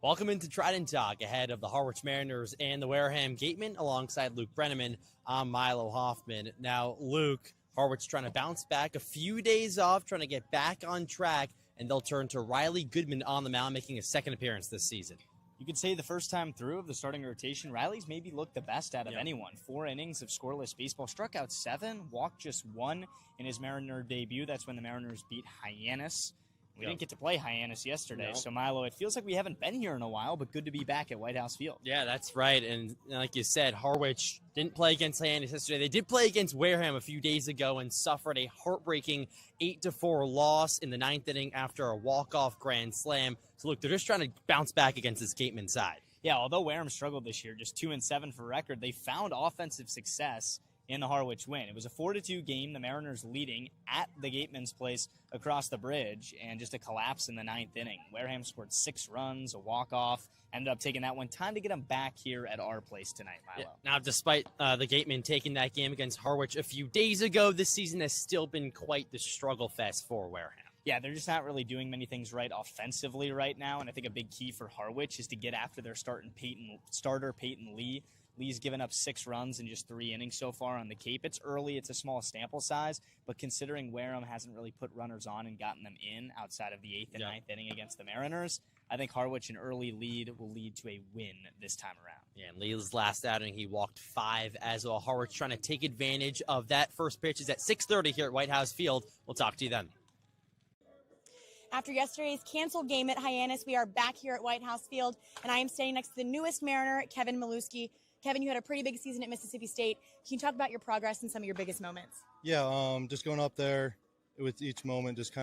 Welcome into Trident Talk ahead of the Harwich Mariners and the Wareham Gatemen alongside Luke Brenneman. I'm Milo Hoffman. Now, Luke, Harwich trying to bounce back a few days off, trying to get back on track, and they'll turn to Riley Goodman on the mound, making a second appearance this season. You could say the first time through of the starting rotation, Riley's maybe looked the best out of anyone. 4 innings of scoreless baseball, struck out 7, walked just 1 in his Mariner debut. That's when the Mariners beat Hyannis. We didn't get to play Hyannis yesterday, so Milo, it feels like we haven't been here in a while, but good to be back at Whitehouse Field. Yeah, that's right, and like you said, Harwich didn't play against Hyannis yesterday. They did play against Wareham a few days ago and suffered a heartbreaking 8-4 loss in the 9th inning after a walk-off grand slam. So, look, they're just trying to bounce back against this Gateman side. Yeah, although Wareham struggled this year, just 2-7 for record, they found offensive success in the Harwich win. It was a 4-2 game, the Mariners leading at the Gatemen's place across the bridge, and just a collapse in the 9th inning. Wareham scored 6 runs, a walk-off, ended up taking that one. Time to get them back here at our place tonight, Milo. Yeah. Now, despite the Gatemen taking that game against Harwich a few days ago, this season has still been quite the struggle fest for Wareham. Yeah, they're just not really doing many things right offensively right now, and I think a big key for Harwich is to get after their starter Peyton Lee. Lee's given up 6 runs in just 3 innings so far on the Cape. It's early, it's a small sample size, but considering Wareham hasn't really put runners on and gotten them in outside of the 8th and 9th inning against the Mariners, I think Harwich, an early lead, will lead to a win this time around. Yeah, and Lee's last outing, he walked 5 as well. Harwich trying to take advantage of that. First pitch is at 6:30 here at Whitehouse Field. We'll talk to you then. After yesterday's canceled game at Hyannis, we are back here at Whitehouse Field, and I am standing next to the newest Mariner, Kevin Maluski. Kevin, you had a pretty big season at Mississippi State. Can you talk about your progress and some of your biggest moments? Yeah, just going up there with each moment, just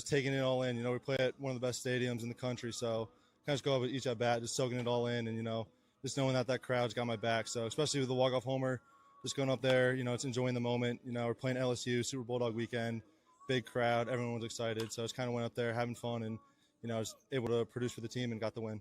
taking it all in. You know, we play at one of the best stadiums in the country, so kind of just go up with each at bat, just soaking it all in, and, you know, just knowing that crowd's got my back. So especially with the walk-off homer, just going up there, you know, it's enjoying the moment. You know, we're playing LSU, Super Bulldog weekend, big crowd, everyone was excited. So I just kind of went up there having fun and, you know, I was able to produce for the team and got the win.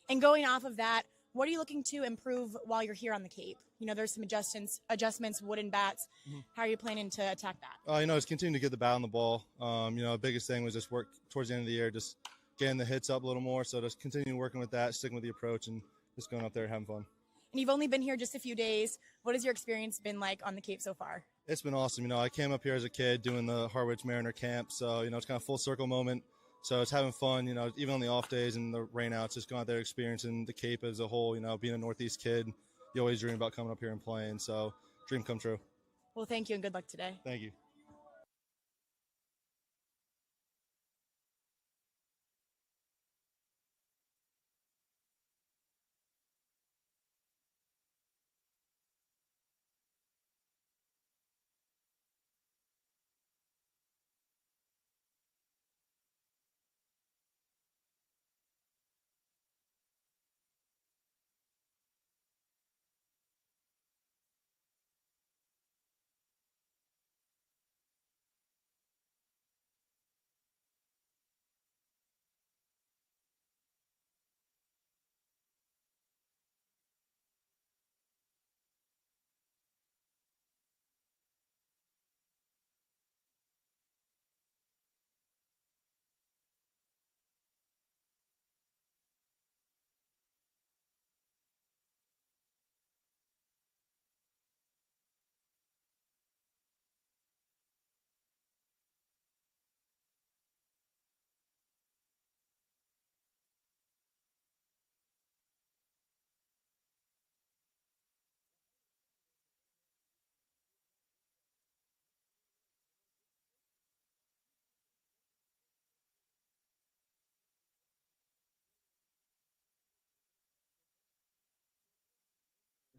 And going off of that, what are you looking to improve while you're here on the Cape? You know, there's some adjustments, wooden bats. How are you planning to attack that? You know, just continue to get the bat on the ball. You know, the biggest thing was just work towards the end of the year, just getting the hits up a little more. So just continue working with that, sticking with the approach, and just going up there and having fun. And you've only been here just a few days. What has your experience been like on the Cape so far? It's been awesome. You know, I came up here as a kid doing the Harwich Mariner camp. So, you know, it's kind of full circle moment. So it's having fun, you know, even on the off days and the rainouts, just going out there experiencing the Cape as a whole. You know, being a Northeast kid, you always dream about coming up here and playing. So dream come true. Well, thank you and good luck today. Thank you.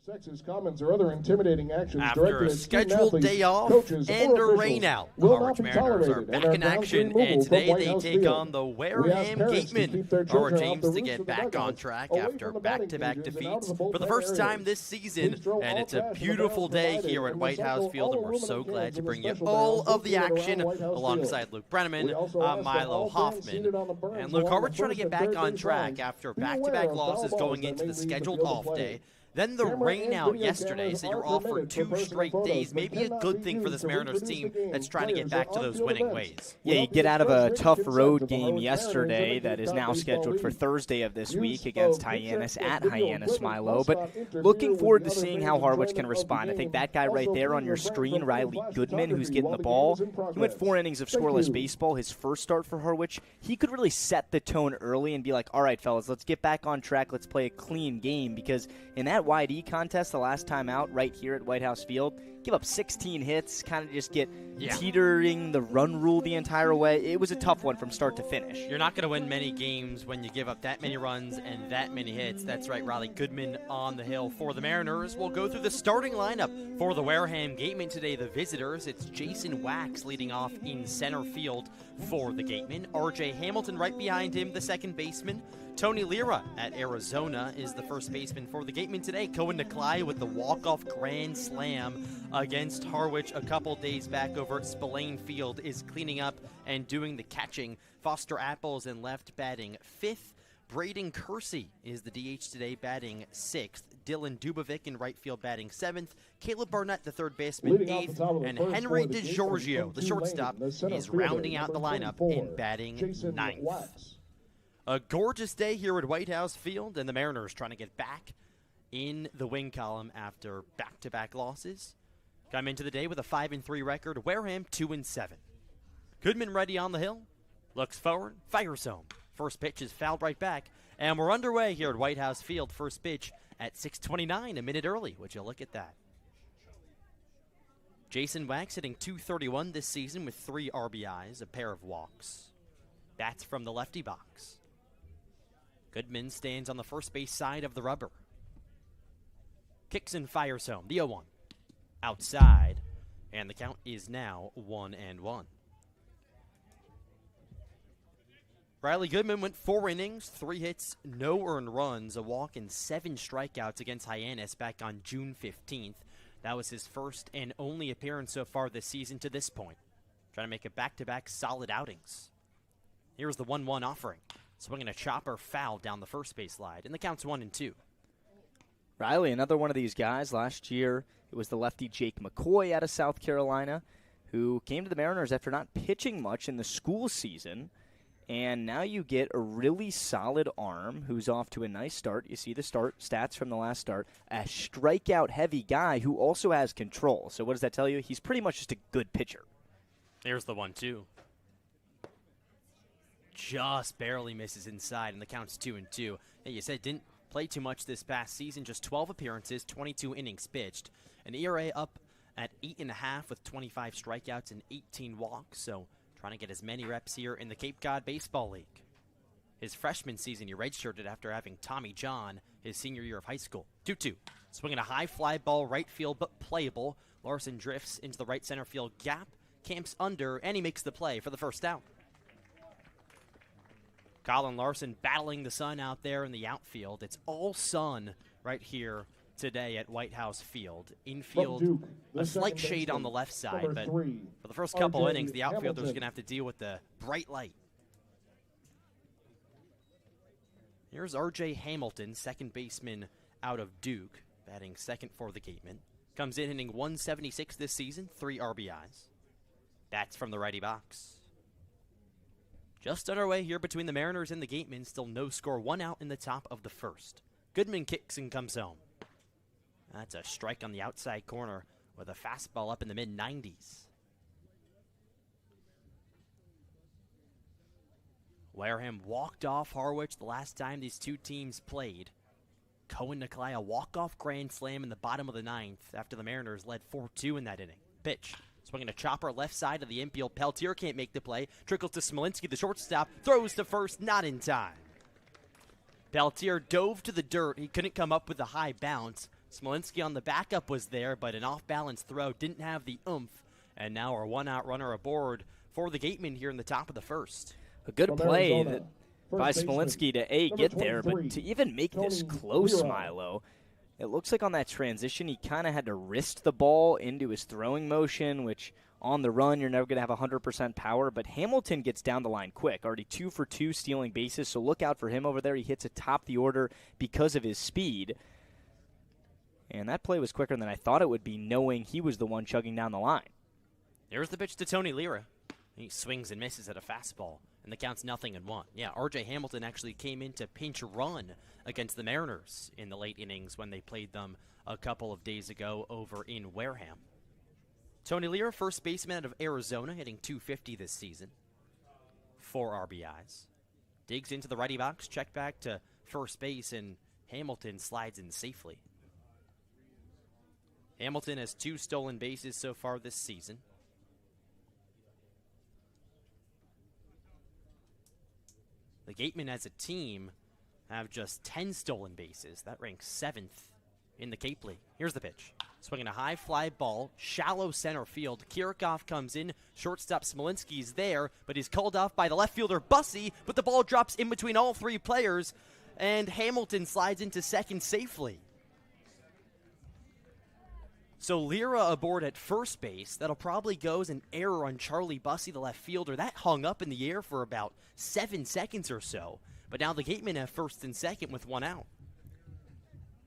Sexist comments or other intimidating actions after a scheduled day off and a rainout, the Harwich Mariners are back in action, and today they take on the Wareham Gatemen. Harwich aims to get back on track after back-to-back defeats for the first time this season, and it's a beautiful day here at Whitehouse Field, and we're so glad to bring you all of the action alongside Luke Brenneman, Milo Hoffman. And Luke, Harwich trying to get back on track after back-to-back losses going into the scheduled off day. Then the Camera rain and out video yesterday, cameras so you're are off for permitted 2 for straight personal days. photos, Maybe but a cannot good be thing for used this to Mariners reproduce team the game. that's trying to get Players back are to on those field winning events. ways. Yeah, you Without get the out of a express tough written road consent of the game Harwich yesterday Mariners and that is the now Baseball scheduled for League. Thursday of this Use week of against picture Hyannis and at video Hyannis, equipment Milo. must But not interfere looking with forward the to other seeing fans' how Harwich enjoyment can of the respond. I game. think that guy right Also, there on please your refrain screen, from Riley flash Goodman, who's photography getting while the the game ball. is in He went progress. 4 innings of Thank scoreless you. baseball, his first start for Harwich. He could really set the tone early and be like, all right, fellas, let's get back on track. Let's play a clean game, because in that wide E contest the last time out right here at Whitehouse Field, give up 16 hits, kind of just get teetering the run rule the entire way. It was a tough one from start to finish. You're not going to win many games when you give up that many runs and that many hits. That's right, Riley Goodman on the hill for the Mariners. We'll go through the starting lineup for the Wareham Gatemen today. The visitors, it's Jason Wax leading off in center field for the Gatemen. R.J. Hamilton right behind him, the second baseman. Tony Lira at Arizona is the first baseman for the Gatemen today. Cohen Naklai with the walk-off grand slam against Harwich a couple days back over at Spillane Field is cleaning up and doing the catching. Foster Apples in left batting fifth. Braden Kersey is the DH today, batting sixth. Dylan Dubovic in right field batting seventh. Caleb Barnett, the third baseman, Leading off the eighth. top of the And first Henry for the Gatemen DeGiorgio, from the two shortstop, lanes, the center is fielder, rounding out the number lineup 24, in batting Jason ninth. Wax. A gorgeous day here at Whitehouse Field, and the Mariners trying to get back in the win column after back-to-back losses. Come into the day with a 5-3 record. Wareham 2-7. Goodman ready on the hill. Looks forward, fires home. First pitch is fouled right back, and we're underway here at Whitehouse Field. First pitch at 6:29, a minute early. Would you look at that? Jason Wax hitting .231 this season with 3 RBIs, a pair of walks. That's from the lefty box. Goodman stands on the first base side of the rubber. Kicks and fires home. The 0-1. Outside. And the count is now 1-1. Riley Goodman went 4 innings, 3 hits, no earned runs, a walk, and 7 strikeouts against Hyannis back on June 15th. That was his first and only appearance so far this season to this point. Trying to make it back-to-back solid outings. Here's the 1-1 offering. Swinging a chopper foul down the first base line, and the count's 1-2. Riley, another one of these guys. Last year, it was the lefty Jake McCoy out of South Carolina, who came to the Mariners after not pitching much in the school season. And now you get a really solid arm who's off to a nice start. You see the start stats from the last start. A strikeout-heavy guy who also has control. So what does that tell you? He's pretty much just a good pitcher. Here's the 1-2. Just barely misses inside, and the count's 2-2. Hey, you said didn't play too much this past season, just 12 appearances, 22 innings pitched. An ERA up at 8.5 with 25 strikeouts and 18 walks, so trying to get as many reps here in the Cape Cod Baseball League. His freshman season, he redshirted after having Tommy John his senior year of high school. 2-2. Swinging a high fly ball right field, but playable. Larson drifts into the right center field gap, camps under, and he makes the play for the first out. Colin Larson battling the sun out there in the outfield. It's all sun right here today at Whitehouse Field. Infield, Duke, a slight shade on the left side, but for the first couple innings, the outfielder's going to have to deal with the bright light. Here's R.J. Hamilton, second baseman out of Duke, batting second for the Gatemen. Comes in hitting 176 this season, 3 RBIs. That's from the righty box. Just underway here between the Mariners and the Gatemen. Still no score, 1 out in the top of the first. Goodman kicks and comes home. That's a strike on the outside corner with a fastball up in the mid-90s. Wareham walked off Harwich the last time these two teams played. Cohen Naklai, a walk-off grand slam in the bottom of the 9th after the Mariners led 4-2 in that inning. Pitch. Swinging a chopper left side of the infield. Peltier can't make the play. Trickles to Smolinski, the shortstop. Throws to first, not in time. Peltier dove to the dirt. He couldn't come up with a high bounce. Smolinski on the backup was there, but an off-balance throw didn't have the oomph. And now our 1-out runner aboard for the Gatemen here in the top of the first. A good From play Arizona, by first Smolinski to baseman, get there, number but to even make this Tony close, Lira. Milo, it looks like on that transition he kind of had to wrist the ball into his throwing motion, which on the run you're never going to have 100% power, but Hamilton gets down the line quick, already 2 for 2 stealing bases, so look out for him over there. He hits atop the order because of his speed. And that play was quicker than I thought it would be, knowing he was the one chugging down the line. There's the pitch to Tony Lira. He swings and misses at a fastball, and the count's 0-1. Yeah, R.J. Hamilton actually came in to pinch run against the Mariners in the late innings when they played them a couple of days ago over in Wareham. Tony Lira, first baseman out of Arizona, hitting .250 this season. 4 RBIs. Digs into the righty box, check back to first base, and Hamilton slides in safely. Hamilton has 2 stolen bases so far this season. The Gatemen as a team have just 10 stolen bases. That ranks 7th in the Cape League. Here's the pitch. Swinging a high fly ball, shallow center field. Kirikoff comes in. Shortstop Smolinski's there, but he's called off by the left fielder Bussey, but the ball drops in between all 3 players, and Hamilton slides into second safely. So Lira aboard at first base. That'll probably go as an error on Charlie Bussey, the left fielder. That hung up in the air for about 7 seconds or so. But now the Gatemen have first and second with 1 out.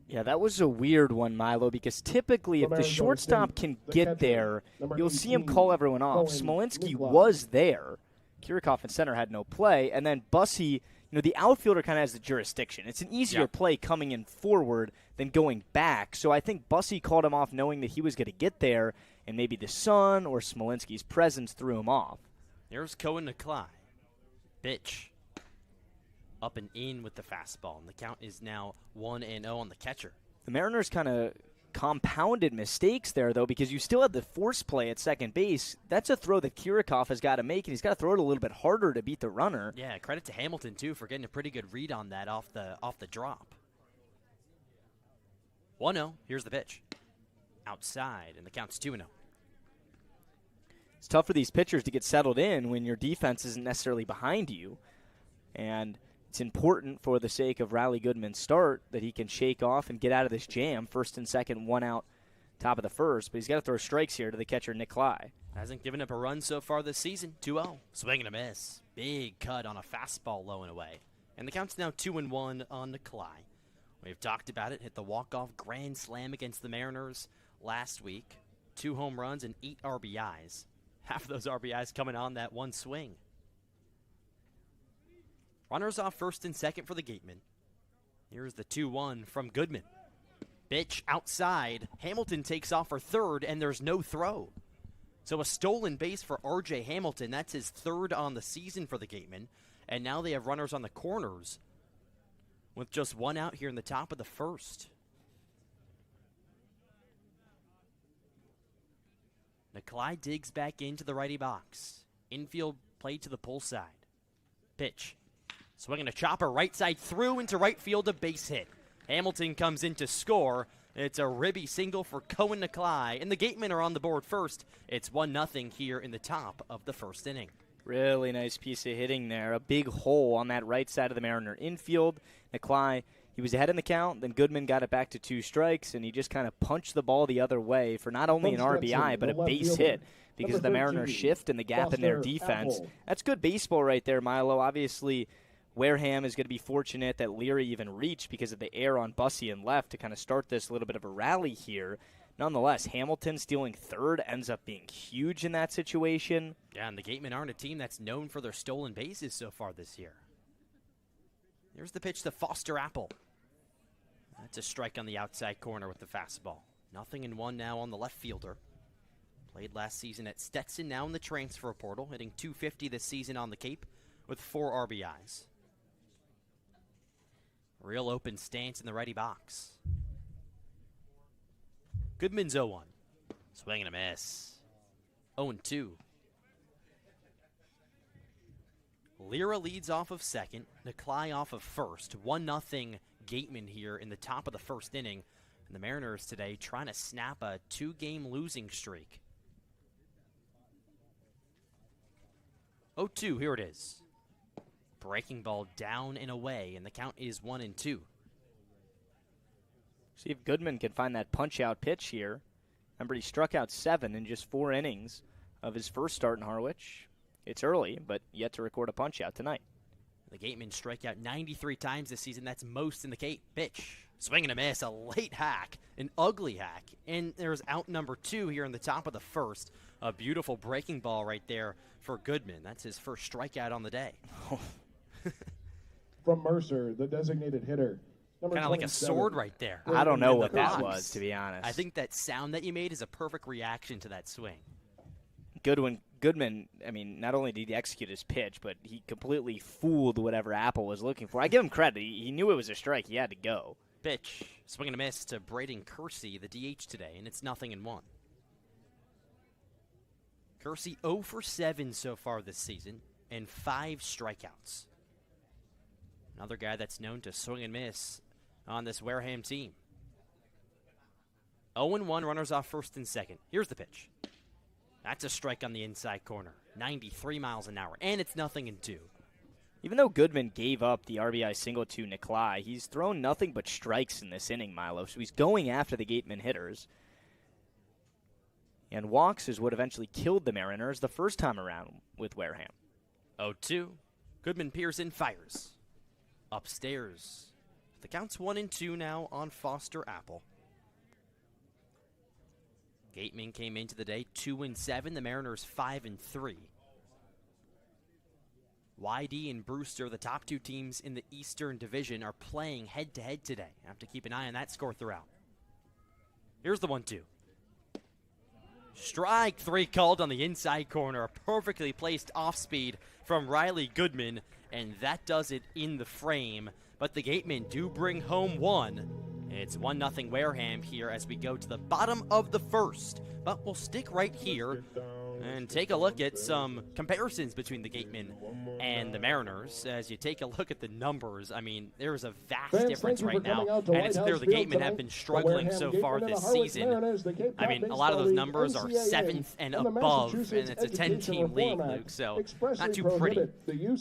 Yeah, that was a weird one, Milo, because typically if the shortstop can get there, you'll see him call everyone off. Smolinski was there. Kirikoff in center had no play. And then Bussey, the outfielder kind of has the jurisdiction. It's an easier play coming in forward than going back. So I think Bussey called him off knowing that he was going to get there, and maybe the sun or Smolinski's presence threw him off. Here's Cohen Naklai. Pitch. Up and in with the fastball, and the count is now 1-0 on the catcher. The Mariners kind of compounded mistakes there, though, because you still had the force play at second base. That's a throw that Kirikoff has got to make, and he's got to throw it a little bit harder to beat the runner. Yeah, credit to Hamilton, too, for getting a pretty good read on that off the drop. 1-0. Here's the pitch. Outside, and the count's 2-0. It's tough for these pitchers to get settled in when your defense isn't necessarily behind you, and it's important for the sake of Riley Goodman's start that he can shake off and get out of this jam. First and second, 1 out, top of the first. But he's got to throw strikes here to the catcher, Nick Cly. Hasn't given up a run so far this season. 2-0. Swing and a miss. Big cut on a fastball low and away. And the count's now 2-1 on Nick Cly. We've talked about it. Hit the walk-off grand slam against the Mariners last week. 2 home runs and 8 RBIs. Half of those RBIs coming on that one swing. Runners off first and second for the Gatemen. Here's the 2-1 from Goodman. Pitch outside. Hamilton takes off for third, and there's no throw. So a stolen base for R.J. Hamilton. That's his 3rd on the season for the Gatemen. And now they have runners on the corners with just 1 out here in the top of the first. Nikolai digs back into the righty box. Infield play to the pull side. Pitch. Swinging a chopper right side through into right field, a base hit. Hamilton comes in to score. It's a ribby single for Cohen Nikolai, and the Gatemen are on the board first. It's 1-0 here in the top of the first inning. Really nice piece of hitting there. A big hole on that right side of the Mariner infield. Nikolai, he was ahead in the count, then Goodman got it back to 2 strikes, and he just kind of punched the ball the other way for not only an RBI, but a base hit because of the Mariners' shift and the gap in their defense. That's good baseball right there, Milo. Obviously, Wareham is going to be fortunate that Leary even reached because of the air on Bussey and left to kind of start this little bit of a rally here. Nonetheless, Hamilton stealing third ends up being huge in that situation. Yeah, and the Gatemen aren't a team that's known for their stolen bases so far this year. Here's the pitch to Foster Apple. That's a strike on the outside corner with the fastball. 0-1 now on the left fielder. Played last season at Stetson, now in the transfer portal, hitting .250 this season on the Cape with 4 RBIs. Real open stance in the righty box. Goodman's 0-1. Swing and a miss. 0-2. Lira leads off of second. Nikolai off of first. 1-0 Gatemen here in the top of the first inning. And the Mariners today trying to snap a 2-game losing streak. 0-2, here it is. Breaking ball down and away, and the count is 1-2. See if Goodman can find that punch-out pitch here. Remember, he struck out 7 in just 4 innings of his first start in Harwich. It's early, but yet to record a punch-out tonight. The Gatemen strike out 93 times this season. That's most in the Cape. Pitch. Swing and a miss, a late hack, an ugly hack. And there's out number 2 here in the top of the first. A beautiful breaking ball right there for Goodman. That's his first strikeout on the day. From Mercer, the designated hitter. Kind of like a sword right there. I don't know what that was, to be honest. I think that sound that you made is a perfect reaction to that swing. Goodman, I mean, not only did he execute his pitch, but he completely fooled whatever Apple was looking for. I give him credit. He knew it was a strike. He had to go. Pitch, swing and a miss to Braden Kersey, the DH today, and it's 0-1. Kersey 0 for 7 so far this season and 5 strikeouts. Another guy that's known to swing and miss on this Wareham team. 0-1, runners off first and second. Here's the pitch. That's a strike on the inside corner. 93 miles an hour, and it's 0-2. Even though Goodman gave up the RBI single to Nikolai, he's thrown nothing but strikes in this inning, Milo. So he's going after the Gatemen hitters. And walks is what eventually killed the Mariners the first time around with Wareham. 0-2. Goodman peers in, fires. Upstairs. The count's 1-2 now on Foster Apple. Gatemen came into the day 2-7. The Mariners 5-3. YD and Brewster, the top 2 teams in the Eastern Division, are playing head-to-head today. I have to keep an eye on that score throughout. Here's the 1-2. Strike 3 called on the inside corner. A perfectly placed off-speed from Riley Goodman, and that does it in the frame. But the Gatemen do bring home 1. It's 1-0 Wareham here as we go to the bottom of the first. But we'll stick right here and take a look at some comparisons between the Gatemen and the Mariners. As you take a look at the numbers, I mean, there's a vast difference right now, and it's clear the Gatemen have been struggling so far this season. I mean, a lot of those numbers are 7th and above, and it's a 10-team league, Luke, so not too pretty.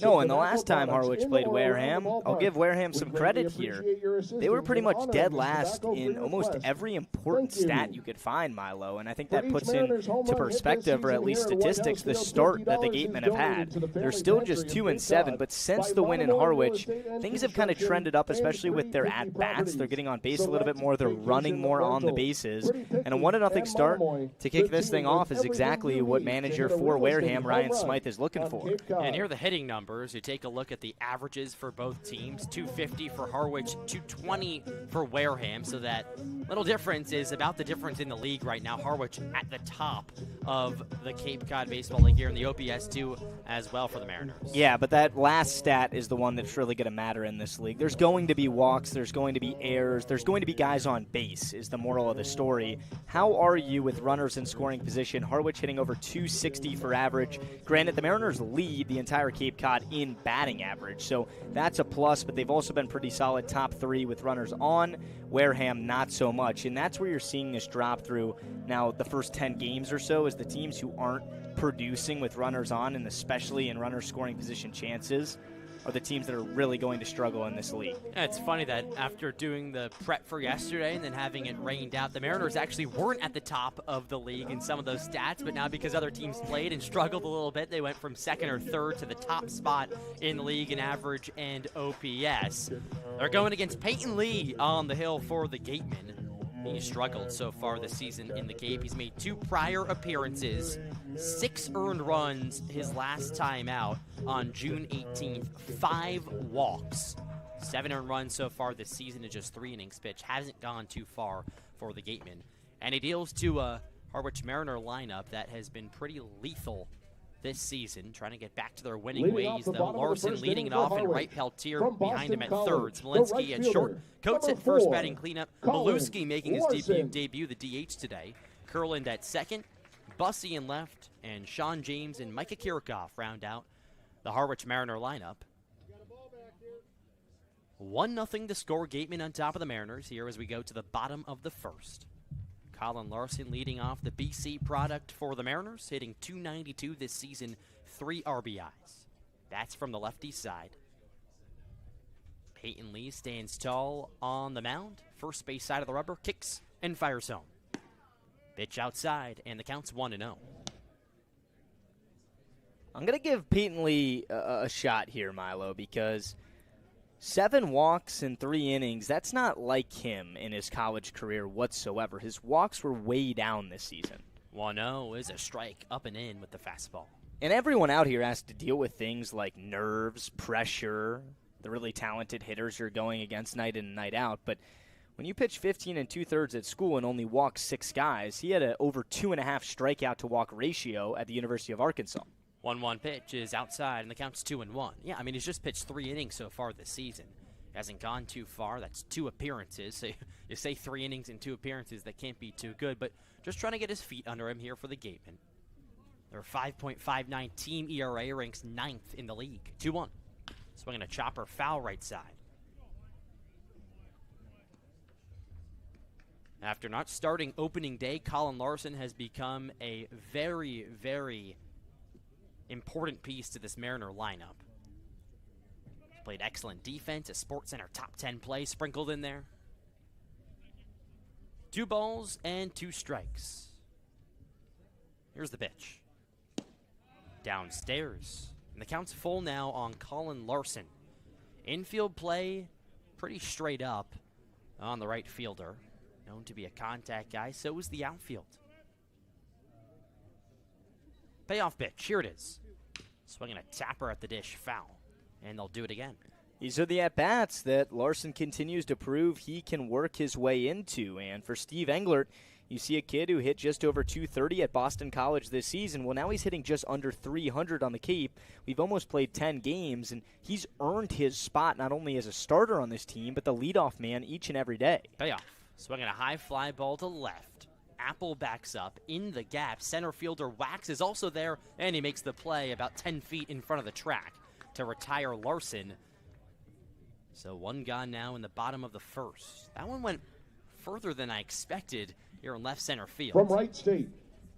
No, and the last time Harwich played Wareham, I'll give Wareham some credit here. They were pretty much dead last in almost every important stat you could find, Milo, and I think that puts into perspective, or at least statistics, the start that the Gatemen have had. They're still just 2-7, but since the win in Harwich, things have kind of trended up, especially with their at-bats. They're getting on base a little bit more. They're running more on the bases. And a 1-0 start to kick this thing off is exactly what manager for Wareham, Ryan Smythe, is looking for. And here are the hitting numbers. You take a look at the averages for both teams. 250 for Harwich, 220 for Wareham. So that little difference is about the difference in the league right now. Harwich at the top of the Cape Cod Baseball League here in the OPS 2 as well for the Mariners. Yeah, but that last stat is the one that's really going to matter in this league. There's going to be walks, there's going to be errors, there's going to be guys on base is the moral of the story. How are you with runners in scoring position? Harwich hitting over 260 for average. Granted, the Mariners lead the entire Cape Cod in batting average, so that's a plus, but they've also been pretty solid top 3 with runners on. Wareham, not so much, and that's where you're seeing this drop through now the first 10 games or so, is the teams who aren't producing with runners on, and especially in runner scoring position chances, are the teams that are really going to struggle in this league. Yeah, it's funny that after doing the prep for yesterday and then having it rained out, the Mariners actually weren't at the top of the league in some of those stats, but now because other teams played and struggled a little bit, they went from 2nd or 3rd to the top spot in the league in average and OPS. They're going against Peyton Lee on the hill for the Gatemen. He's struggled so far this season in the Cape. He's made 2 prior appearances, 6 earned runs his last time out on June 18th, 5 walks. 7 earned runs so far this season in just 3 innings pitched. Hasn't gone too far for the Gatemen. And he deals to a Harwich Mariner lineup that has been pretty lethal this season, trying to get back to their winning ways. Though Larson leading it off, and Wright Peltier behind him at third. Smolinski at short. Coates at first batting cleanup. Maluski making his debut, the DH today. Kurland at second. Bussey in left. And Sean James and Micah Kirchhoff round out the Harwich Mariner lineup. 1-0 to score. Gatemen on top of the Mariners here as we go to the bottom of the first. Colin Larson leading off the BC product for the Mariners, hitting .292 this season, 3 RBIs. That's from the lefty side. Peyton Lee stands tall on the mound. First base side of the rubber, kicks and fires home. Pitch outside, and the count's 1-0. I'm going to give Peyton Lee a shot here, Milo, because 7 walks in 3 innings, that's not like him in his college career whatsoever. His walks were way down this season. 1-0 is a strike up and in with the fastball. And everyone out here has to deal with things like nerves, pressure, the really talented hitters you're going against night in and night out. But when you pitch 15 2/3 at school and only walk 6 guys, he had an over 2.5 strikeout to walk ratio at the University of Arkansas. 1-1 pitch is outside, and the count's 2-1. Yeah, I mean, he's just pitched 3 innings so far this season. Hasn't gone too far. That's 2 appearances. So you say 3 innings and 2 appearances, that can't be too good. But just trying to get his feet under him here for the Gatemen. Their 5.59 team ERA ranks 9th in the league. 2-1. Swinging a chopper foul right side. After not starting opening day, Colin Larson has become a very, very important piece to this Mariner lineup. He's played excellent defense, a SportsCenter top 10 play sprinkled in there. 2 balls and 2 strikes. Here's the pitch. Downstairs. And the count's full now on Colin Larson. Infield play, pretty straight up on the right fielder. Known to be a contact guy, so is the outfield. Payoff pitch, here it is. Swinging a tapper at the dish, foul. And they'll do it again. These are the at-bats that Larson continues to prove he can work his way into. And for Steve Englert, you see a kid who hit just over 230 at Boston College this season. Well, now he's hitting just under 300 on the Cape. We've almost played 10 games, and he's earned his spot not only as a starter on this team, but the leadoff man each and every day. Payoff. Swinging a high fly ball to left. Apple backs up in the gap. Center fielder Wax is also there, and he makes the play about 10 feet in front of the track to retire Larson. So 1 gone now in the bottom of the first. That one went further than I expected here in left center field. From Wright State,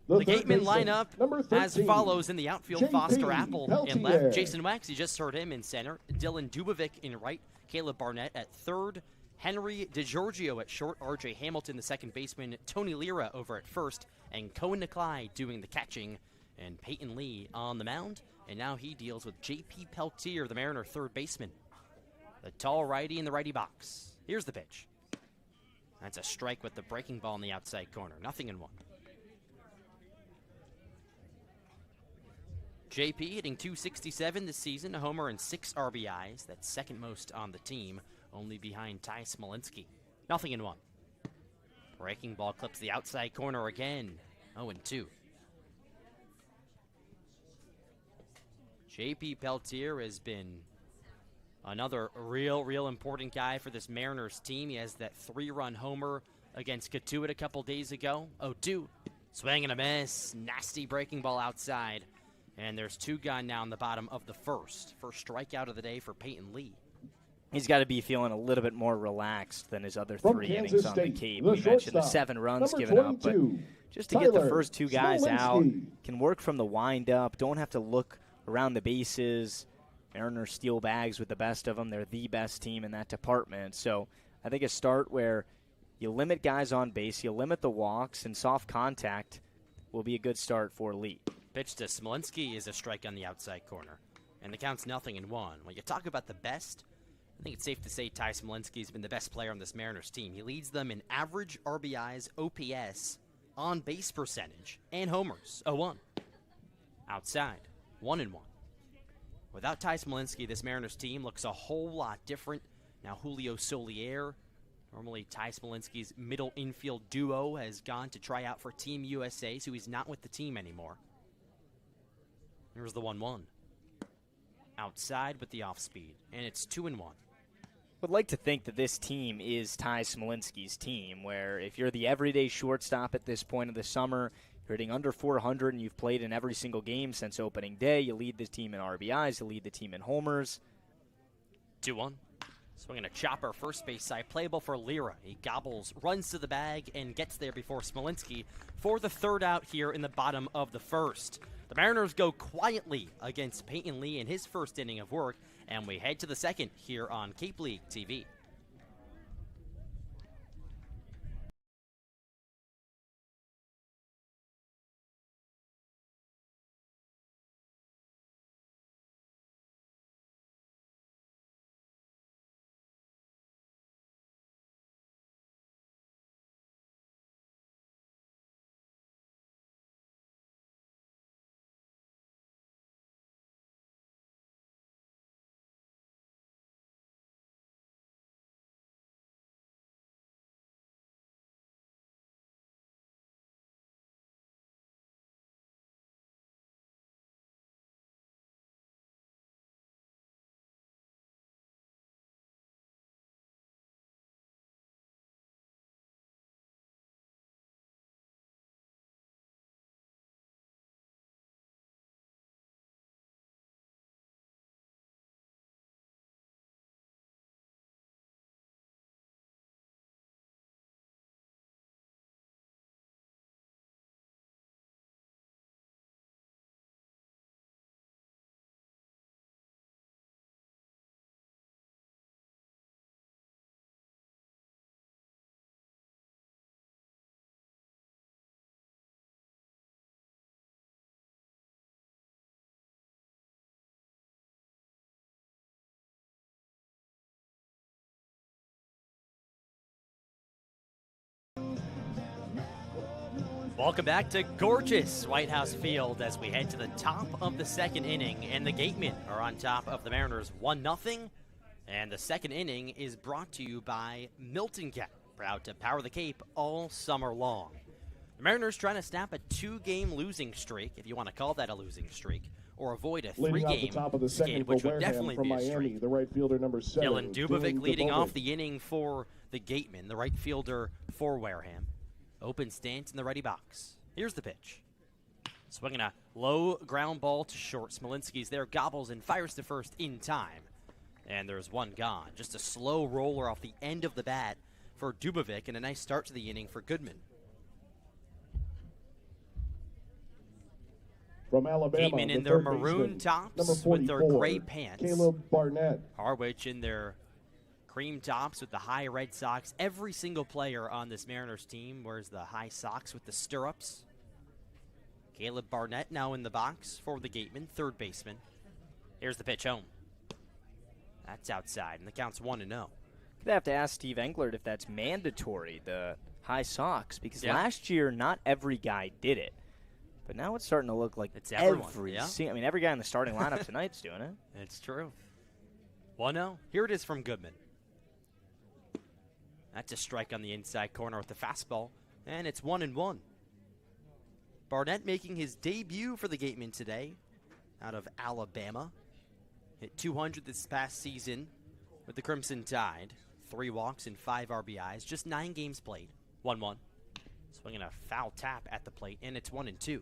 the Gatemen lineup as follows in the outfield: JP Foster Apple in Peltier. left, Jason Wax, you just heard him, in center, Dylan Dubovic in right, Caleb Barnett at third, Henry DeGiorgio at short, R.J. Hamilton, the second baseman, Tony Lira over at first, and Cohen Nicolai doing the catching, and Peyton Lee on the mound. And now he deals with J.P. Peltier, the Mariner third baseman. The tall righty in the righty box. Here's the pitch. That's a strike with the breaking ball in the outside corner. 0-1. JP hitting .267 this season, a homer and 6 RBIs. That's second most on the team, only behind Ty Smolinski. 0-1. Breaking ball clips the outside corner again. 0-2. JP Peltier has been another real important guy for this Mariners team. He has that 3-run homer against Katuitt a couple days ago. 0-2. Swing and a miss. Nasty breaking ball outside. And there's 2 gone now in the bottom of the first. First strikeout of the day for Peyton Lee. He's got to be feeling a little bit more relaxed than his other From 3 Kansas innings on the State, Cape. the We mentioned the shortstop, 7 runs number given up, but 22, just to get the Tyler first 2 guys out, Smolinski. can work from the wind-up, don't have to look around the bases. Mariners steal bags with the best of them. They're the best team in that department. So I think a start where you limit guys on base, you limit the walks, and soft contact will be a good start for Lee. Pitch to Smolinski is a strike on the outside corner. And the count's 0-1. When you talk about the best, I think it's safe to say Ty Smolinski has been the best player on this Mariners team. He leads them in average RBIs, OPS, on-base percentage, and homers. 0-1. Outside, 1-1. Without Ty Smolinski, this Mariners team looks a whole lot different. Now Julio Solier, normally Ty Smolinski's middle infield duo, has gone to try out for Team USA, so he's not with the team anymore. Here's the 1-1. Outside with the off-speed, and it's 2-1. Would like to think that this team is Ty Smolinski's team, where if you're the everyday shortstop at this point of the summer, you're hitting under 400 and you've played in every single game since opening day, you lead the team in RBIs, you lead the team in homers. 2-1. Swinging a chopper, first base side, playable for Lira. He gobbles, runs to the bag, and gets there before Smolinski for the 3rd out here in the bottom of the first. The Mariners go quietly against Peyton Lee in his first inning of work, and we head to the 2nd here on Cape League TV. Welcome back to gorgeous Whitehouse Field as we head to the top of the second inning, and the Gatemen are on top of the Mariners 1-0. And the second inning is brought to you by Milton Cat, proud to power the Cape all summer long. The Mariners trying to snap a 2-game losing streak, if you want to call that a losing streak, or avoid a 3-game skid, which would definitely be a streak. The right fielder, number 7. Dylan Dubovic leading off the inning for the Gatemen, the right fielder for Wareham. Open stance in the ready box. Here's the pitch. Swinging a low ground ball to short. Smolinski's there, gobbles and fires to first in time. And there's one gone. Just a slow roller off the end of the bat for Dubovic, and a nice start to the inning for Goodman. From Alabama, Gatemen in their maroon tops with their gray pants. Caleb Barnett. Harwich in their cream tops with the high red socks. Every single player on this Mariners team wears the high socks with the stirrups. Caleb Barnett now in the box for the Gatemen, third baseman. Here's the pitch home. That's outside, and the count's 1-0. Could have to ask Steve Englert if that's mandatory, the high socks, because last year not every guy did it. But now it's starting to look like it's everyone. Every guy in the starting lineup tonight's doing it. It's true. 1-0. Here it is from Goodman. That's a strike on the inside corner with the fastball, and it's 1-1. Barnett making his debut for the Gatemen today out of Alabama. Hit 200 this past season with the Crimson Tide. 3 walks and 5 RBIs. Just 9 games played. 1-1. Swinging a foul tap at the plate, and it's 1-2.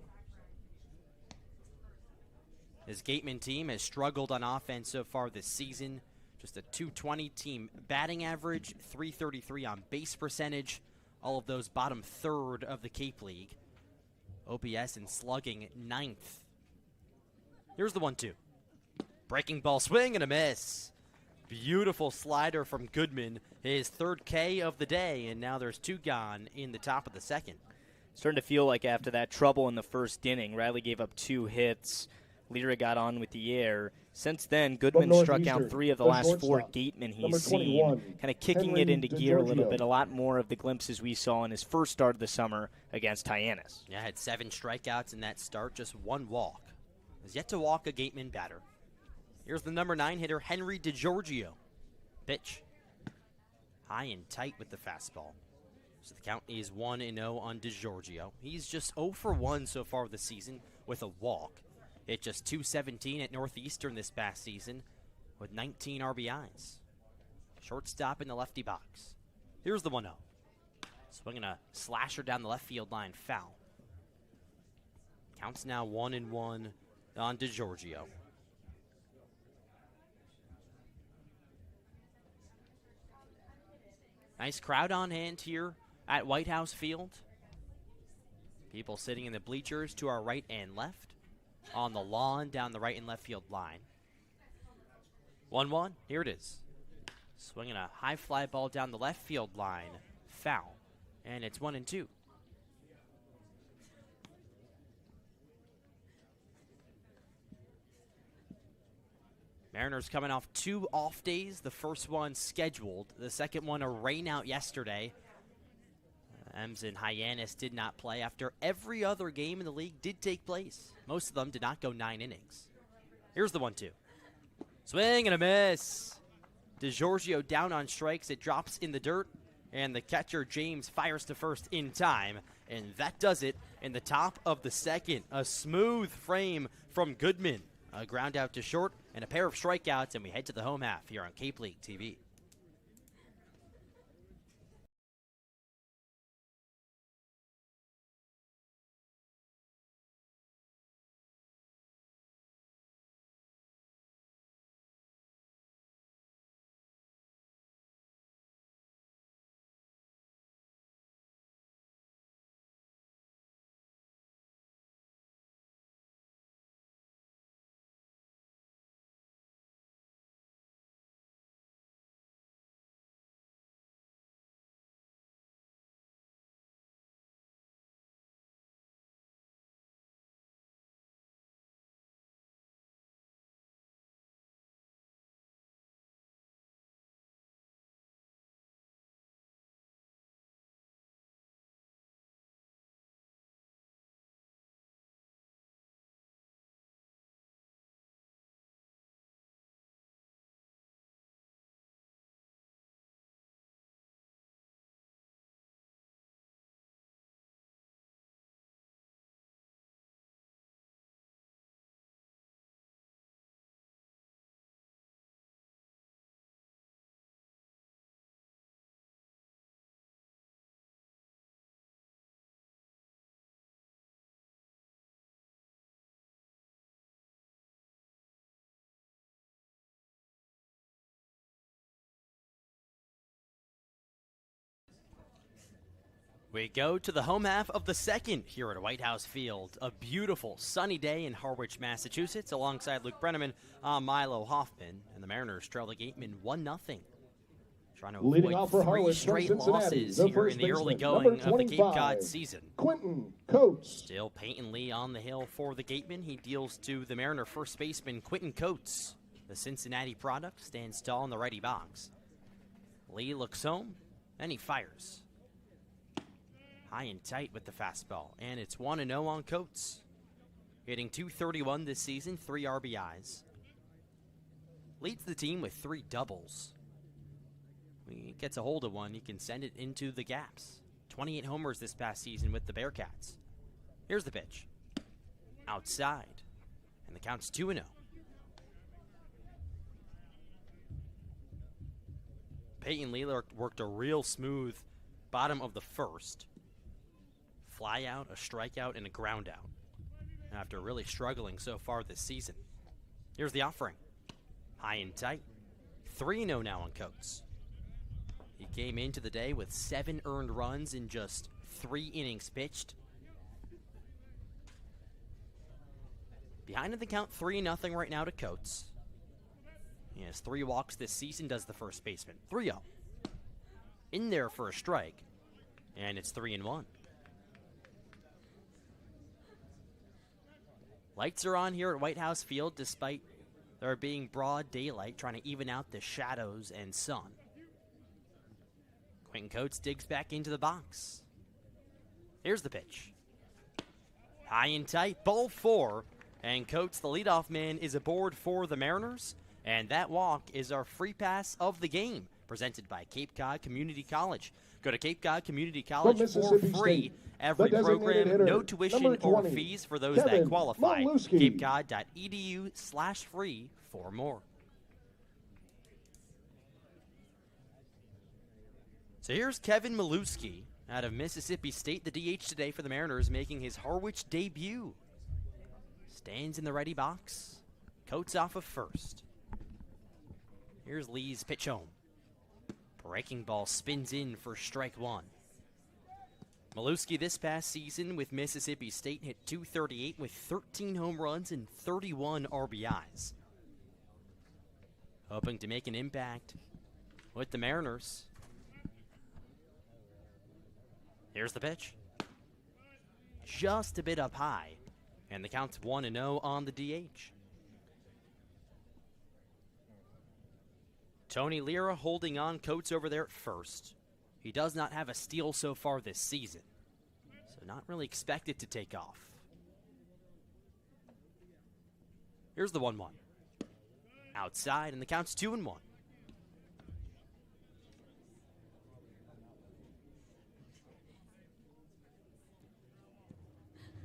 His Gatemen team has struggled on offense so far this season. Just a .220 team batting average, .333 on base percentage. All of those bottom third of the Cape League. OPS and slugging 9th. Here's the 1-2. Breaking ball swing and a miss. Beautiful slider from Goodman. His third K of the day, and now there's 2 gone in the top of the second. Starting to feel like after that trouble in the first inning, Riley gave up 2 hits. Lira got on with the air. Since then, Goodman struck out 3 of the last 4 Gatemen he's seen, kind of kicking it into gear a little bit. A lot more of the glimpses we saw in his first start of the summer against Hyannis. Yeah, had 7 strikeouts in that start, just 1 walk. Has yet to walk a Gateman batter. Here's the number 9 hitter, Henry DiGiorgio. Pitch. High and tight with the fastball. So the count is 1-0 on DiGiorgio. He's just 0 for 1 so far this season with a walk. Hit just .217 at Northeastern this past season with 19 RBIs. Shortstop in the lefty box. Here's the 1-0. Swinging a slasher down the left field line, foul. Counts now 1-1 on DiGiorgio. Nice crowd on hand here at Whitehouse Field. People sitting in the bleachers to our right and left. On the lawn down the right and left field line. 1-1, here it is. Swinging a high fly ball down the left field line, foul, and it's 1-2. Mariners coming off 2 off days. The first one scheduled, the second one a rain out yesterday. Ems and Hyannis did not play after every other game in the league did take place. Most of them did not go 9 innings. Here's the 1-2. Swing and a miss. DiGiorgio down on strikes. It drops in the dirt, and the catcher, James, fires to first in time, and that does it in the top of the second. A smooth frame from Goodman. A ground out to short, and a pair of strikeouts, and we head to the home half here on Cape League TV. We go to the home half of the second here at Whitehouse Field. A beautiful sunny day in Harwich, Massachusetts. Alongside Luke Brenneman, I'm Milo Hoffman, and the Mariners trail the Gatemen 1-0. Trying to Leading avoid off for three Harwich straight from Cincinnati, losses the here first in the early baseman, going number of the Cape 25, Cod season. Quentin Coates. Still Peyton Lee on the hill for the Gatemen. He deals to the Mariner first baseman Quentin Coates. The Cincinnati product stands tall in the righty box. Lee looks home, and he fires. High and tight with the fastball, and it's 1-0 on Coates. Hitting .231 this season, 3 RBIs. Leads the team with 3 doubles. When he gets a hold of one, he can send it into the gaps. 28 homers this past season with the Bearcats. Here's the pitch. Outside, and the count's 2-0. Peyton Lee worked a real smooth bottom of the first. Fly out, a strikeout, and a ground out. After really struggling so far this season. Here's the offering. High and tight. 3-0 now on Coates. He came into the day with 7 earned runs in just 3 innings pitched. Behind in the count, 3-0 right now to Coates. He has 3 walks this season, does the first baseman. 3-0. In there for a strike. And it's 3-1. Lights are on here at Whitehouse Field despite there being broad daylight, trying to even out the shadows and sun. Quentin Coates digs back into the box. Here's the pitch. High and tight, ball 4. And Coates, the leadoff man, is aboard for the Mariners. And that walk is our free pass of the game, presented by Cape Cod Community College. Go to Cape Cod Community College for free. Every program, hitter, no tuition 20, or fees for those Kevin that qualify. Maluski. CapeCod.edu/free for more. So here's Kevin Maluski out of Mississippi State, the DH today for the Mariners, making his Harwich debut. Stands in the righty box. Coates off of first. Here's Lee's pitch home. Breaking ball spins in for strike 1. Maluski this past season with Mississippi State hit .238 with 13 home runs and 31 RBIs. Hoping to make an impact with the Mariners. Here's the pitch. Just a bit up high, and the count's 1-0 on the DH. Tony Lira holding on Coates over there at first. He does not have a steal so far this season, so not really expected to take off. Here's the 1-1. Outside, and the count's 2-1.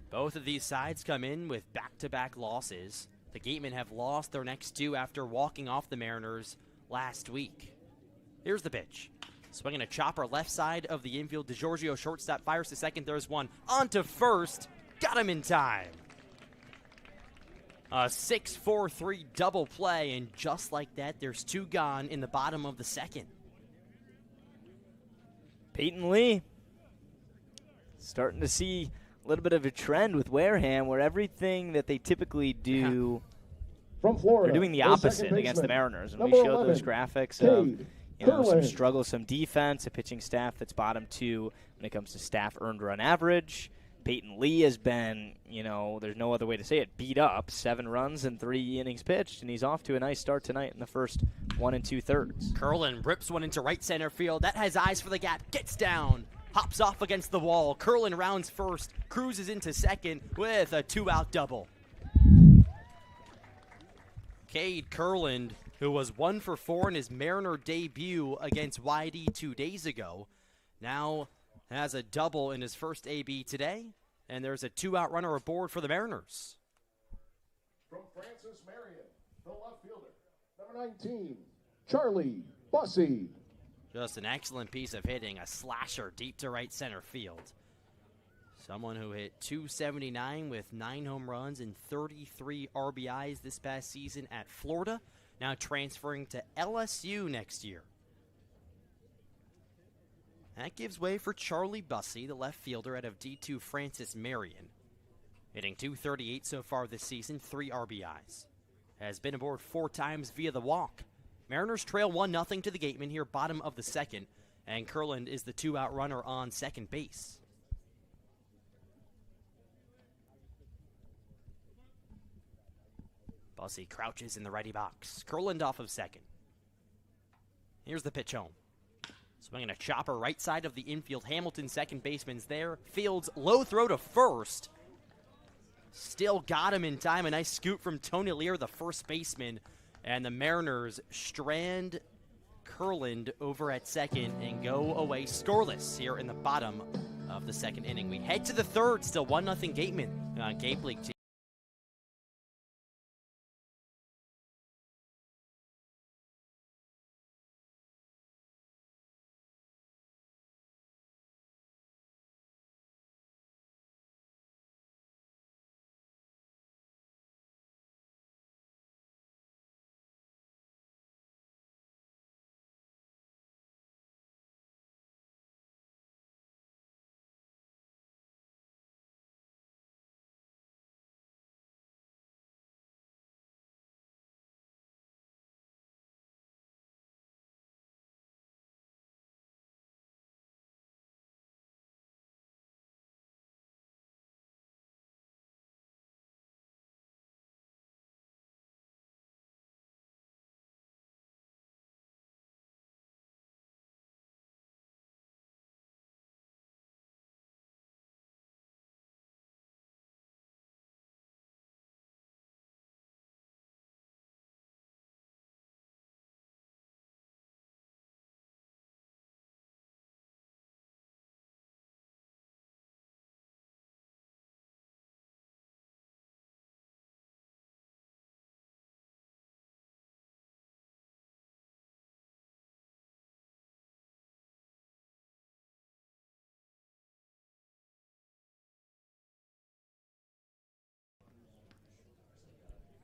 Both of these sides come in with back-to-back losses. The Gatemen have lost their next 2 after walking off the Mariners last week. Here's the pitch. Swinging a chopper left side of the infield. DeGiorgio shortstop fires to second. There's one. On to first. Got him in time. A 6-4-3 double play, and just like that, there's 2 gone in the bottom of the second. Peyton Lee starting to see a little bit of a trend with Wareham where everything that they typically do, From Florida, they're doing the opposite against the Mariners. And we number showed 11, those graphics of some Curlin. struggles, some defense, a pitching staff that's bottom 2 when it comes to staff earned run average. Peyton Lee has been, there's no other way to say it, beat up. 7 runs and 3 innings pitched, and he's off to a nice start tonight in the first 1 2/3. Curlin rips one into right center field. That has eyes for the gap. Gets down. Hops off against the wall. Curlin rounds first. Cruises into second with a 2-out double. Cade Curlin, who was 1 for 4 in his Mariner debut against YD 2 days ago, now has a double in his first AB today, and there's a 2-out runner aboard for the Mariners. From Francis Marion, the left fielder, number 19, Charlie Bussey. Just an excellent piece of hitting, a slasher deep to right center field. Someone who hit .279 with 9 home runs and 33 RBIs this past season at Florida, now transferring to LSU next year. That gives way for Charlie Bussey, the left fielder out of D2 Francis Marion. Hitting .238 so far this season, 3 RBIs. Has been aboard 4 times via the walk. Mariners trail 1-0 to the Gatemen here, bottom of the second, and Kurland is the 2-out runner on second base. Bussey crouches in the righty box. Kurland off of second. Here's the pitch home. Swinging a chopper right side of the infield. Hamilton, second baseman's there. Fields, low throw to first. Still got him in time. A nice scoop from Tony Lear, the first baseman. And the Mariners strand Kurland over at second and go away scoreless here in the bottom of the second inning. We head to the third, still 1-0 Gatemen on Cape League team.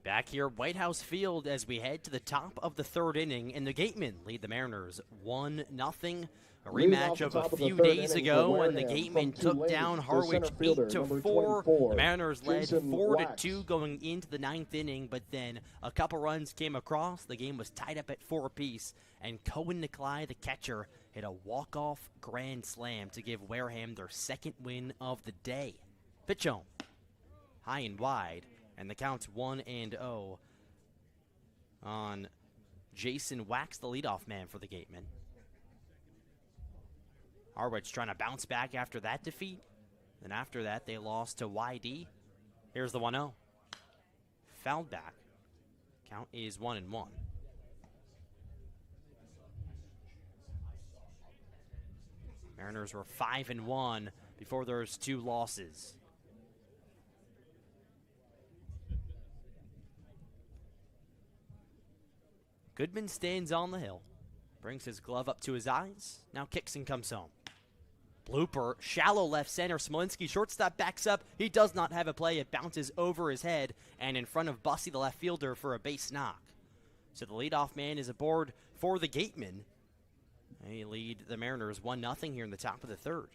Back here, Whitehouse Field, as we head to the top of the third inning, and the Gatemen lead the Mariners 1-0. A rematch of a few days ago when the Gatemen took down Harwich 8-4. The Mariners led 4-2 going into the ninth inning, but then a couple runs came across. The game was tied up at 4 apiece, and Cohen Nicolai, the catcher, hit a walk-off grand slam to give Wareham their second win of the day. Pitch home, high and wide. And the count's 1-0 on Jason Wax, the leadoff man for the Gatemen. Harwich trying to bounce back after that defeat. And after that, they lost to YD. Here's the 1-0. Fouled back. Count is 1-1. Mariners were 5-1 before those 2 losses. Goodman stands on the hill, brings his glove up to his eyes, now kicks and comes home. Blooper, shallow left center, Smolinski, shortstop backs up. He does not have a play. It bounces over his head and in front of Bussey, the left fielder, for a base knock. So the leadoff man is aboard for the Gatemen. They lead the Mariners 1-0 here in the top of the third.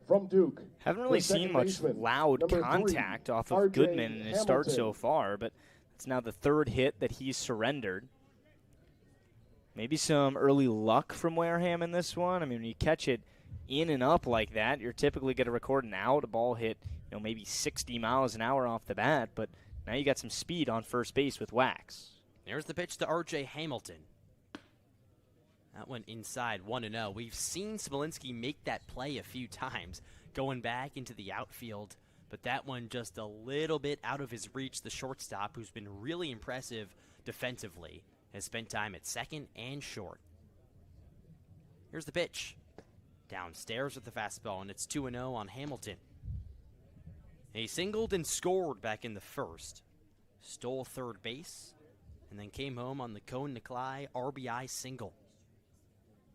From Duke. Haven't really seen much loud contact off of Goodman in his start so far, but it's now the third hit that he's surrendered. Maybe some early luck from Wareham in this one. I mean, when you catch it in and up like that, you're typically going to record an out. A ball hit, maybe 60 miles an hour off the bat, but now you got some speed on first base with Wax. There's the pitch to R.J. Hamilton. That went inside, 1-0. We've seen Smolinski make that play a few times, going back into the outfield. But that one just a little bit out of his reach. The shortstop, who's been really impressive defensively, has spent time at second and short. Here's the pitch. Downstairs with the fastball, and it's 2-0 on Hamilton. He singled and scored back in the first. Stole third base, and then came home on the Cohen Nicolai RBI single.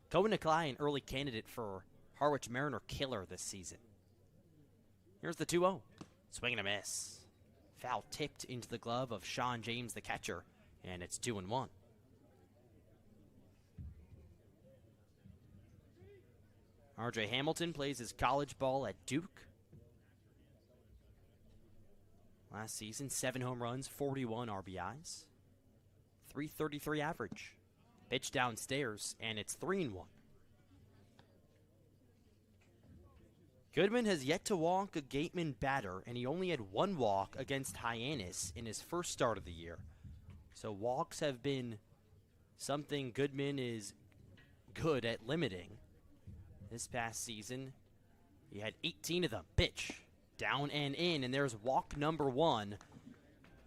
Cohen Nicolai, an early candidate for Harwich Mariner killer this season. Here's the 2-0. Swing and a miss. Foul tipped into the glove of Sean James, the catcher, and it's 2-1. R.J. Hamilton plays his college ball at Duke. Last season, 7 home runs, 41 RBIs, 333 average. Pitch downstairs, and it's 3-1. Goodman has yet to walk a Gatemen batter, and he only had 1 walk against Hyannis in his first start of the year. So walks have been something Goodman is good at limiting. This past season, he had 18 of them. Pitch, down and in, and there's walk number 1,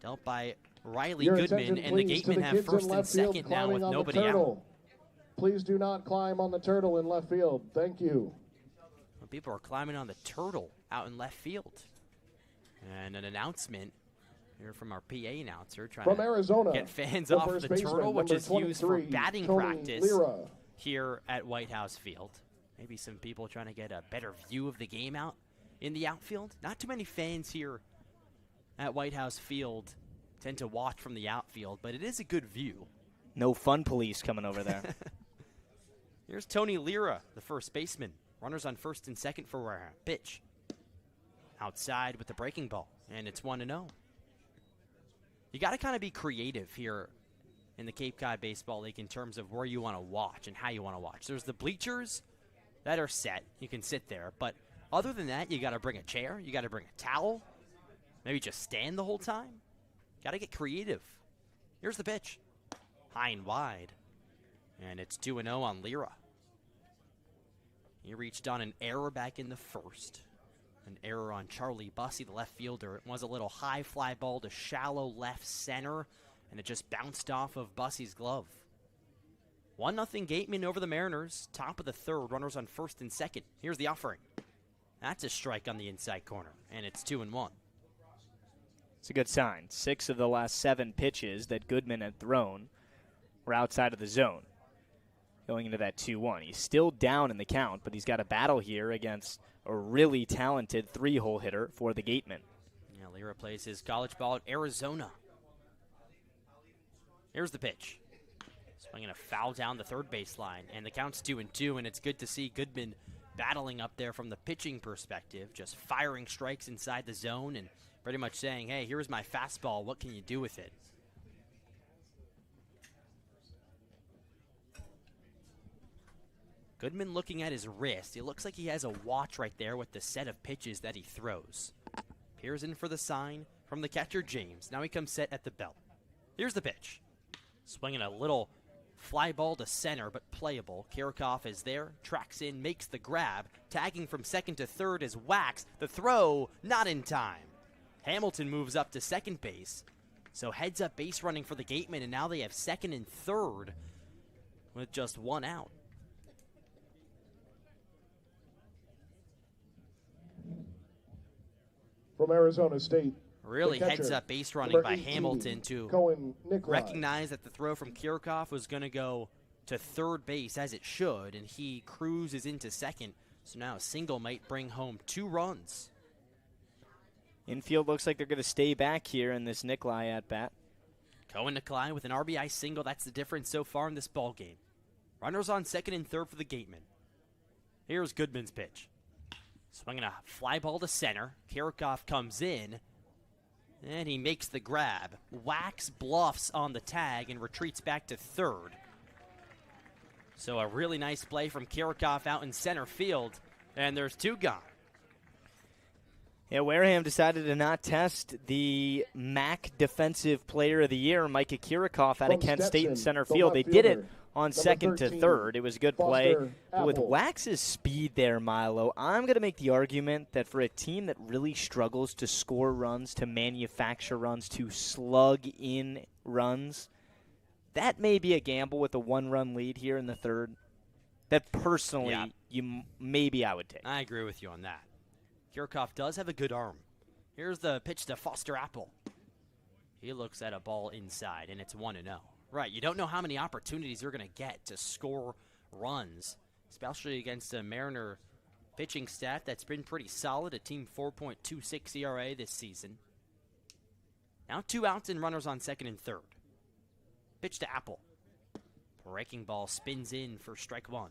dealt by Riley Goodman, and the Gatemen have first and second now with nobody out. Please do not climb on the turtle in left field. Thank you. Well, people are climbing on the turtle out in left field. And an announcement here from our PA announcer trying to Arizona, get fans off the turtle, which is used for batting practice here at Whitehouse Field. Maybe some people trying to get a better view of the game out in the outfield. Not too many fans here at Whitehouse Field tend to watch from the outfield, but it is a good view. No fun police coming over there. Here's Tony Lira, the first baseman. Runners on first and second for Wareham. Pitch. Outside with the breaking ball, and it's 1-0. You got to kind of be creative here in the Cape Cod Baseball League in terms of where you want to watch and how you want to watch. There's the bleachers that are set. You can sit there, but other than that, you got to bring a chair. You got to bring a towel. Maybe just stand the whole time. Got to get creative. Here's the pitch. High and wide. And it's 2-0 on Lira. He reached on an error back in the first. An error on Charlie Bussey, the left fielder. It was a little high fly ball to shallow left center, and it just bounced off of Bussey's glove. 1-0 Gatemen over the Mariners. Top of the third. Runners on first and second. Here's the offering. That's a strike on the inside corner, and it's 2-1. It's a good sign. 6 of the last 7 pitches that Goodman had thrown were outside of the zone. Going into that 2-1. He's still down in the count, but he's got a battle here against a really talented 3-hole hitter for the Gatemen. Yeah, Lira plays his college ball at Arizona. Here's the pitch. Swinging a foul down the third baseline, and the count's 2-2, and it's good to see Goodman battling up there from the pitching perspective, just firing strikes inside the zone and pretty much saying, hey, here's my fastball. What can you do with it? Goodman looking at his wrist. It looks like he has a watch right there with the set of pitches that he throws. Peers in for the sign from the catcher, James. Now he comes set at the belt. Here's the pitch. Swinging a little fly ball to center, but playable. Kirikoff is there, tracks in, makes the grab. Tagging from second to third is Wax. The throw, not in time. Hamilton moves up to second base. So heads up base running for the Gatemen, and now they have second and third with just 1 out. From Arizona State. Really heads up base running by Hamilton to recognize that the throw from Kirikoff was going to go to third base as it should, and he cruises into second. So now a single might bring home 2 runs. Infield looks like they're going to stay back here in this Nikolai at bat. Cohen Nikolai with an RBI single. That's the difference so far in this ball game. Runners on second and third for the Gatemen. Here's Goodman's pitch. Swinging a fly ball to center. Kirikoff comes in, and he makes the grab. Wax bluffs on the tag and retreats back to third. So a really nice play from Kirikoff out in center field, and there's 2 gone. Yeah, Wareham decided to not test the MAC Defensive Player of the Year, Micah Kirikoff, out of Kent State in center field. They did it on second to third. It was a good play. But with Wax's speed there, Milo, I'm going to make the argument that for a team that really struggles to score runs, to manufacture runs, to slug in runs, that may be a gamble with a 1-run lead here in the third. That personally, maybe I would take. I agree with you on that. Kirikoff does have a good arm. Here's the pitch to Foster Apple. He looks at a ball inside, and it's 1-0. Right, you don't know how many opportunities you're going to get to score runs, especially against a Mariner pitching staff that's been pretty solid, a team 4.26 ERA this season. Now 2 outs and runners on second and third. Pitch to Apple. Breaking ball spins in for strike 1.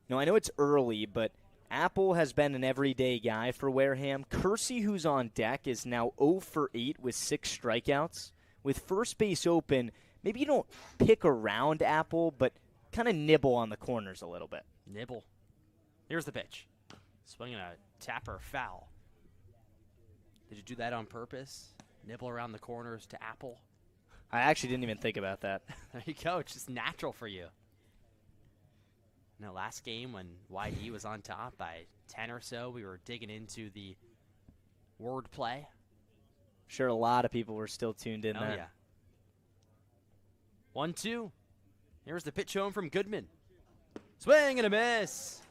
No, I know it's early, but Apple has been an everyday guy for Wareham. Kersey, who's on deck, is now 0 for 8 with 6 strikeouts. With first base open, maybe you don't pick around Apple, but kind of nibble on the corners a little bit. Nibble. Here's the pitch. Swinging a tapper foul. Did you do that on purpose? Nibble around the corners to Apple? I actually didn't even think about that. There you go. It's just natural for you. Now, last game when YD was on top by 10 or so, we were digging into the word play. I'm sure a lot of people were still tuned in there. Oh, yeah. 1-2. Here's the pitch home from Goodman. Swing and a miss.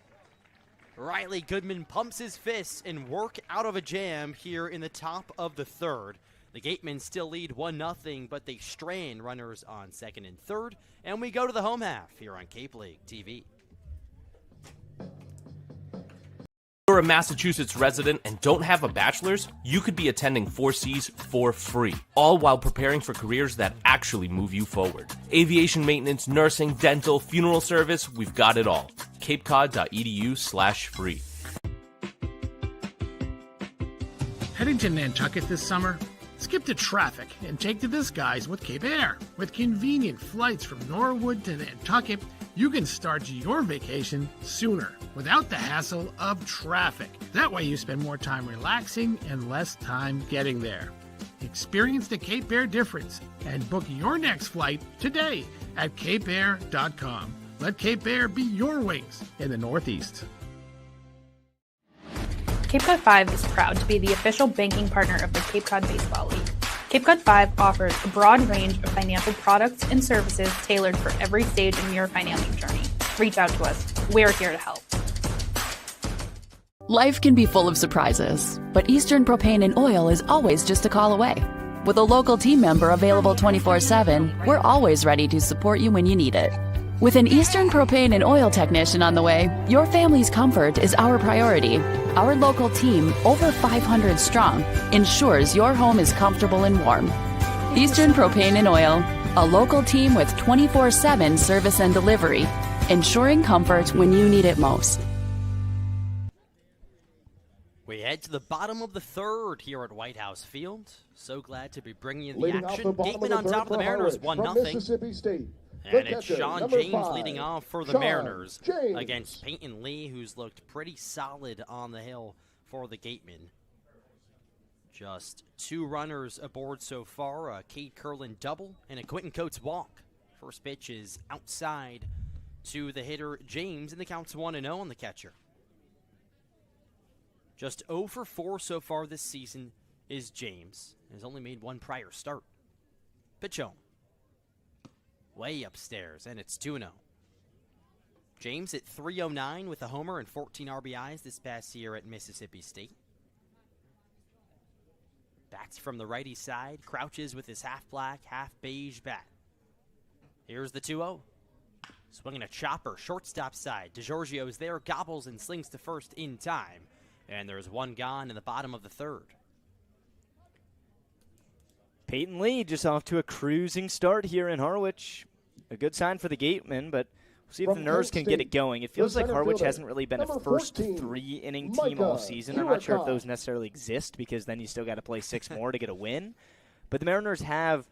Riley Goodman pumps his fists and work out of a jam here in the top of the third. The Gatemen still lead 1-0, but they strand runners on second and third. And we go to the home half here on Cape League TV. If you're a Massachusetts resident and don't have a bachelor's, you could be attending 4Cs for free, all while preparing for careers that actually move you forward. Aviation maintenance, nursing, dental, funeral service, we've got it all. capecod.edu/free. Heading to Nantucket this summer? Skip the traffic and take to the skies with Cape Air. With convenient flights from Norwood to Nantucket, you can start your vacation sooner without the hassle of traffic. That way you spend more time relaxing and less time getting there. Experience the Cape Air difference and book your next flight today at capeair.com. Let Cape Air be your wings in the Northeast. Cape Cod 5 is proud to be the official banking partner of the Cape Cod Baseball League. Cape Cod 5 offers a broad range of financial products and services tailored for every stage in your financing journey. Reach out to us. We're here to help. Life can be full of surprises, but Eastern Propane and Oil is always just a call away. With a local team member available 24/7, we're always ready to support you when you need it. With an Eastern Propane and Oil technician on the way, your family's comfort is our priority. Our local team, over 500 strong, ensures your home is comfortable and warm. Eastern Propane and Oil, a local team with 24/7 service and delivery, ensuring comfort when you need it most. We head to the bottom of the third here at Whitehouse Field. So glad to be bringing you the Leading action. off the bottom Gatemen of on the top of third the for Mariners, Harwich 1-0. from Mississippi State. And The it's catcher, Sean number James 5, leading off for the Sean Mariners James. against Peyton Lee, who's looked pretty solid on the hill for the Gatemen. Just 2 runners aboard so far, a Cade Curlin double and a Quentin Coates walk. First pitch is outside to the hitter James, and the count's 1-0 on the catcher. Just 0 for 4 so far this season is James. Has only made 1 prior start. Pitch home. Way upstairs, and it's 2-0. James at .309 with a homer and 14 RBIs this past year at Mississippi State. Bats from the righty side, crouches with his half black, half beige bat. Here's the 2-0. Swinging a chopper, shortstop side. DeGiorgio's there, gobbles and slings to first in time. And there's 1 gone in the bottom of the third. Peyton Lee just off to a cruising start here in Harwich. A good sign for the Gatemen, but we'll see if the Ners can get it going. It feels like Harwich hasn't really been a first 3-inning team all season. I'm not sure if those necessarily exist because then you still got to play 6 more to get a win. But the Mariners have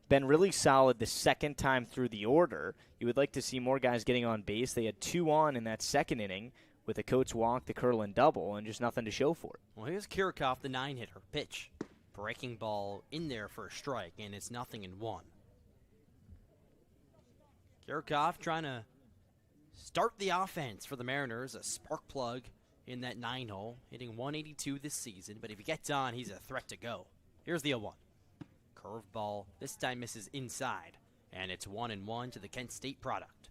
been really solid the second time through the order. You would like to see more guys getting on base. They had 2 on in that second inning with a Coates walk, the Curlin double, and just nothing to show for it. Well, here's Kirchhoff, the 9-hitter. Pitch. Breaking ball in there for a strike, and it's 0-1. Kirchhoff trying to start the offense for the Mariners, a spark plug in that 9-hole, hitting .182 this season, but if he gets on, he's a threat to go. Here's the 0-1. Curveball, this time misses inside, and it's 1-1 to the Kent State product.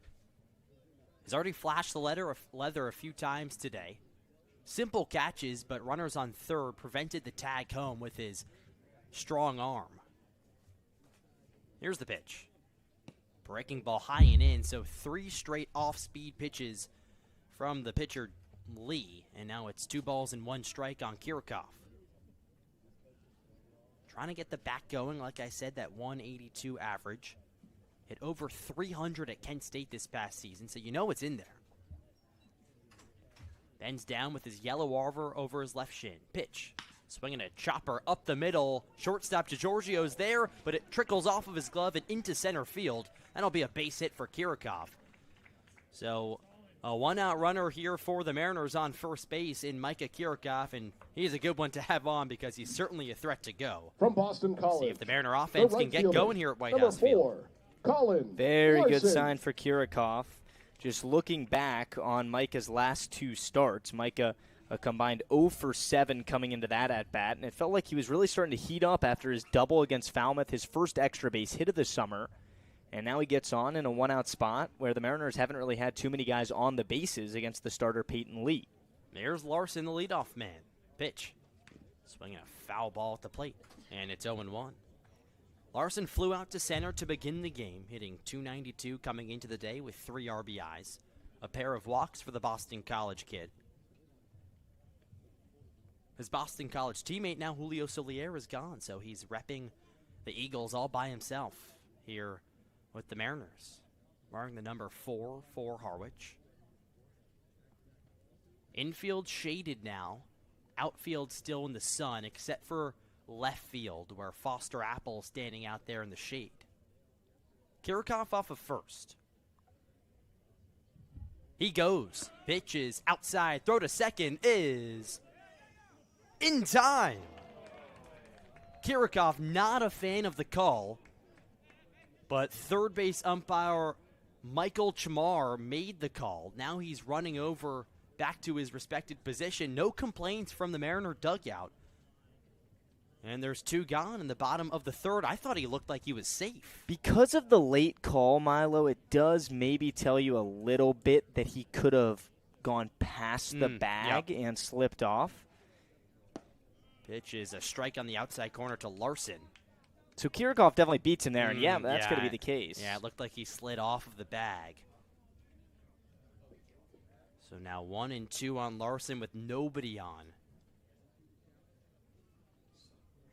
He's already flashed the leather a few times today. Simple catches, but runners on third prevented the tag home with his strong arm. Here's the pitch. Breaking ball high and in, so 3 straight off-speed pitches from the pitcher Lee, and now it's 2 balls and 1 strike on Kirchhoff. Trying to get the bat going, like I said, that 182 average. Hit over 300 at Kent State this past season, so you know it's in there. Bends down with his yellow arbor over his left shin. Pitch. Swinging a chopper up the middle. Shortstop DeGiorgio's there, but it trickles off of his glove and into center field. That'll be a base hit for Kirikov. So a one-out runner here for the Mariners on first base in Micah Kirikov, and he's a good one to have on because he's certainly a threat to go. From Boston College, see if the Mariner offense can get going here at Whitehouse Field. Colin Very Larson. good sign for Kirikov. Just looking back on Micah's last 2 starts, Micah a combined 0 for 7 coming into that at-bat, and it felt like he was really starting to heat up after his double against Falmouth, his first extra base hit of the summer. And now he gets on in a one-out spot where the Mariners haven't really had too many guys on the bases against the starter Peyton Lee. There's Larson, the leadoff man. Pitch. Swinging a foul ball at the plate, and it's 0-1. Larson flew out to center to begin the game, hitting .292 coming into the day with 3 RBIs. A pair of walks for the Boston College kid. His Boston College teammate now, Julio Solier, is gone, so he's repping the Eagles all by himself here with the Mariners, wearing the number 4 for Harwich. Infield shaded now. Outfield still in the sun, except for left field, where Foster Apple standing out there in the shade. Kirikov off of first. He goes. Pitch is outside. Throw to second is in time. Kirikov not a fan of the call, but third base umpire Michael Chamar made the call. Now he's running over back to his respected position. No complaints from the Mariner dugout. And there's 2 gone in the bottom of the third. I thought he looked like he was safe. Because of the late call, Milo, it does maybe tell you a little bit that he could have gone past the bag and slipped off. Pitch is a strike on the outside corner to Larson. So Kirikov definitely beats him there, and that's going to be the case. Yeah, it looked like he slid off of the bag. So now 1-2 on Larson with nobody on.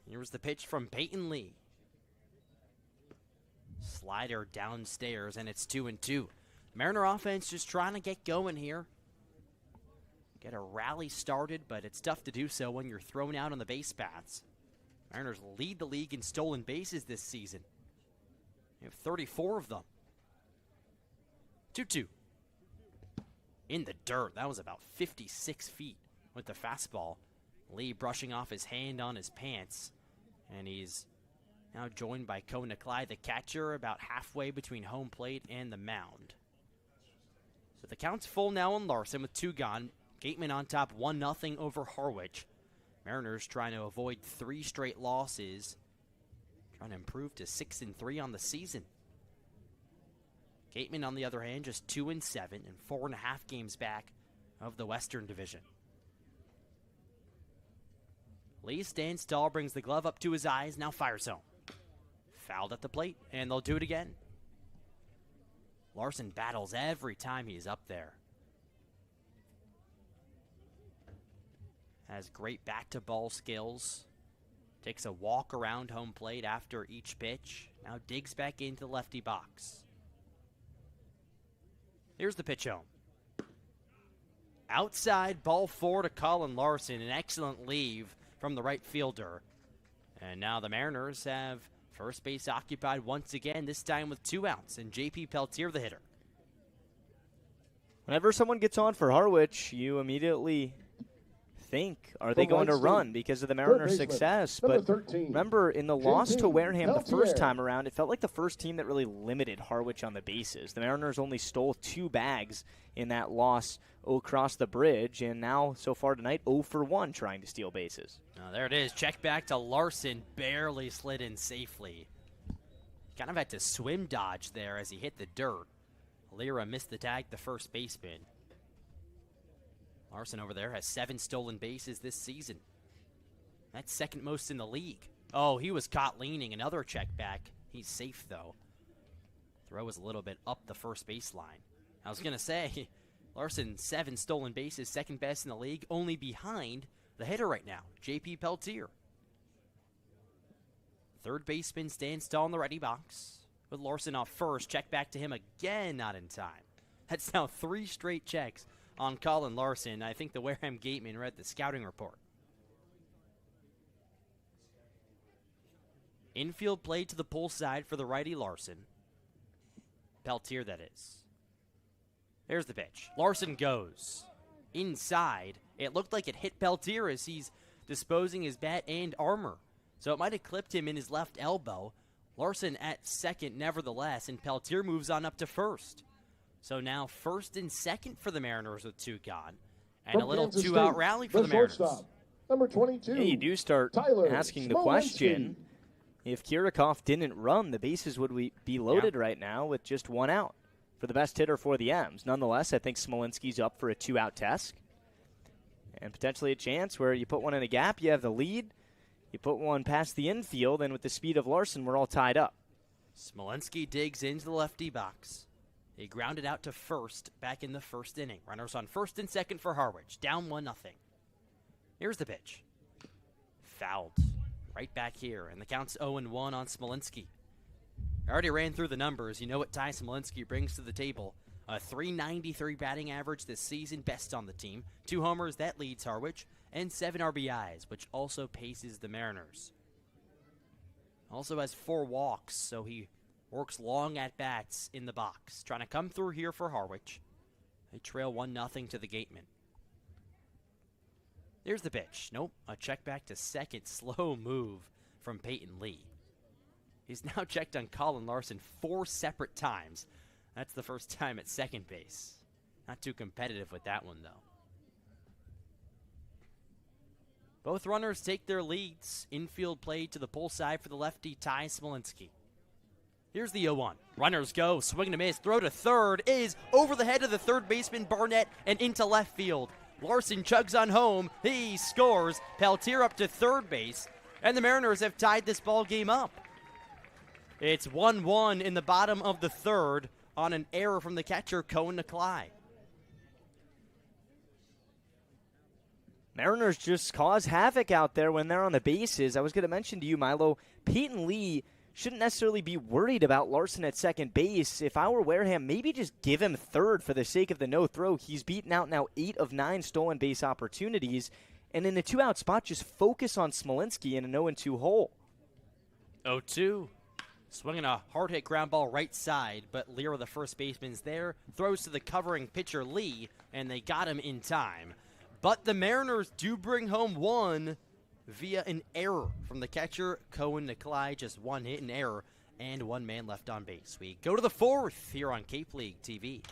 Here's the pitch from Peyton Lee. Slider downstairs, and it's 2-2. Mariner offense just trying to get going here. Get a rally started, but it's tough to do so when you're thrown out on the base paths. Mariners lead the league in stolen bases this season. They have 34 of them. 2-2. In the dirt. That was about 56 feet with the fastball. Lee brushing off his hand on his pants. And he's now joined by Ko Naklai, the catcher, about halfway between home plate and the mound. So the count's full now on Larson with 2 gone. Gatemen on top 1-0 over Harwich. Mariners trying to avoid 3 straight losses. Trying to improve to 6-3 on the season. Gatemen, on the other hand, just 2-7 and 4.5 games back of the Western Division. Lee stands tall, brings the glove up to his eyes, now fires home. Fouled at the plate, and they'll do it again. Larson battles every time he's up there. Has great bat-to-ball skills. Takes a walk around home plate after each pitch. Now digs back into the lefty box. Here's the pitch home. Outside, ball 4 to Colin Larson. An excellent leave from the right fielder. And now the Mariners have first base occupied once again, this time with 2 outs, and J.P. Peltier, the hitter. Whenever someone gets on for Harwich, you immediately think, are they going to run because of the Mariners' success? But remember, in the loss to Wareham the first time around, it felt like the first team that really limited Harwich on the bases. The Mariners only stole 2 bags in that loss across the bridge, and now, so far tonight, 0 for 1 trying to steal bases. Oh, there it is. Check back to Larson. Barely slid in safely. Kind of had to swim dodge there as he hit the dirt. Lira missed the tag, the first baseman. Larson over there has 7 stolen bases this season. That's second most in the league. Oh, he was caught leaning. Another check back. He's safe, though. Throw was a little bit up the first baseline. I was going to say, Larson, 7 stolen bases, second best in the league, only behind the hitter right now, J.P. Peltier. Third baseman stands tall in the ready box. With Larson off first, check back to him again, not in time. That's now 3 straight checks on Colin Larson. I think the Wareham Gatemen read the scouting report. Infield play to the pull side for the righty Larson. Peltier, that is. There's the pitch. Larson goes inside. It looked like it hit Peltier as he's disposing his bat and armor. So it might have clipped him in his left elbow. Larson at second nevertheless, and Peltier moves on up to first. So now first and second for the Mariners with 2 gone. And a little 2-out rally for the Mariners. Number 22. Yeah, you do start Tyler asking the Smolinski. question, if Kirikov didn't run, the bases would be loaded right now with just 1 out for the best hitter for the M's. Nonetheless, I think Smolinski's up for a 2-out test. And potentially a chance where you put one in a gap, you have the lead. You put one past the infield, and with the speed of Larson, we're all tied up. Smolinski digs into the lefty box. He grounded out to first back in the first inning. Runners on first and second for Harwich. Down 1-0. Here's the pitch. Fouled. Right back here, and the count's 0-1 on Smolinski. I already ran through the numbers. You know what Ty Smolinski brings to the table. A .393 batting average this season, best on the team. 2 homers, that leads Harwich. And 7 RBIs, which also paces the Mariners. Also has 4 walks, so he works long at-bats in the box. Trying to come through here for Harwich. They trail 1-0 to the Gatemen. There's the pitch. Nope, a check back to second. Slow move from Peyton Lee. He's now checked on Colin Larson 4 separate times. That's the first time at second base. Not too competitive with that one, though. Both runners take their leads. Infield play to the pull side for the lefty, Ty Smolinski. Here's the 0-1. Runners go, swing and a miss. Throw to third is over the head of the third baseman, Barnett, and into left field. Larson chugs on home. He scores. Peltier up to third base, and the Mariners have tied this ball game up. It's 1-1 in the bottom of the third on an error from the catcher, Cohen Nicolai. Mariners just cause havoc out there when they're on the bases. I was going to mention to you, Milo, Peyton Lee shouldn't necessarily be worried about Larson at second base. If I were Wareham, maybe just give him third for the sake of the no-throw. He's beaten out now 8 of 9 stolen base opportunities. And in a 2-out spot, just focus on Smolinski in an 0-2 hole. 0-2. Swinging a hard-hit ground ball right side, but Lear, the first baseman's there, throws to the covering pitcher Lee, and they got him in time. But the Mariners do bring home 1 via an error from the catcher, Cohen Nicolai. Just 1 hit, an error, and 1 man left on base. We go to the 4th here on Cape League TV.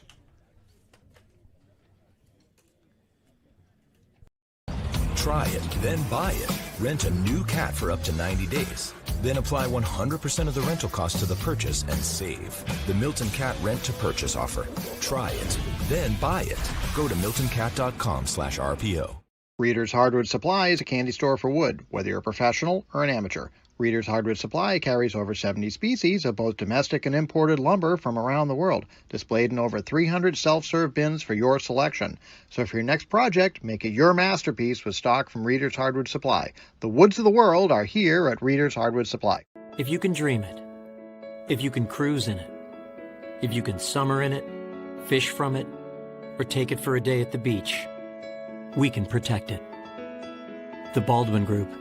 Try it, then buy it. Rent a new cat for up to 90 days. Then apply 100% of the rental cost to the purchase and save. The Milton Cat Rent to Purchase offer. Try it, then buy it. Go to miltoncat.com/RPO. Reader's Hardwood Supply is a candy store for wood, whether you're a professional or an amateur. Reader's Hardwood Supply carries over 70 species of both domestic and imported lumber from around the world, displayed in over 300 self-serve bins for your selection. So for your next project, make it your masterpiece with stock from Reader's Hardwood Supply. The woods of the world are here at Reader's Hardwood Supply. If you can dream it, if you can cruise in it, if you can summer in it, fish from it, or take it for a day at the beach, we can protect it. The Baldwin Group.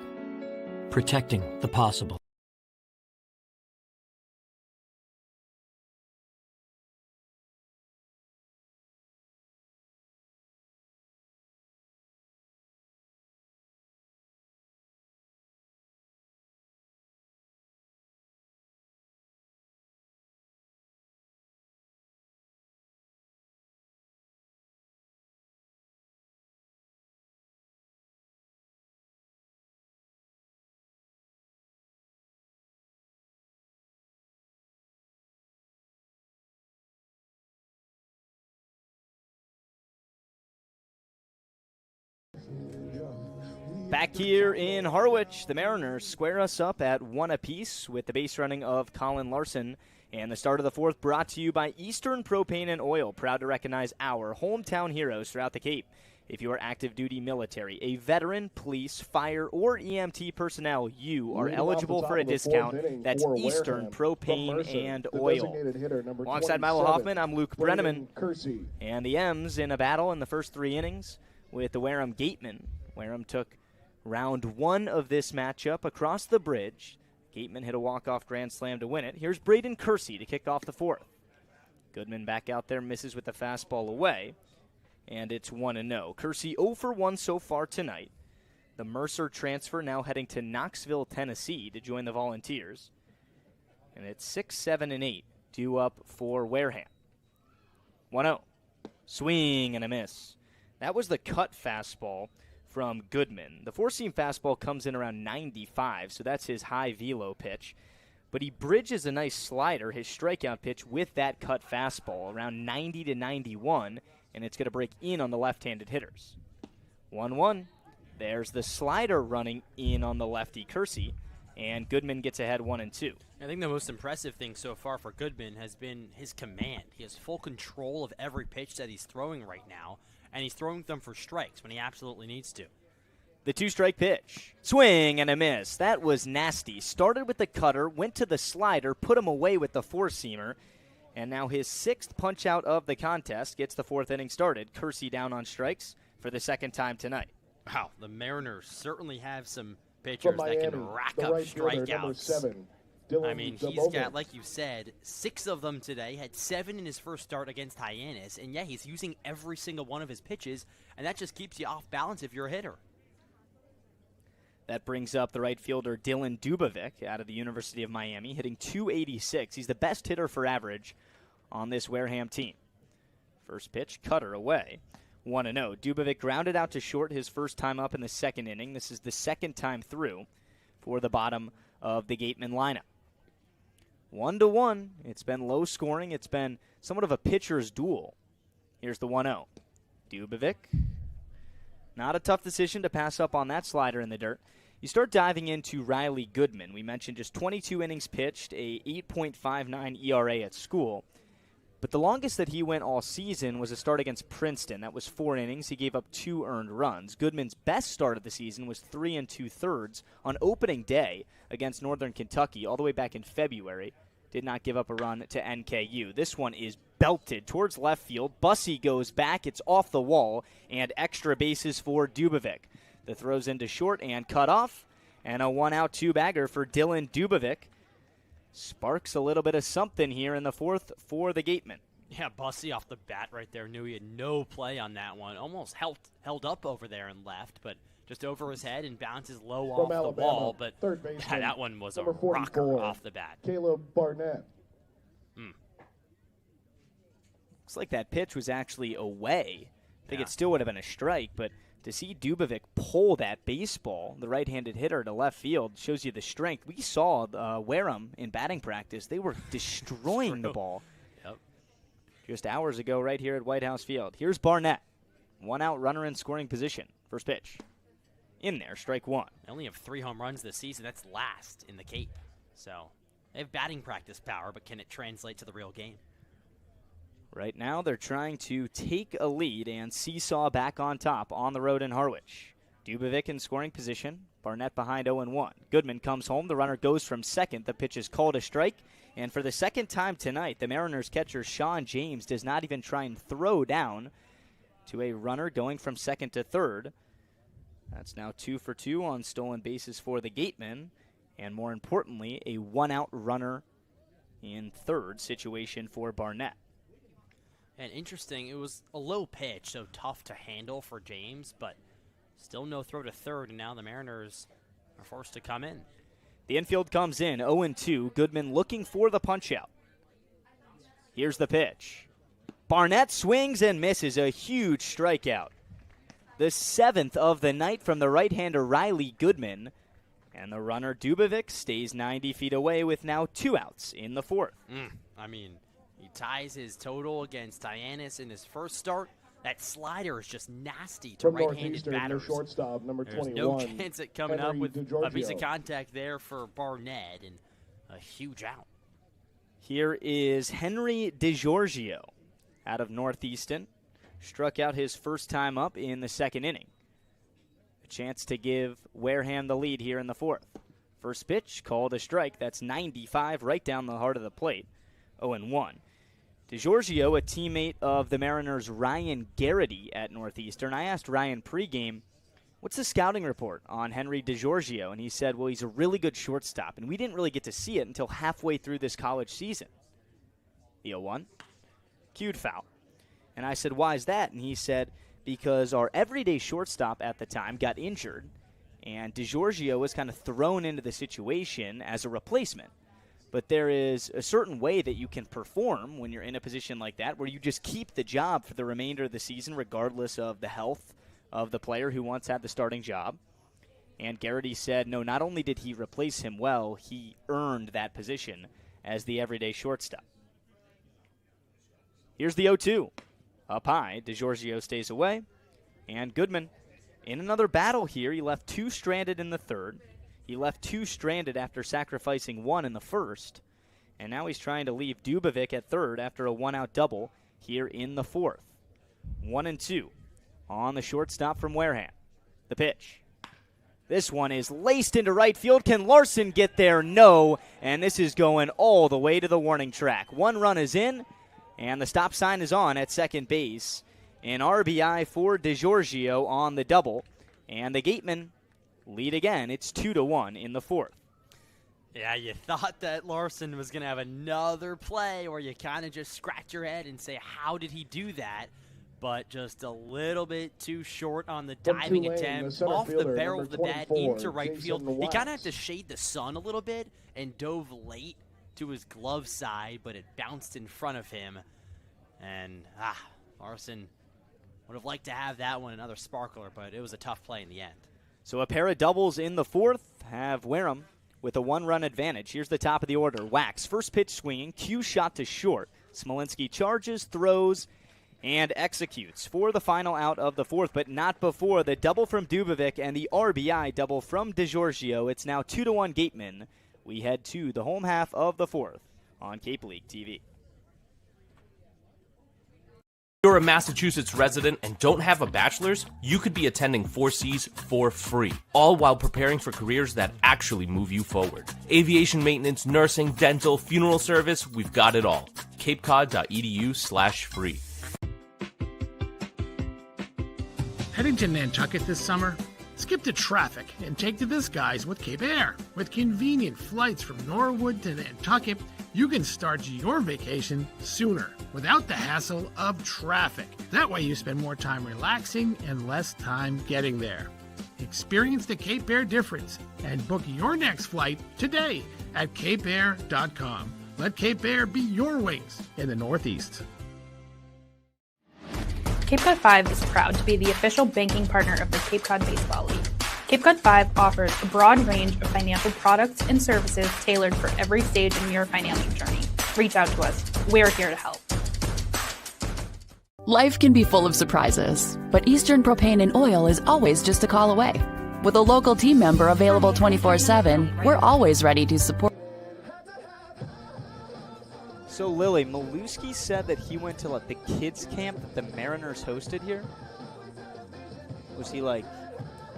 Protecting the possible. Back here in Harwich, the Mariners square us up at 1 apiece with the base running of Colin Larson. And the start of the 4th brought to you by Eastern Propane and Oil, proud to recognize our hometown heroes throughout the Cape. If you are active duty military, a veteran, police, fire, or EMT personnel, you are eligible for a discount. That's Eastern Propane and Oil. Alongside Milo Hoffman, I'm Luke Brenneman. And the M's in a battle in the first 3 innings with the Wareham Gatemen. Wareham took round 1 of this matchup across the bridge. Gatemen hit a walk-off grand slam to win it. Here's Braden Kersey to kick off the 4th. Goodman back out there, misses with the fastball away. And it's 1-0. Kersey 0 for 1 so far tonight. The Mercer transfer now heading to Knoxville, Tennessee to join the Volunteers. And it's 6, 7, and 8 due up for Wareham. 1-0. Swing and a miss. That was the cut fastball from Goodman. The four-seam fastball comes in around 95, so that's his high velo pitch. But he bridges a nice slider, his strikeout pitch, with that cut fastball around 90 to 91, and it's going to break in on the left-handed hitters. 1-1. There's the slider running in on the lefty Kersey, and Goodman gets ahead 1-2. I think the most impressive thing so far for Goodman has been his command. He has full control of every pitch that he's throwing right now, and he's throwing them for strikes when he absolutely needs to. The 2-strike pitch. Swing and a miss. That was nasty. Started with the cutter, went to the slider, put him away with the four-seamer, and now his 6th punch-out of the contest gets the 4th inning started. Kersey down on strikes for the 2nd time tonight. Wow, the Mariners certainly have some pitchers that can rack up strikeouts. I mean, he's got, like you said, 6 of them today, had 7 in his first start against Hyannis, and yeah, he's using every single one of his pitches, and that just keeps you off balance if you're a hitter. That brings up the right fielder Dylan Dubovic out of the University of Miami, hitting .286. He's the best hitter for average on this Wareham team. First pitch, cutter away. 1-0. Dubovic grounded out to short his first time up in the 2nd inning. This is the 2nd time through for the bottom of the Gatemen lineup. 1-1. It's been low scoring. It's been somewhat of a pitcher's duel. Here's the 1-0. Dubovic. Not a tough decision to pass up on that slider in the dirt. You start diving into Riley Goodman. We mentioned just 22 innings pitched, a 8.59 ERA at school. But the longest that he went all season was a start against Princeton. That was 4 innings. He gave up 2 earned runs. Goodman's best start of the season was 3 2/3 on opening day against Northern Kentucky all the way back in February. Did not give up a run to NKU. This one is belted towards left field. Bussey goes back. It's off the wall, and extra bases for Dubovic. The throws into short and cut off, and a 1-out 2-bagger for Dylan Dubovic. Sparks a little bit of something here in the 4th for the Gatemen. Yeah, Bussey off the bat right there knew he had no play on that one. Almost held up over there and left, but just over his head and bounces low off the wall. But that one was a rocker off the bat. Caleb Barnett. Looks like that pitch was actually away. I think it still would have been a strike, but to see Dubovic pull that baseball, the right-handed hitter, to left field, shows you the strength. We saw Wareham in batting practice. They were destroying the ball just hours ago right here at Whitehouse Field. Here's Barnett. 1-out runner in scoring position. First pitch. In there, strike 1. They only have 3 home runs this season. That's last in the Cape. So they have batting practice power, but can it translate to the real game? Right now, they're trying to take a lead and seesaw back on top on the road in Harwich. Dubovic in scoring position. Barnett behind 0-1. Goodman comes home. The runner goes from second. The pitch is called a strike. And for the 2nd time tonight, the Mariners catcher Sean James does not even try and throw down to a runner going from 2nd to 3rd. That's now 2 for 2 on stolen bases for the Gatemen. And more importantly, a 1-out runner in 3rd situation for Barnett. And interesting, it was a low pitch, so tough to handle for James, but still no throw to 3rd, and now the Mariners are forced to come in. The infield comes in, 0-2. Goodman looking for the punch-out. Here's the pitch. Barnett swings and misses, a huge strikeout. The 7th of the night from the right-hander Riley Goodman, and the runner Dubovic stays 90 feet away with now 2 outs in the 4th. I mean, he ties his total against Hyannis in his first start. That slider is just nasty to right-handed batters. Shortstop, number There's 21, no chance at coming Henry up with DiGiorgio. a piece of contact there for Barnett, and a huge out. Here is Henry DiGiorgio out of Northeastern. struck out his first time up in the second inning. A chance to give Wareham the lead here in the fourth. First pitch, called a strike. That's 95 right down the heart of the plate. 0-1. DeGiorgio, a teammate of the Mariners' Ryan Garrity at Northeastern. I asked Ryan pregame, what's the scouting report on Henry DeGiorgio? And he said, well, he's a really good shortstop. And we didn't really get to see it until halfway through this college season. The 0-1. Cued foul. And I said, why is that? And he said, because our everyday shortstop at the time got injured, and DeGiorgio was kind of thrown into the situation as a replacement. But there is a certain way that you can perform when you're in a position like that, where you just keep the job for the remainder of the season, regardless of the health of the player who once had the starting job. And Garrity said, no, not only did he replace him well, he earned that position as the everyday shortstop. Here's the 0-2. Up high, DeGiorgio stays away. And Goodman in another battle here. He left 2 stranded in the third. He left 2 stranded after sacrificing 1 in the first. And now he's trying to leave Dubovic at third after a 1-out double here in the fourth. 1-2 on the shortstop from Wareham. The pitch. This one is laced into right field. Can Larson get there? No. And this is going all the way to the warning track. 1 run is in, and the stop sign is on at second base. An RBI for DeGiorgio on the double. And the Gatemen lead again. It's 2-1 in the fourth. Yeah, you thought that Larson was going to have another play where you kind of just scratch your head and say, how did he do that? But just a little bit too short on the diving attempt. Off the barrel of the bat into right field. He kind of had to shade the sun a little bit and dove late to his glove side, but it bounced in front of him. And, Larson would have liked to have that one, another sparkler, but it was a tough play in the end. So a pair of doubles in the fourth have Wareham with a 1-run advantage. Here's the top of the order. Wax, first pitch swinging, cue shot to short. Smolinski charges, throws, and executes for the final out of the fourth, but not before the double from Dubovic and the RBI double from DeGiorgio. It's now 2-1 Gatemen. We head to the home half of the fourth on Cape League TV. If you're a Massachusetts resident and don't have a bachelor's, you could be attending 4Cs for free, all while preparing for careers that actually move you forward. Aviation maintenance, nursing, dental, funeral service, we've got it all. capecod.edu/free. Heading to Nantucket this summer? Skip the traffic and take to the skies with Cape Air. With convenient flights from Norwood to Nantucket, you can start your vacation sooner without the hassle of traffic. That way you spend more time relaxing and less time getting there. Experience the Cape Air difference and book your next flight today at capeair.com. Let Cape Air be your wings in the Northeast. Cape Cod 5 is proud to be the official banking partner of the Cape Cod Baseball League. Cape Cod 5 offers a broad range of financial products and services tailored for every stage in your financial journey. Reach out to us. We're here to help. Life can be full of surprises, but Eastern Propane and Oil is always just a call away. With a local team member available 24/7, we're always ready to support. So, Lily, Maluski said that he went to the kids' camp that the Mariners hosted here. Was he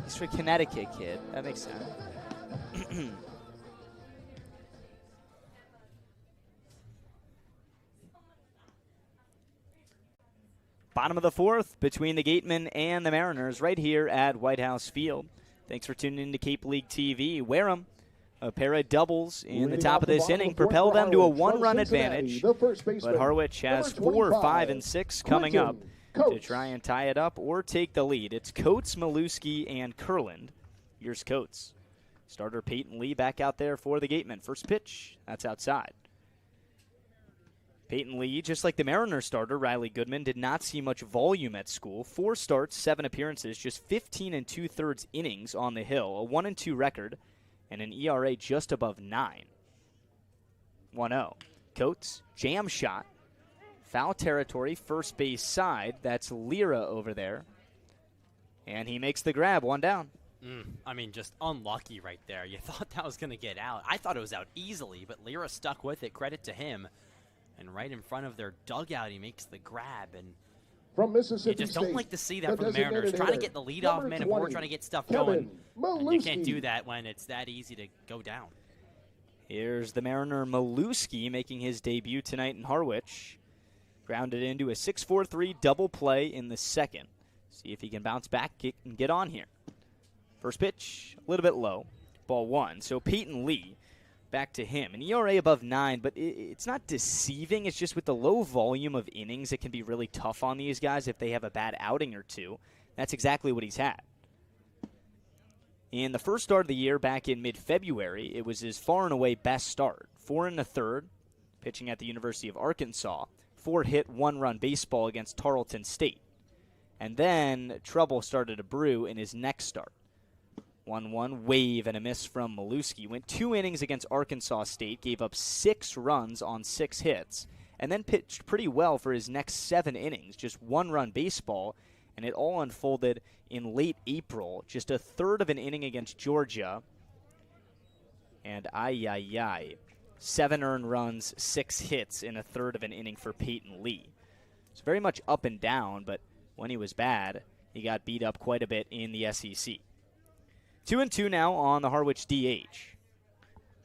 he's a Connecticut kid? That makes sense. Bottom of the fourth between the Gatemen and the Mariners right here at Whitehouse Field. Thanks for tuning in to Cape League TV. Wareham, a pair of doubles in the top of this inning, propel them to a 1-run advantage. But Harwich has 4, 5, and 6 coming up to try and tie it up or take the lead. It's Coates, Maluski, and Kurland. Here's Coates. Starter Peyton Lee back out there for the Gatemen. First pitch, that's outside. Peyton Lee, just like the Mariners starter, Riley Goodman, did not see much volume at school. 4 starts, 7 appearances, just 15 2/3 innings on the hill, a 1-2 record, and an ERA just above 9. 1-0. Coates, jam shot, foul territory, first base side. That's Lira over there. And he makes the grab, 1 down. Just unlucky right there. You thought that was going to get out. I thought it was out easily, but Lira stuck with it. Credit to him. And right in front of their dugout, he makes the grab. And From Mississippi You just don't State, like to see that from the Mariners. Trying to get the leadoff man aboard, trying to get stuff going. And you can't do that when it's that easy to go down. Here's the Mariner Maluski making his debut tonight in Harwich. Grounded into a 6-4-3 double play in the second. See if he can bounce back and get on here. First pitch, a little bit low. Ball 1. So Peyton Lee, back to him. An ERA above 9, but it's not deceiving. It's just with the low volume of innings, it can be really tough on these guys if they have a bad outing or two. That's exactly what he's had. In the first start of the year back in mid-February, it was his far and away best start. 4 1/3, pitching at the University of Arkansas. 4-hit, 1-run baseball against Tarleton State. And then trouble started to brew in his next start. 1-1, wave and a miss from Maluski. Went 2 innings against Arkansas State, gave up 6 runs on 6 hits, and then pitched pretty well for his next 7 innings, just 1-run baseball, and it all unfolded in late April, just a third of an inning against Georgia, and 7 earned runs, 6 hits in a third of an inning for Peyton Lee. It's very much up and down, but when he was bad, he got beat up quite a bit in the SEC. 2-2 now on the Harwich DH.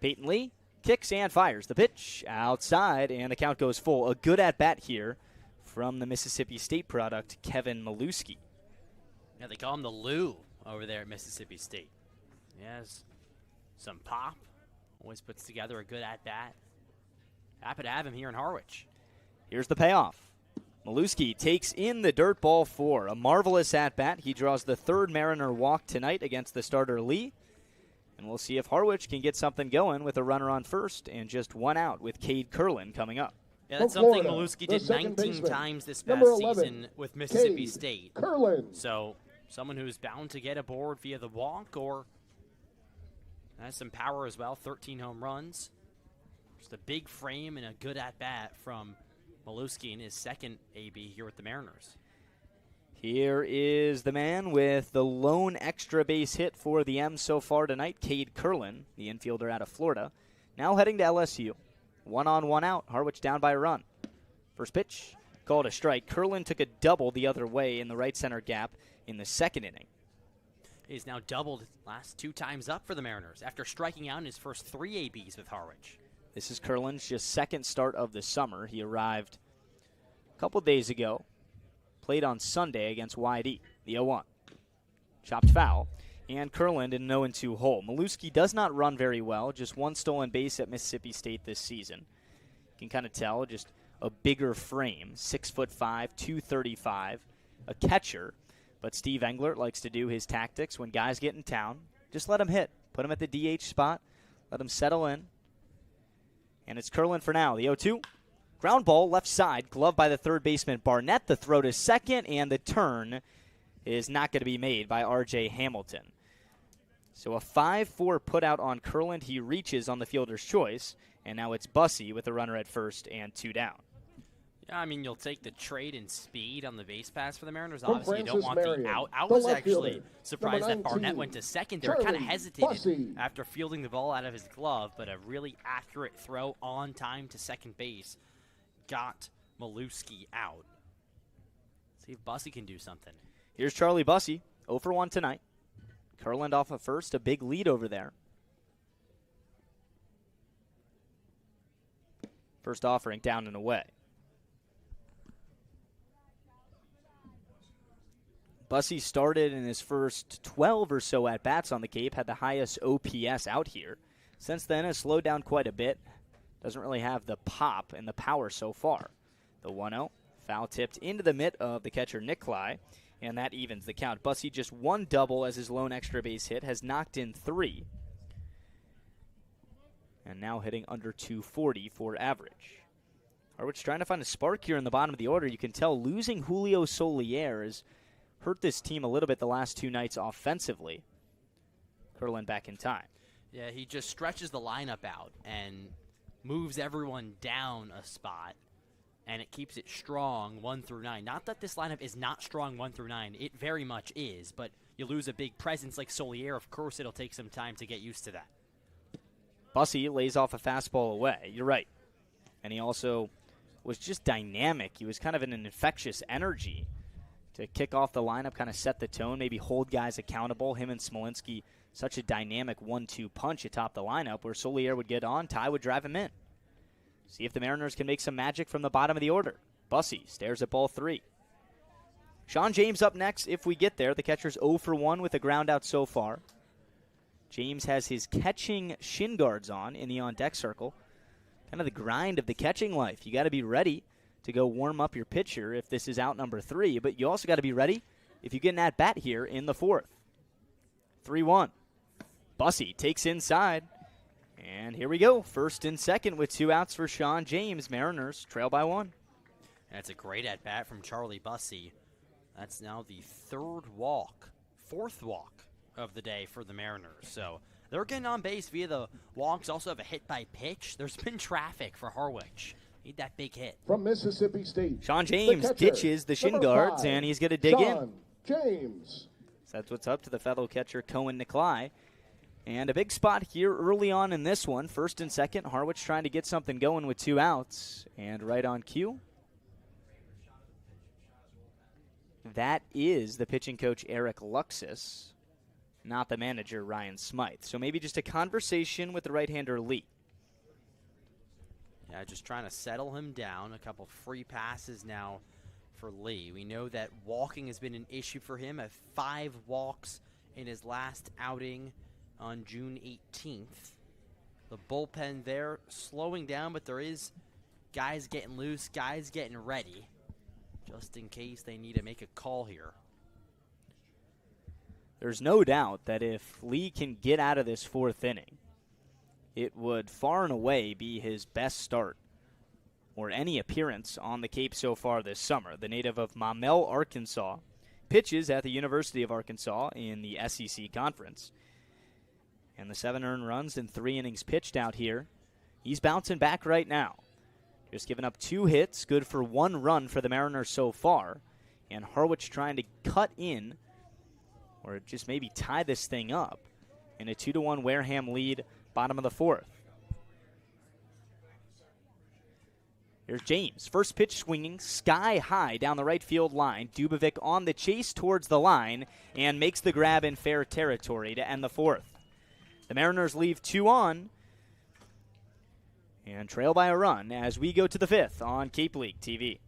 Peyton Lee kicks and fires. The pitch outside, and the count goes full. A good at-bat here from the Mississippi State product, Kevin Maluski. Yeah, they call him the Lou over there at Mississippi State. He has some pop. Always puts together a good at-bat. Happy to have him here in Harwich. Here's the payoff. Maluski takes in the dirt ball 4. A marvelous at-bat. He draws the 3rd Mariner walk tonight against the starter Lee. And we'll see if Harwich can get something going with a runner on first and just 1 out with Cade Curlin coming up. Yeah, that's something Maluski did 19 times this past season with Mississippi State. Curlin. So someone who's bound to get aboard via the walk or has some power as well. 13 home runs. Just a big frame and a good at-bat from Maluski in his second AB here with the Mariners. Here is the man with the lone extra base hit for the M's so far tonight, Cade Curlin, the infielder out of Florida. Now heading to LSU. 1 on, 1 out. Harwich down by a run. First pitch, called a strike. Curlin took a double the other way in the right center gap in the second inning. He's now doubled last 2 times up for the Mariners after striking out in his first 3 ABs with Harwich. This is Curlin's just second start of the summer. He arrived a couple days ago, played on Sunday against YD, the 0-1. Chopped foul, and Curlin in an 0-2 hole. Maluski does not run very well, just 1 stolen base at Mississippi State this season. You can kind of tell, just a bigger frame, 6'5", 235, a catcher. But Steve Englert likes to do his tactics when guys get in town. Just let him hit. Put him at the DH spot. Let him settle in. And it's Curlin for now. The 0-2. Ground ball left side. Glove by the third baseman Barnett. The throw to second. And the turn is not going to be made by R.J. Hamilton. So a 5-4 put out on Curlin. He reaches on the fielder's choice. And now it's Bussey with a runner at first and 2 down. Yeah, I mean, you'll take the trade and speed on the base pass for the Mariners. Obviously, you don't want Marion, the out. I the was left actually fielder, surprised that number Barnett 19, went to second there. Kind of hesitated Bussey. after fielding the ball out of his glove, but a really accurate throw on time to second base got Maluski out. See if Bussey can do something. Here's Charlie Bussey, 0 for 1 tonight. Curlin off at first, a big lead over there. First offering down and away. Bussey started in his first 12 or so at-bats on the Cape, had the highest OPS out here. Since then, has slowed down quite a bit. Doesn't really have the pop and the power so far. The 1-0, foul tipped into the mitt of the catcher Nikolai, and that evens the count. Bussey just 1 double as his lone extra base hit, has knocked in 3. And now hitting under 240 for average. Harwich trying to find a spark here in the bottom of the order. You can tell losing Julio Solier has hurt this team a little bit the last 2 nights offensively. Curlin back in time. Yeah, he just stretches the lineup out and moves everyone down a spot, and it keeps it strong 1 through 9. Not that this lineup is not strong 1 through 9. It very much is, but you lose a big presence like Solier. Of course, it'll take some time to get used to that. Bussey lays off a fastball away. You're right. And he also was just dynamic. He was kind of in an infectious energy to kick off the lineup, kind of set the tone, maybe hold guys accountable. Him and Smolinski, such a dynamic 1-2 punch atop the lineup where Solier would get on, Ty would drive him in. See if the Mariners can make some magic from the bottom of the order. Bussey stares at ball 3. Sean James up next if we get there. The catcher's 0 for 1 with a ground out so far. James has his catching shin guards on in the on-deck circle. Kind of the grind of the catching life. You got to be ready to go warm up your pitcher if this is out number 3, but you also got to be ready if you get an at-bat here in the 4th. 3-1. Bussey takes inside. And here we go. First and second with 2 outs for Sean James. Mariners trail by 1. That's a great at-bat from Charlie Bussey. That's now the 4th walk of the day for the Mariners. So they're getting on base via the walks. Also have a hit by pitch. There's been traffic for Harwich. Need that big hit. From Mississippi State, Sean James ditches the shin guards, and he's going to dig in. James. So that's what's up to the fellow catcher, Cohen Nikolai. And a big spot here early on in this one. First and second, Harwich trying to get something going with 2 outs. And right on cue, that is the pitching coach, Eric Luxus, not the manager, Ryan Smythe. So maybe just a conversation with the right-hander, Lee. Yeah, just trying to settle him down. A couple free passes now for Lee. We know that walking has been an issue for him. 5 walks in his last outing on June 18th. The bullpen there slowing down, but there is guys getting loose, guys getting ready, just in case they need to make a call here. There's no doubt that if Lee can get out of this 4th inning, it would far and away be his best start or any appearance on the Cape so far this summer. The native of Maumelle, Arkansas, pitches at the University of Arkansas in the SEC Conference. And the 7 earned runs in 3 innings pitched out here. He's bouncing back right now. Just giving up 2 hits, good for 1 run for the Mariners so far. And Harwich trying to cut in or just maybe tie this thing up in a 2-1 Wareham lead, bottom of the 4th. Here's James. First pitch swinging sky high down the right field line. Dubovic on the chase towards the line and makes the grab in fair territory to end the 4th. The Mariners leave 2 on and trail by a run as we go to the 5th on Cape League TV.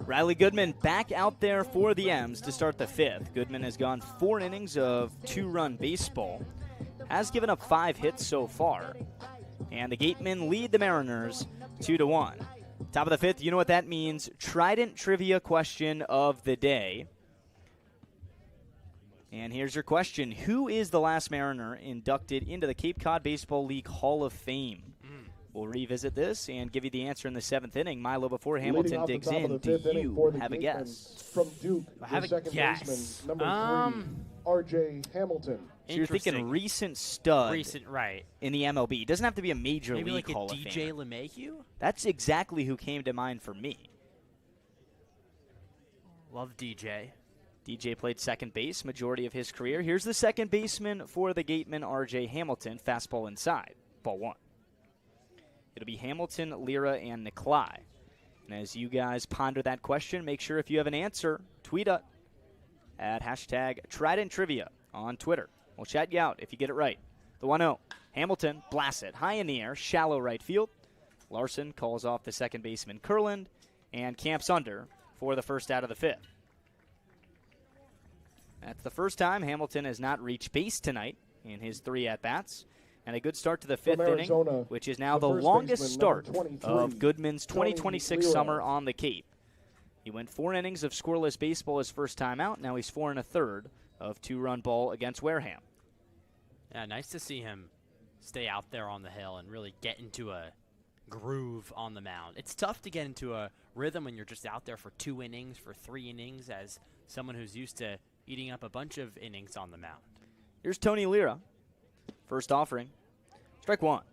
Riley Goodman back out there for the M's to start the 5th. Goodman has gone 4 innings of 2-run baseball, has given up 5 hits so far, and the Gatemen lead the Mariners 2-1. Top of the 5th, you know what that means. Trident trivia question of the day. And here's your question. Who is the last Mariner inducted into the Cape Cod Baseball League Hall of Fame? We'll revisit this and give you the answer in the 7th inning. Milo, before Hamilton digs in, do you have a guess? From Duke, I have a guess. R.J. Hamilton. So you're thinking recent stud right. in the MLB. It doesn't have to be a major Maybe league like Hall a of DJ Famer. LeMahieu? That's exactly who came to mind for me. Love DJ. DJ played second base majority of his career. Here's the second baseman for the Gatemen, R.J. Hamilton. Fastball inside. Ball 1. It'll be Hamilton, Lira, and Nikolai. And as you guys ponder that question, make sure if you have an answer, tweet it at #TridentTrivia on Twitter. We'll chat you out if you get it right. The 1-0. Hamilton blasts it high in the air, shallow right field. Larson calls off the second baseman Kurland and camps under for the first out of the 5th. That's the first time Hamilton has not reached base tonight in his 3 at-bats. And a good start to the 5th inning, which is now the longest start of Goodman's 2026 summer on the Cape. He went 4 innings of scoreless baseball his first time out. Now he's 4 1/3 of 2-run ball against Wareham. Yeah, nice to see him stay out there on the hill and really get into a groove on the mound. It's tough to get into a rhythm when you're just out there for 2 innings, for 3 innings, as someone who's used to eating up a bunch of innings on the mound. Here's Tony Lira. First offering. Strike 1.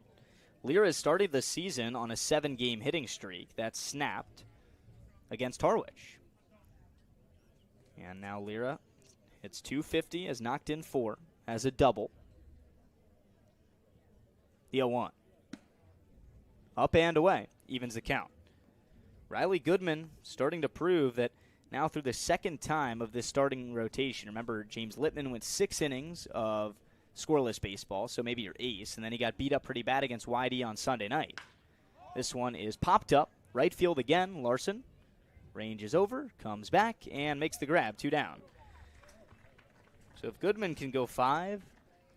Lira has started the season on a 7-game hitting streak that snapped against Harwich. And now Lira hits .250, has knocked in 4, has a double. The 0-1. Up and away, evens the count. Riley Goodman starting to prove that now through the second time of this starting rotation. Remember, James Littman went 6 innings of scoreless baseball, so maybe your ace, and then he got beat up pretty bad against YD on Sunday night. This one is popped up, right field again, Larson. Range is over, comes back, and makes the grab, 2 down. So if Goodman can go 5,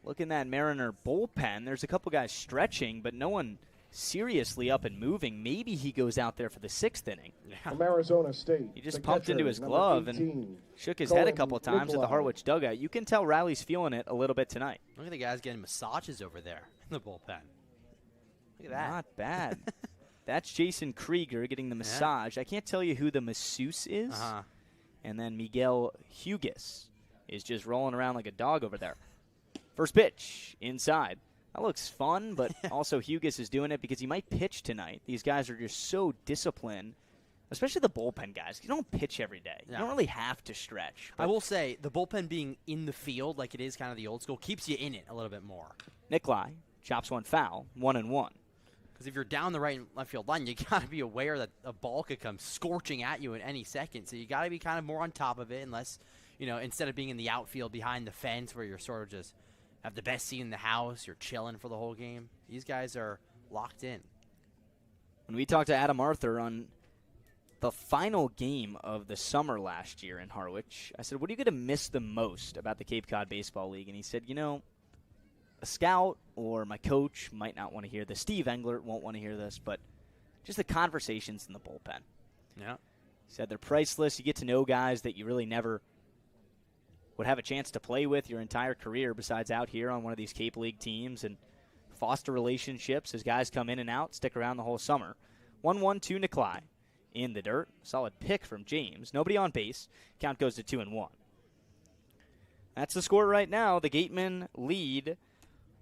look in that Mariner bullpen. There's a couple guys stretching, but no one seriously up and moving. Maybe he goes out there for the 6th inning. From Arizona State. He just pumped into his glove and shook his head a couple of times at the Harwich dugout. You can tell Riley's feeling it a little bit tonight. Look at the guys getting massages over there in the bullpen. Look at that. Not bad. That's Jason Krieger getting the massage. I can't tell you who the masseuse is. And then Miguel Hughes is just rolling around like a dog over there. First pitch, inside. That looks fun, but also Hughes is doing it because he might pitch tonight. These guys are just so disciplined, especially the bullpen guys. You don't pitch every day. You don't really have to stretch. I will say, the bullpen being in the field like it is kind of the old school keeps you in it a little bit more. Nikolai chops one foul, 1-1. Because if you're down the right and left field line, you got to be aware that a ball could come scorching at you in any second. So you got to be kind of more on top of it, unless, instead of being in the outfield behind the fence where you're sort of just have the best seat in the house, you're chilling for the whole game. These guys are locked in. When we talked to Adam Arthur on the final game of the summer last year in Harwich, I said, what are you going to miss the most about the Cape Cod Baseball League? And he said, a scout or my coach might not want to hear this. Steve Englert won't want to hear this, but just the conversations in the bullpen. Yeah. He said they're priceless. You get to know guys that you really never would have a chance to play with your entire career besides out here on one of these Cape League teams, and foster relationships as guys come in and out, stick around the whole summer. 1-1 to Nikolai in the dirt. Solid pick from James. Nobody on base. Count goes to 2-1. That's the score right now. The Gatemen lead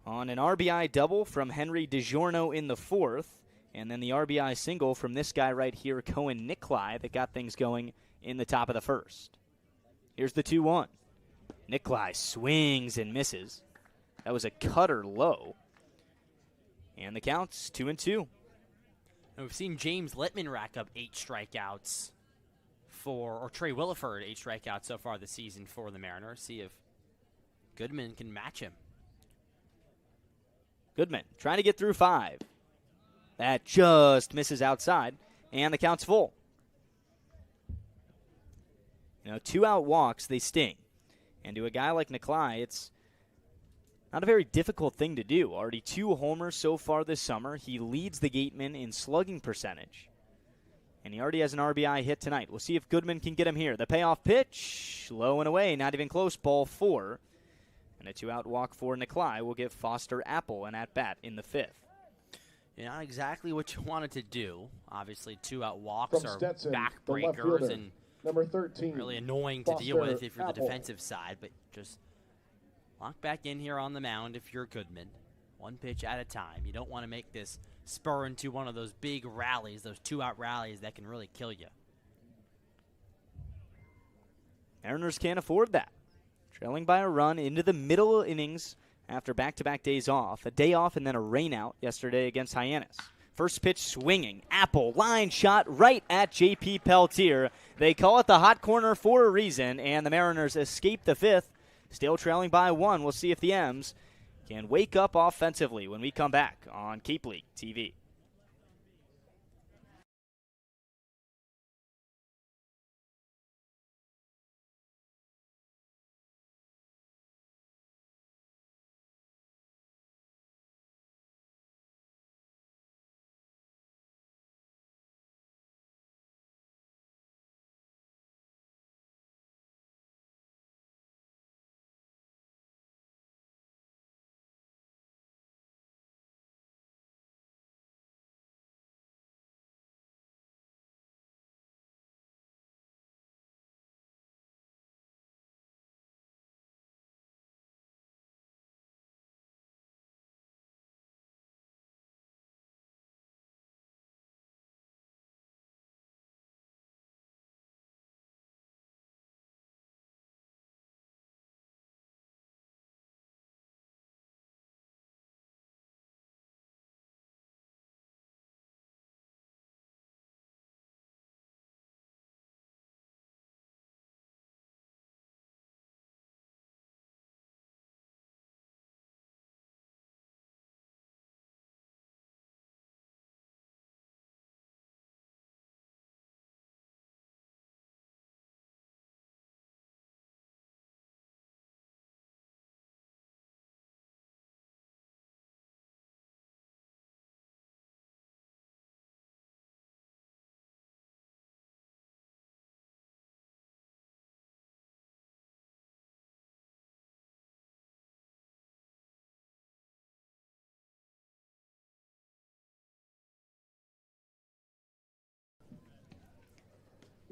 on an RBI double from Henry DiGiorno in the 4th, and then the RBI single from this guy right here, Cohen Nikolai, that got things going in the top of the 1st. Here's the 2-1. Nikolai swings and misses. That was a cutter low. And the count's 2-2. And we've seen James Littman rack up 8 strikeouts or Trey Williford 8 strikeouts so far this season for the Mariners. See if Goodman can match him. Goodman trying to get through 5. That just misses outside, and the count's full. 2 out walks, they sting. And to a guy like Nikolai, it's not a very difficult thing to do. Already 2 homers so far this summer. He leads the Gatemen in slugging percentage. And he already has an RBI hit tonight. We'll see if Goodman can get him here. The payoff pitch, low and away, not even close, ball 4. And a 2-out walk for Nikolai will give Foster Apple an at-bat in the 5th. Not exactly what you wanted to do. Obviously, 2-out walks are backbreakers and number 13, really annoying to deal with if you're the defensive side, but just Lock back in here on the mound if you're Goodman. One pitch at a time. You don't want to make this spur into one of those big rallies, those 2-out rallies that can really kill you. Mariners can't afford that. Trailing by a run into the middle innings after back-to-back days off. A day off and then a rainout yesterday against Hyannis. First pitch swinging. Apple line shot right at J.P. Peltier. They call it the hot corner for a reason, and the Mariners escape the fifth. Still trailing by 1. We'll see if the M's can wake up offensively when we come back on Cape League TV.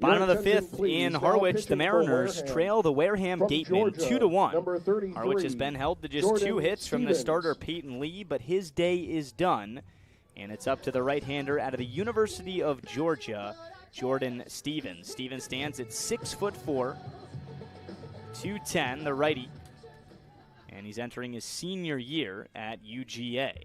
Bottom of the fifth in Harwich, the Mariners trail the Wareham Gatemen 2-1. Harwich has been held to just 2 hits from the starter Peyton Lee, but his day is done, and it's up to the right-hander out of the University of Georgia, Jordan Stevens. Stevens stands at 6'4", 210, the righty, and he's entering his senior year at UGA.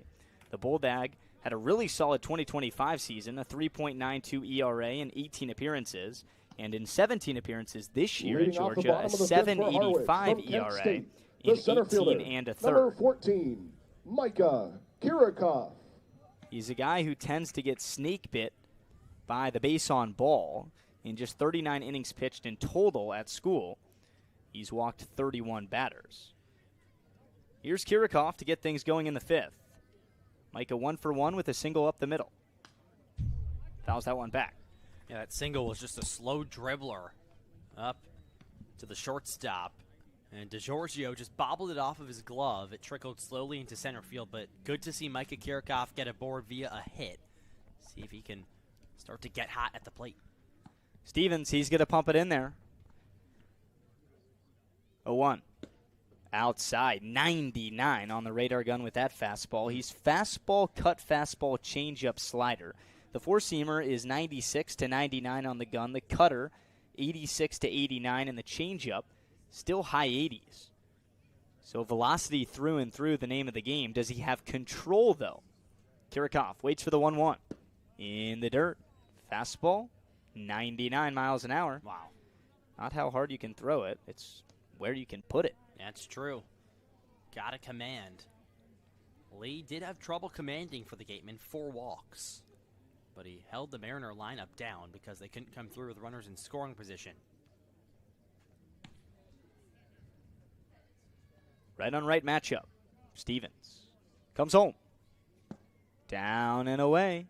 The Bulldog had a really solid 2025 season, a 3.92 ERA in 18 appearances, and in 17 appearances this year at Georgia, a 7.85 ERA in 18 and a third. Number 14, Micah Kirikoff. He's a guy who tends to get snake bit by the base on ball. In just 39 innings pitched in total at school, he's walked 31 batters. Here's Kirikoff to get things going in the fifth. Micah 1 for 1 with a single up the middle. Fouls that one back. Yeah, that single was just a slow dribbler up to the shortstop. And DeGiorgio just bobbled it off of his glove. It trickled slowly into center field, but good to see Micah Kirikoff get aboard via a hit. See if he can start to get hot at the plate. Stevens, he's going to pump it in there. 0-1. Outside, 99 on the radar gun with that fastball. He's fastball, cut fastball, changeup, slider. The four-seamer is 96 to 99 on the gun. The cutter, 86 to 89, and the changeup, still high 80s. So velocity through and through, the name of the game. Does he have control, though? Kirikoff waits for the 1-1. In the dirt. Fastball, 99 miles an hour. Wow. Not how hard you can throw it. It's where you can put it. That's true. Got to command. Lee did have trouble commanding for the Gatemen, 4 walks. But he held the Mariner lineup down because they couldn't come through with runners in scoring position. Right on right matchup. Stevens comes home. Down and away.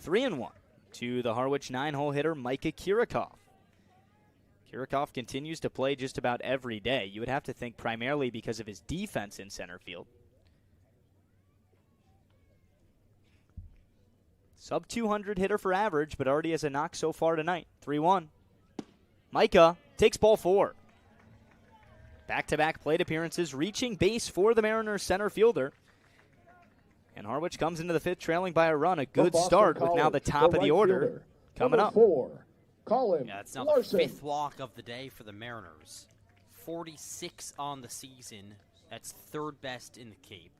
3-1 to the Harwich 9-hole hitter, Micah Kirikoff. Kirikoff continues to play just about every day. You would have to think primarily because of his defense in center field. Sub 200 hitter for average, but already has a knock so far tonight. 3-1. Micah takes ball 4. Back-to-back plate appearances, reaching base for the Mariners center fielder. And Harwich comes into the fifth trailing by a run. A good start with now the top of the order coming up. Yeah, it's now the fifth walk of the day for the Mariners. 46 on the season. That's third best in the Cape.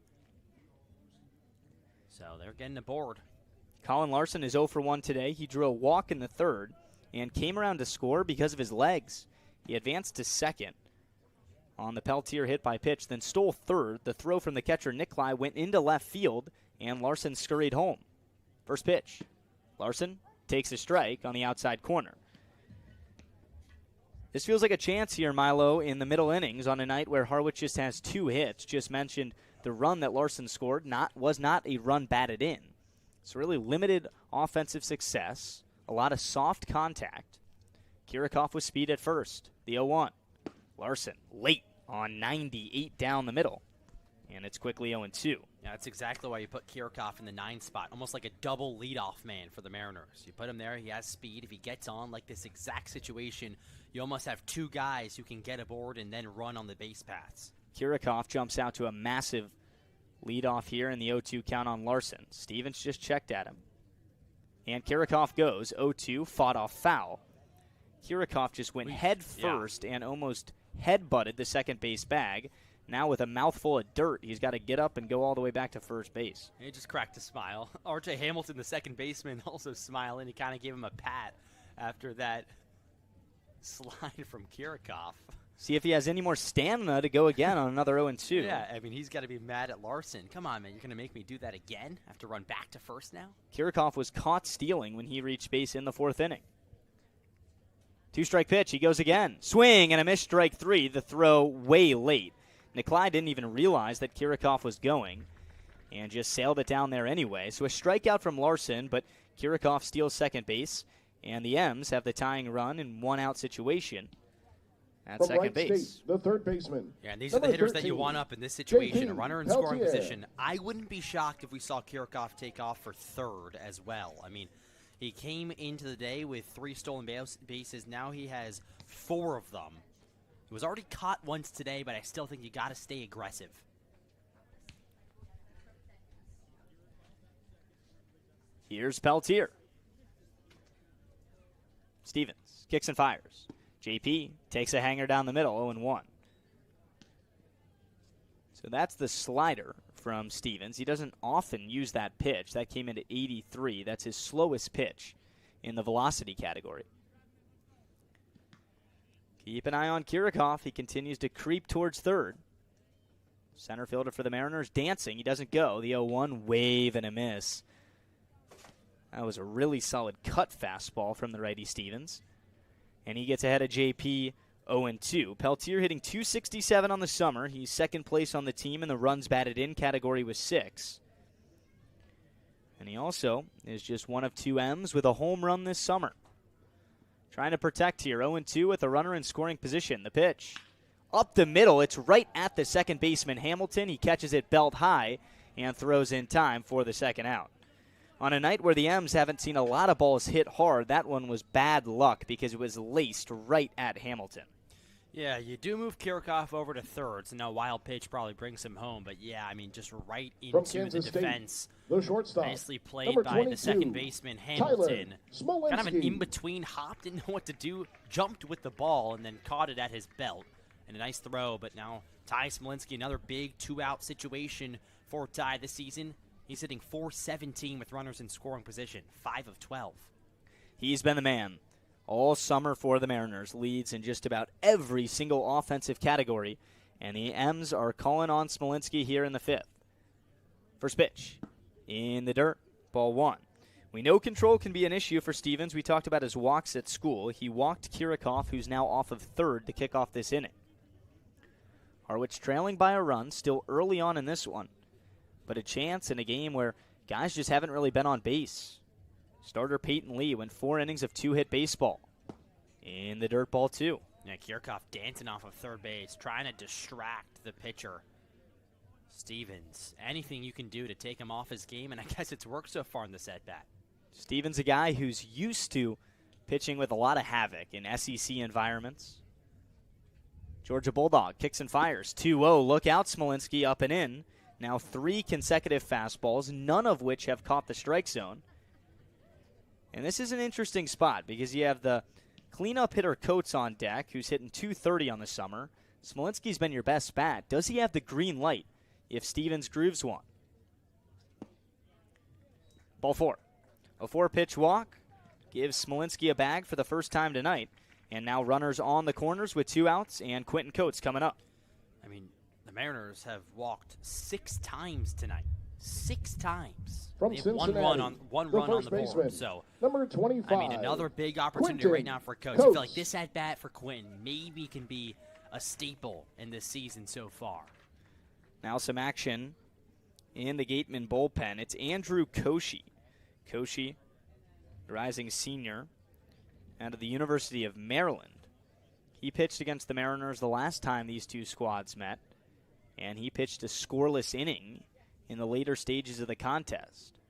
So they're getting aboard. Colin Larson is 0 for 1 today. He drew a walk in the third and came around to score because of his legs. He advanced to second on the Peltier hit by pitch, then stole third. The throw from the catcher, Nikolai, went into left field, and Larson scurried home. First pitch. Larson takes a strike on the outside corner. This feels like a chance here, Milo, in the middle innings on a night where Harwich just has 2 hits. Just mentioned the run that Larson scored was not a run batted in. So really limited offensive success, a lot of soft contact. Kirikov with speed at first, the 0-1. Larson late on 98 down the middle, and it's quickly 0-2. Yeah, that's exactly why you put Kirikov in the 9 spot, almost like a double leadoff man for the Mariners. You put him there, he has speed. If he gets on like this exact situation, you almost have 2 guys who can get aboard and then run on the base paths. Kirikov jumps out to a massive leadoff here in the 0-2 count on Larson. Stevens just checked at him. And Kirikov goes 0-2, fought off foul. Kirikov just went head first and almost head-butted the second base bag. Now with a mouthful of dirt, he's got to get up and go all the way back to first base. He just cracked a smile. R.J. Hamilton, the second baseman, also smiling. He kind of gave him a pat after that slide from Kirikov. See if he has any more stamina to go again on another 0-2. Yeah, I mean, he's got to be mad at Larson. Come on, man, you're going to make me do that again? I have to run back to first now? Kirikov was caught stealing when he reached base in the 4th inning. 2-strike pitch, he goes again. Swing and a missed strike 3, the throw way late. Nikolai didn't even realize that Kirikov was going and just sailed it down there anyway. So a strikeout from Larson, but Kirikov steals second base, and the M's have the tying run in 1-out situation at From second right base. State, the third baseman. Yeah, and these are the hitters that you want up in this situation, a runner in scoring position. I wouldn't be shocked if we saw Kirikov take off for third as well. I mean, he came into the day with 3 stolen bases. Now he has 4 of them. He was already caught once today, but I still think you got to stay aggressive. Here's Peltier. Stevens kicks and fires. JP takes a hanger down the middle, 0-1. So that's the slider from Stevens. He doesn't often use that pitch. That came into 83. That's his slowest pitch in the velocity category. Keep an eye on Kirikov. He continues to creep towards third. Center fielder for the Mariners dancing. He doesn't go. The 0-1 wave and a miss. That was a really solid cut fastball from the righty Stevens. And he gets ahead of JP 0-2. Peltier hitting .267 on the summer. He's second place on the team in the runs batted in category with 6. And he also is just one of 2 M's with a home run this summer. Trying to protect here. 0-2 with a runner in scoring position. The pitch up the middle. It's right at the second baseman, Hamilton. He catches it belt high and throws in time for the second out. On a night where the M's haven't seen a lot of balls hit hard, that one was bad luck because it was laced right at Hamilton. Yeah, you do move Kirikov over to third, so now wild pitch probably brings him home. But yeah, I mean, just right into the defense. The shortstop. Nicely played by the second baseman, Hamilton. Kind of an in-between hop, didn't know what to do, jumped with the ball, and then caught it at his belt. And a nice throw, but now Ty Smolinski, another big 2-out situation for Ty this season. He's hitting .417 with runners in scoring position, 5 of 12. He's been the man all summer for the Mariners. Leads in just about every single offensive category. And the M's are calling on Smolinski here in the 5th. First pitch in the dirt, ball 1. We know control can be an issue for Stevens. We talked about his walks at school. He walked Kirikov, who's now off of third, to kick off this inning. Harwich trailing by a run, still early on in this one. But a chance in a game where guys just haven't really been on base. Starter Peyton Lee went 4 innings of 2-hit baseball. In the dirt, ball 2. Yeah, Kirikov dancing off of third base, trying to distract the pitcher. Stevens, anything you can do to take him off his game, and I guess it's worked so far in this at-bat. Stevens, a guy who's used to pitching with a lot of havoc in SEC environments. Georgia Bulldog kicks and fires. 2-0. Look out, Smolinski, up and in. Now 3 consecutive fastballs, none of which have caught the strike zone. And this is an interesting spot because you have the cleanup hitter Coates on deck, who's hitting .230 on the summer. Smolinski's been your best bat. Does he have the green light if Stevens grooves one? Ball 4. A 4-pitch walk gives Smolinski a bag for the first time tonight. And now runners on the corners with 2 outs, and Quentin Coates coming up. I mean, the Mariners have walked 6 times tonight. 6 times. From they have Cincinnati, one run on the board. So, number 25. I mean, another big opportunity Quentin right now for Coates. I feel like this at-bat for Quentin maybe can be a staple in this season so far. Now some action in the Gatemen bullpen. It's Andrew Koshy. Koshy, the rising senior out of the University of Maryland. He pitched against the Mariners the last time these two squads met, and he pitched a scoreless inning in the later stages of the contest.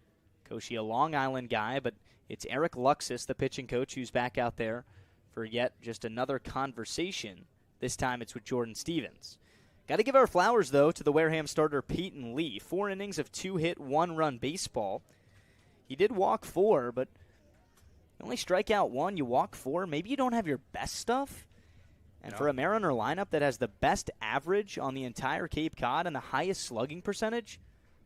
Koshy, a Long Island guy, but it's Eric Luxus, the pitching coach, who's back out there for yet just another conversation. This time it's with Jordan Stevens. Got to give our flowers, though, to the Wareham starter Peyton Lee. 4 innings of 2-hit, 1-run baseball. He did walk 4, but you only strike out 1, you walk 4. Maybe you don't have your best stuff. And for a Mariner lineup that has the best average on the entire Cape Cod and the highest slugging percentage,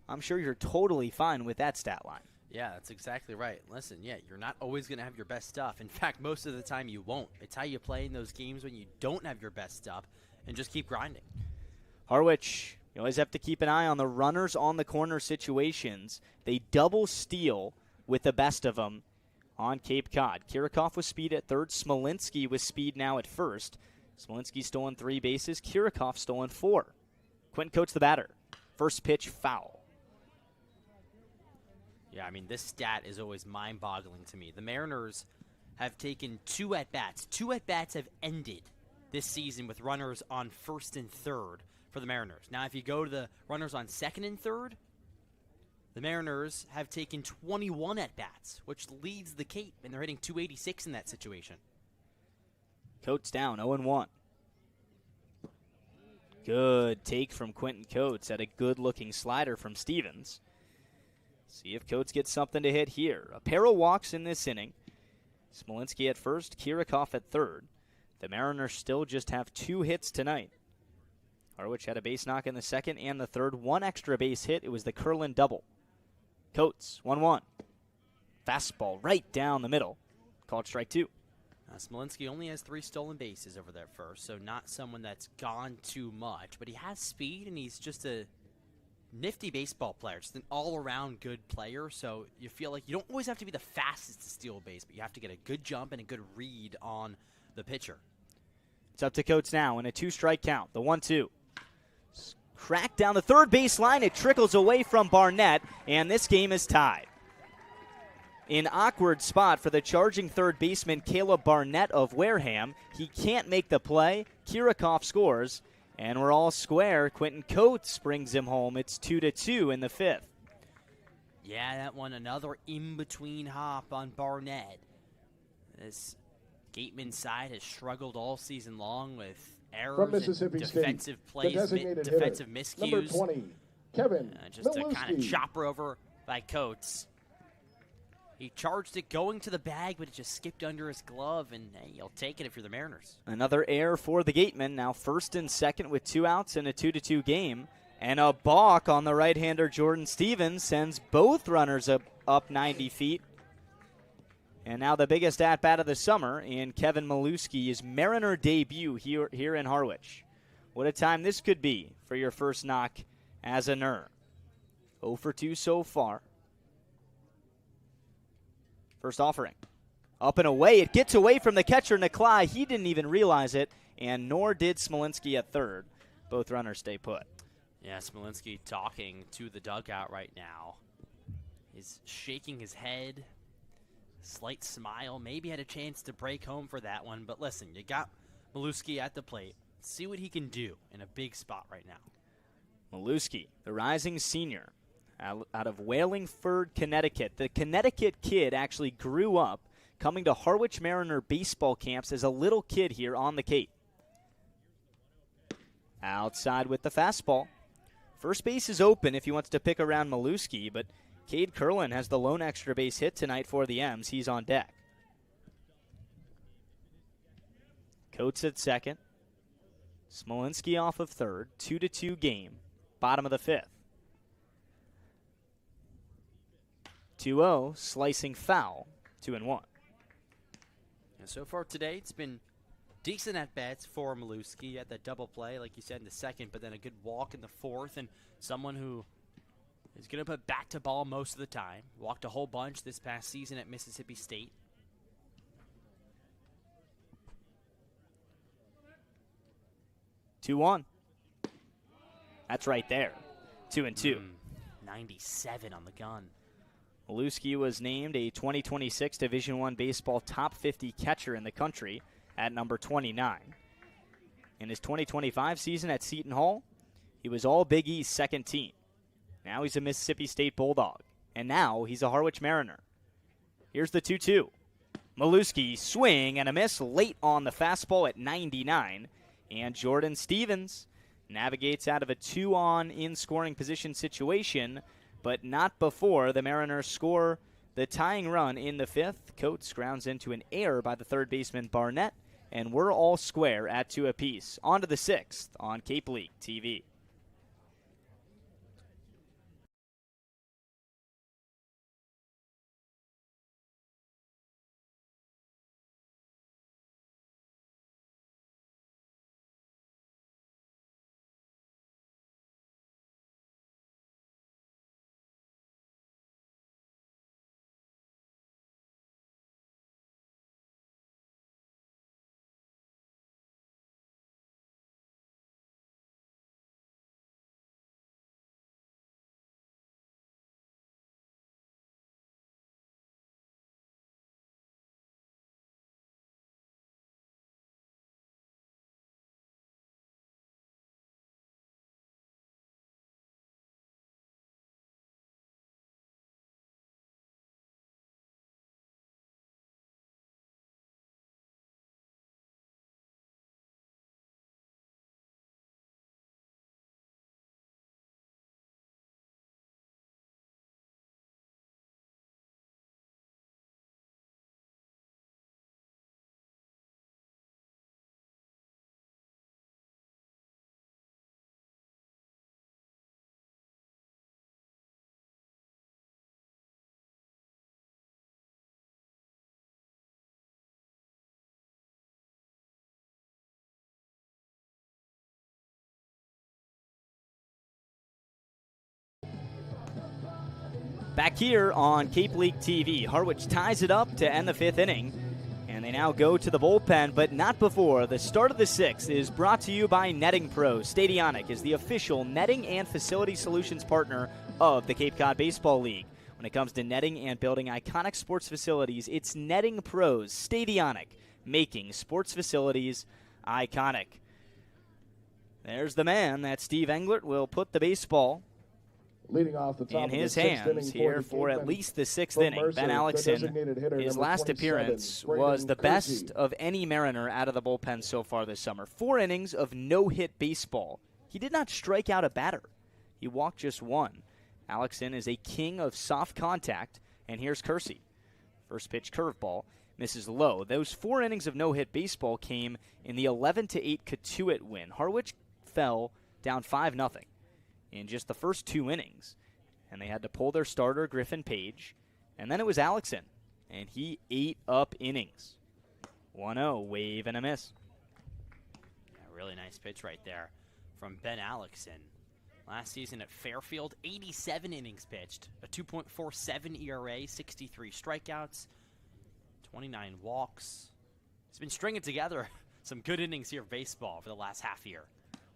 I'm sure you're totally fine with that stat line. Yeah, that's exactly right. Listen, you're not always going to have your best stuff. In fact, most of the time you won't. It's how you play in those games when you don't have your best stuff and just keep grinding. Harwich, you always have to keep an eye on the runners on the corner situations. They double steal with the best of them on Cape Cod. Kirikoff with speed at third. Smolinski with speed now at first. Smolinski stolen 3 bases. Kirikoff stolen 4. Quentin Coates the batter. First pitch foul. Yeah, I mean, this stat is always mind-boggling to me. The Mariners have taken 2 at-bats. 2 at-bats have ended this season with runners on first and third for the Mariners. Now, if you go to the runners on second and third, the Mariners have taken 21 at-bats, which leads the Cape, and they're hitting .286 in that situation. Coates down, 0-1. Good take from Quentin Coates at a good-looking slider from Stevens. See if Coates gets something to hit here. A pair of walks in this inning. Smolinski at first, Kirikoff at third. The Mariners still just have 2 hits tonight. Harwich had a base knock in the second and the third. 1 extra base hit. It was the Curlin double. Coates, 1-1. Fastball right down the middle. Called strike 2. Smolinski only has 3 stolen bases over there first, so not someone that's gone too much. But he has speed, and he's just a nifty baseball player, just an all-around good player. So you feel like you don't always have to be the fastest to steal a base, but you have to get a good jump and a good read on the pitcher. It's up to Coates now in a 2-strike count. The 1-2. Cracked down the third base line. It trickles away from Barnett, and this game is tied. An awkward spot for the charging third baseman Caleb Barnett of Wareham. He can't make the play. Kirikoff scores, and we're all square. Quentin Coates brings him home. It's 2-2 in the 5th. Yeah, that one, another in-between hop on Barnett. This Gateman side has struggled all season long with errors and defensive plays, defensive miscues. Number 20, Kevin just Milewski. a kind of chopper over by Coates. He charged it going to the bag, but it just skipped under his glove, and hey, you'll take it if you're the Mariners. Another error for the Gatemen, now first and second with 2 outs in a 2-2 game. And a balk on the right-hander Jordan Stevens sends both runners up 90 feet. And now the biggest at-bat of the summer in Kevin Milewski's Mariner debut here in Harwich. What a time this could be for your first knock as a Ner. 0 for 2 so far. First offering. Up and away. It gets away from the catcher, Nikolai. He didn't even realize it, and nor did Smolinski at third. Both runners stay put. Yeah, Smolinski talking to the dugout right now. He's shaking his head. Slight smile. Maybe had a chance to break home for that one. But listen, you got Milewski at the plate. See what he can do in a big spot right now. Milewski, the rising senior, out of Wallingford, Connecticut. The Connecticut kid actually grew up coming to Harwich Mariner baseball camps as a little kid here on the Cape. Outside with the fastball. First base is open if he wants to pick around Maluski, but Cade Curlin has the lone extra base hit tonight for the M's. He's on deck. Coates at second. Smolinski off of third. 2-2 game. Bottom of the fifth. 2-0, slicing foul. 2-1. And so far today, it's been decent at-bats for Maluski. At that double play, like you said, in the second, but then a good walk in the fourth, and someone who is going to put bat to ball most of the time. Walked a whole bunch this past season at Mississippi State. 2-1. That's right there. 2-2. 97 on the gun. Maluski was named a 2026 Division I baseball top 50 catcher in the country at number 29. In his 2025 season at Seton Hall, he was all Big East second team. Now he's a Mississippi State Bulldog, and now he's a Harwich Mariner. Here's the 2-2. Maluski swing and a miss late on the fastball at 99, and Jordan Stevens navigates out of a 2-on in scoring position situation, but not before the Mariners score the tying run in the fifth. Coates grounds into an error by the third baseman Barnett, and we're all square at 2 apiece. On to the sixth on Cape League TV. Back here on Cape League TV, Harwich ties it up to end the fifth inning, and they now go to the bullpen, but not before. The start of the sixth is brought to you by Netting Pros. Stadionic is the official netting and facility solutions partner of the Cape Cod Baseball League. When it comes to netting and building iconic sports facilities, it's Netting Pros. Stadionic, making sports facilities iconic. There's the man that Steve Englert will put the baseball leading off the top in his hands here for at least the sixth inning. Ben Alexson, his last appearance was the best of any Mariner out of the bullpen so far this summer. 4 innings of no-hit baseball. He did not strike out a batter. He walked just one. Alexson is a king of soft contact, and here's Kersey. First pitch curveball misses low. Those 4 innings of no-hit baseball came in the 11-8 Catuit win. Harwich fell down 5-0. in just the first 2 innings. And they had to pull their starter, Griffin Page. And then it was Alexson, and he ate up innings. 1-0, wave and a miss. Yeah, really nice pitch right there from Ben Alexson. Last season at Fairfield, 87 innings pitched, a 2.47 ERA, 63 strikeouts, 29 walks. He's been stringing together some good innings here of baseball for the last half year.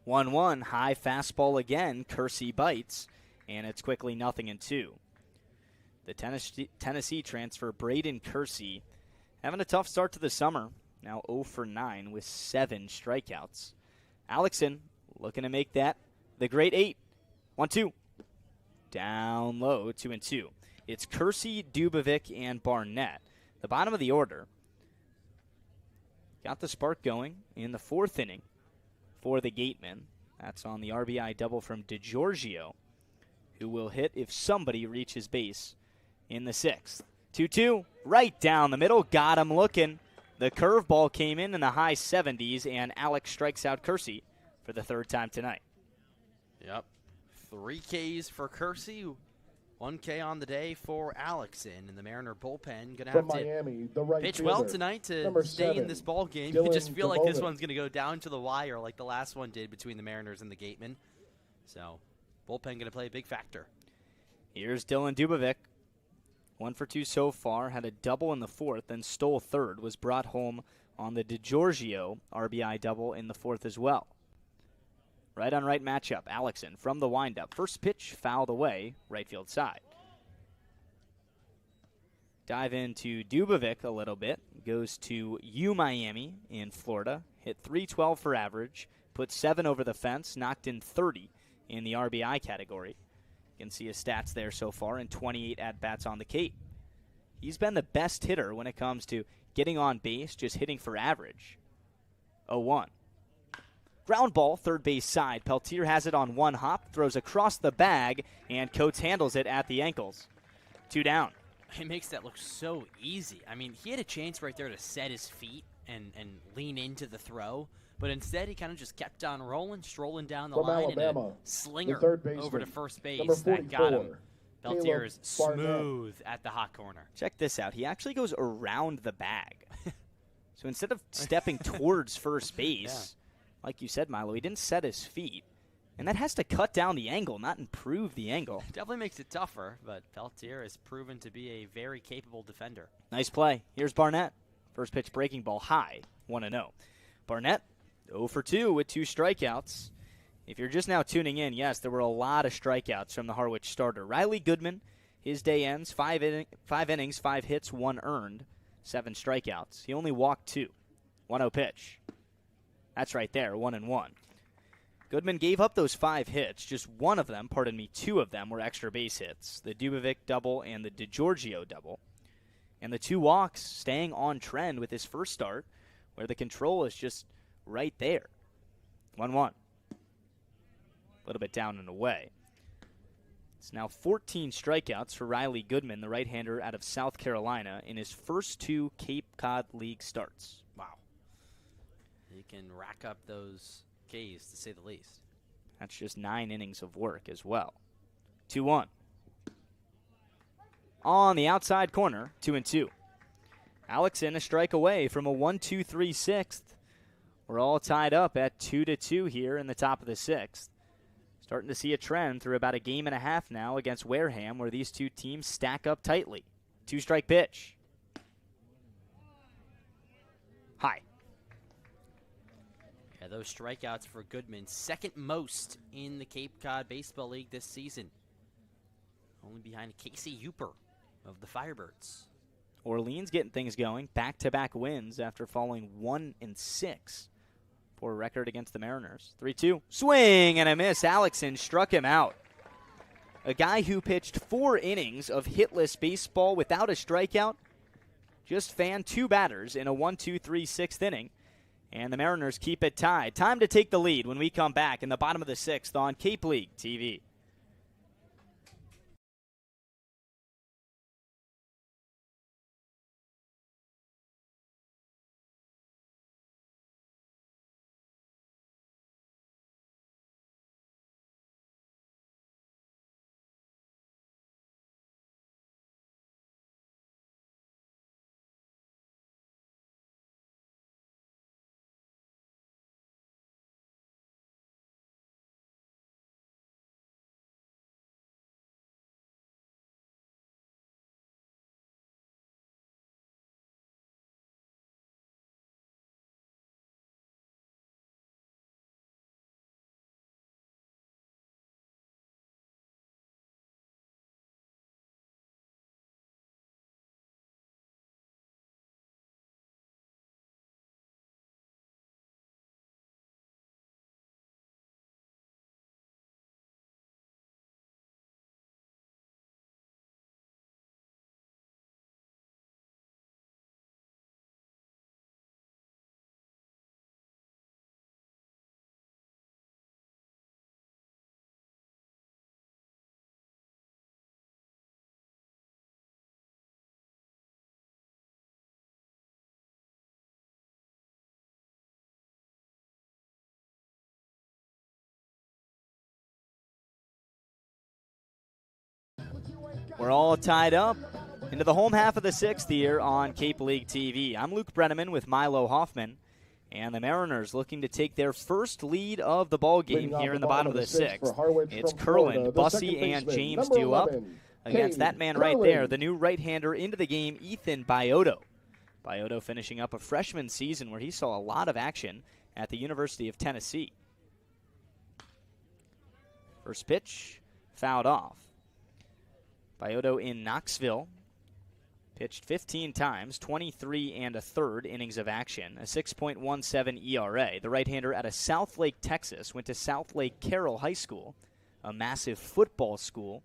1-1, high fastball again. Kersey bites, and it's quickly 0-2. The Tennessee transfer, Braden Kersey, having a tough start to the summer. Now 0 for 9 with 7 strikeouts. Alexson looking to make that the great 8. 1-2. Down low, 2-2. It's Kersey, Dubovic, and Barnett. The bottom of the order got the spark going in the 4th inning for the Gatemen. That's on the RBI double from DiGiorgio, who will hit if somebody reaches base in the 6th. 2-2, right down the middle, got him looking. The curveball came in the high 70s, and Alex strikes out Kersey for the 3rd time tonight. Yep, 3 Ks for Kersey, 1 K on the day for Alexson, and the Mariner bullpen going to have Miami, to pitch well tonight to stay in this ball game. You just feel like this one's going to go down to the wire like the last one did between the Mariners and the Gatemen. So, bullpen going to play a big factor. Here's Dylan Dubovic. 1 for 2 so far, had a double in the 4th, then stole 3rd, was brought home on the DiGiorgio RBI double in the 4th as well. Right on right matchup, Alexson from the windup. First pitch fouled away, right field side. Dive into Dubovic a little bit. Goes to Miami in Florida. Hit .312 for average. Put 7 over the fence. Knocked in 30 in the RBI category. You can see his stats there so far in 28 at-bats on the Cape. He's been the best hitter when it comes to getting on base, just hitting for average. 0-1. Ground ball, third base side. Peltier has it on 1 hop, throws across the bag, and Coates handles it at the ankles. 2 down. It makes that look so easy. I mean, he had a chance right there to set his feet and lean into the throw, but instead he kind of just kept on rolling, strolling down the line, Alabama, and a slinger over to first base that got him. Peltier is smooth at the hot corner. Check this out. He actually goes around the bag. So instead of stepping towards first base, like you said, Milo, he didn't set his feet. And that has to cut down the angle, not improve the angle. Definitely makes it tougher, but Peltier has proven to be a very capable defender. Nice play. Here's Barnett. First pitch breaking ball high, 1-0. Barnett, 0 for 2 with 2 strikeouts. If you're just now tuning in, yes, there were a lot of strikeouts from the Harwich starter. Riley Goodman, his day ends, 5 innings, 5 hits, 1 earned, 7 strikeouts. He only walked 2. 1-0 pitch. That's right there, 1-1. Goodman gave up those 5 hits. Just 2 of them were extra base hits. The Dubovic double and the DiGiorgio double. And the 2 walks staying on trend with his first start, where the control is just right there. 1-1. A little bit down and away. It's now 14 strikeouts for Riley Goodman, the right-hander out of South Carolina, in his first 2 Cape Cod League starts. Wow. He can rack up those Ks, to say the least. That's just 9 innings of work as well. 2-1. On the outside corner, 2-2. Alexson a strike away from a 1-2-3 6th. We're all tied up at 2-2 here in the top of the 6th. Starting to see a trend through about a game and a half now against Wareham, where these 2 teams stack up tightly. 2-strike pitch. High. Yeah, those strikeouts for Goodman, second most in the Cape Cod Baseball League this season. Only behind Casey Hooper of the Firebirds. Orleans getting things going. Back-to-back wins after falling 1-6 for a record against the Mariners. 3-2. Swing and a miss. Alexson struck him out. A guy who pitched 4 innings of hitless baseball without a strikeout just fanned 2 batters in a 1-2-3 6th inning. And the Mariners keep it tied. Time to take the lead when we come back in the bottom of the 6th on Cape League TV. We're all tied up into the home half of the sixth here on Cape League TV. I'm Luke Brenneman with Milo Hoffman, and the Mariners looking to take their first lead of the ball game here in the bottom of the sixth. It's Curland, Bussey, and James due up against that man right there, the new right-hander into the game, Ethan Bioto. Bioto finishing up a freshman season where he saw a lot of action at the University of Tennessee. First pitch, fouled off. Bioto in Knoxville pitched 15 times, 23 and a third innings of action, a 6.17 ERA. The right-hander out of Southlake, Texas, went to Southlake Carroll High School, a massive football school.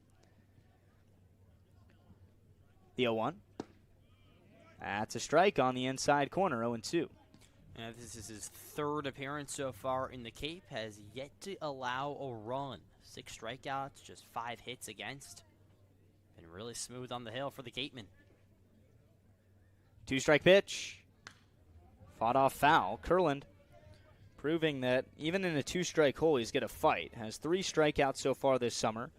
The 0-1. That's a strike on the inside corner, 0-2. This is his third appearance so far in the Cape, has yet to allow a run. 6 strikeouts, just 5 hits against. Been really smooth on the hill for the Gatemen. 2-strike pitch. Fought off foul. Curland proving that even in a 2-strike hole, he's going to fight. Has 3 strikeouts so far this summer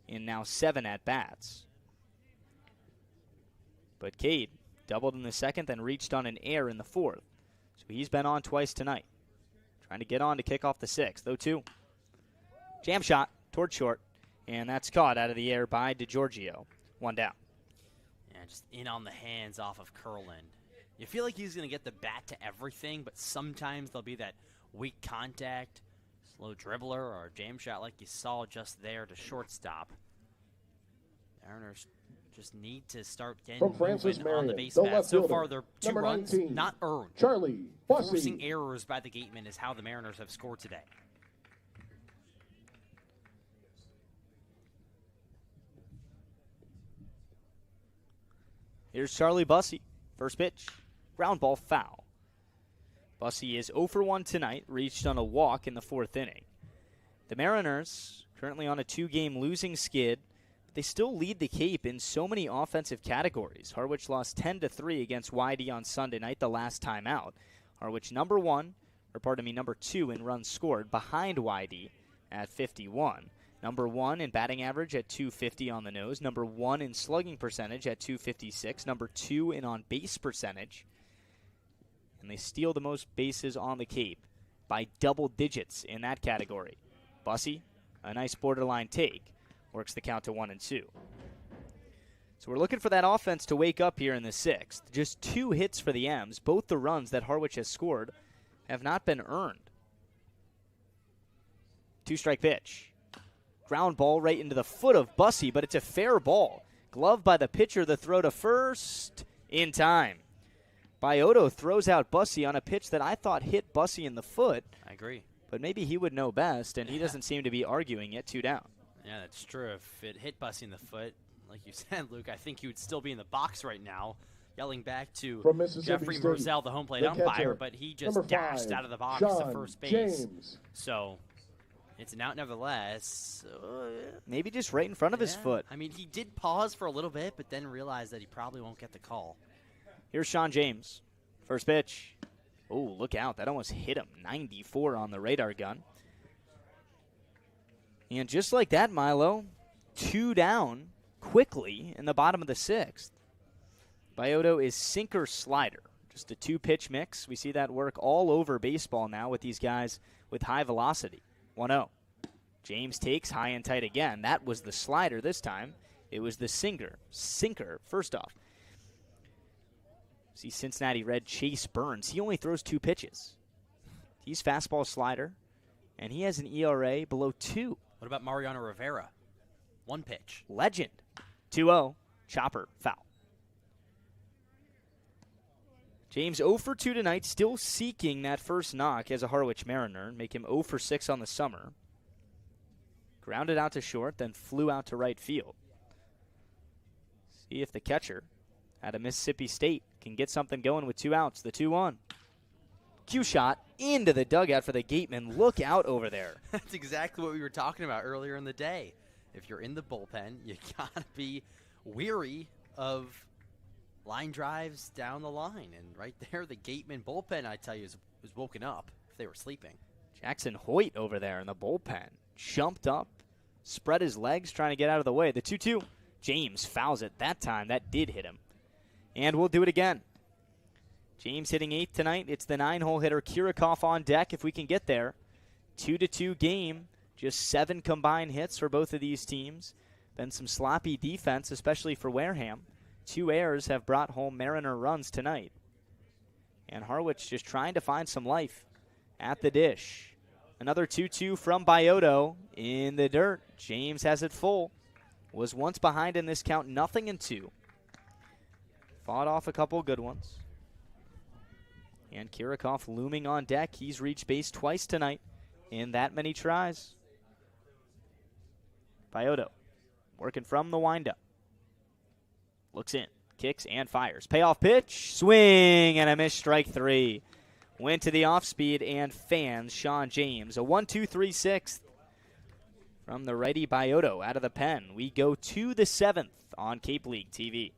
in now 7 at-bats. But Cade doubled in the second, then reached on an error in the fourth. So he's been on twice tonight. Trying to get on to kick off the sixth. 0-2. Jam shot toward short. And that's caught out of the air by DeGiorgio. 1 down. Yeah, just in on the hands off of Curland. You feel like he's going to get the bat to everything, but sometimes there'll be that weak contact, slow dribbler, or jam shot like you saw just there to shortstop. Mariners just need to start getting moving on the base path. So far, their 2 runs not earned. Charlie Bussey. Forcing errors by the Gatemen is how the Mariners have scored today. Here's Charlie Bussey. First pitch, ground ball foul. Bussey is 0 for 1 tonight, reached on a walk in the 4th inning. The Mariners currently on a 2-game losing skid. They still lead the Cape in so many offensive categories. Harwich lost 10-3 against YD on Sunday night, the last time out. Harwich number 2 in runs scored, behind YD at 51. Number 1 in batting average at 250 on the nose. Number 1 in slugging percentage at 256. Number 2 in on-base percentage. And they steal the most bases on the Cape by double digits in that category. Bussey, a nice borderline take. Works the count to 1-2. So we're looking for that offense to wake up here in the 6th. Just 2 hits for the M's. Both the runs that Harwich has scored have not been earned. 2-strike pitch. Ground ball right into the foot of Bussey, but it's a fair ball. Gloved by the pitcher, the throw to first in time. Bioto throws out Bussey on a pitch that I thought hit Bussey in the foot. I agree. But maybe he would know best, and he doesn't seem to be arguing it. 2 down. Yeah, that's true. If it hit Bussey in the foot, like you said, Luke, I think he would still be in the box right now, yelling back to Jeffrey Merzell, the home plate umpire, but he just dashed out of the box to first base. So it's an out nevertheless. Maybe just right in front of his foot. I mean, he did pause for a little bit, but then realized that he probably won't get the call. Here's Sean James. First pitch. Oh, look out. That almost hit him. 94 on the radar gun. And just like that, Milo, 2 down quickly in the bottom of the 6th. Bioto is sinker slider. Just a 2-pitch mix. We see that work all over baseball now with these guys with high velocity. 1-0. James takes high and tight again. That was the slider this time. It was the sinker. First off. See Cincinnati Red Chase Burns. He only throws 2 pitches. He's fastball slider, and he has an ERA below 2. What about Mariano Rivera? 1 pitch. Legend. 2-0. Chopper. Foul. James 0 for 2 tonight, still seeking that first knock as a Harwich Mariner. Make him 0 for 6 on the summer. Grounded out to short, then flew out to right field. See if the catcher out of Mississippi State can get something going with 2 outs. The 2-1. Cue shot into the dugout for the Gatemen. Look out over there. That's exactly what we were talking about earlier in the day. If you're in the bullpen, you got to be weary of line drives down the line. And right there, the Gatemen bullpen, I tell you, is woken up if they were sleeping. Jackson Hoyt over there in the bullpen. Jumped up, spread his legs, trying to get out of the way. The 2-2. James fouls it that time. That did hit him. And we'll do it again. James hitting 8th tonight. It's the 9-hole hitter Kirikov on deck if we can get there. 2-2 game. Just 7 combined hits for both of these teams. Been some sloppy defense, especially for Wareham. 2 errors have brought home Mariner runs tonight. And Harwich just trying to find some life at the dish. Another 2-2 from Bioto in the dirt. James has it full. Was once behind in this count, 0-2. Fought off a couple good ones. And Kirikov looming on deck. He's reached base twice tonight in that many tries. Bioto working from the windup. Looks in, kicks, and fires. Payoff pitch, swing, and a miss, strike 3. Went to the off-speed and fans Sean James. A 1-2-3 6th from the righty Bioto out of the pen. We go to the 7th on Cape League TV.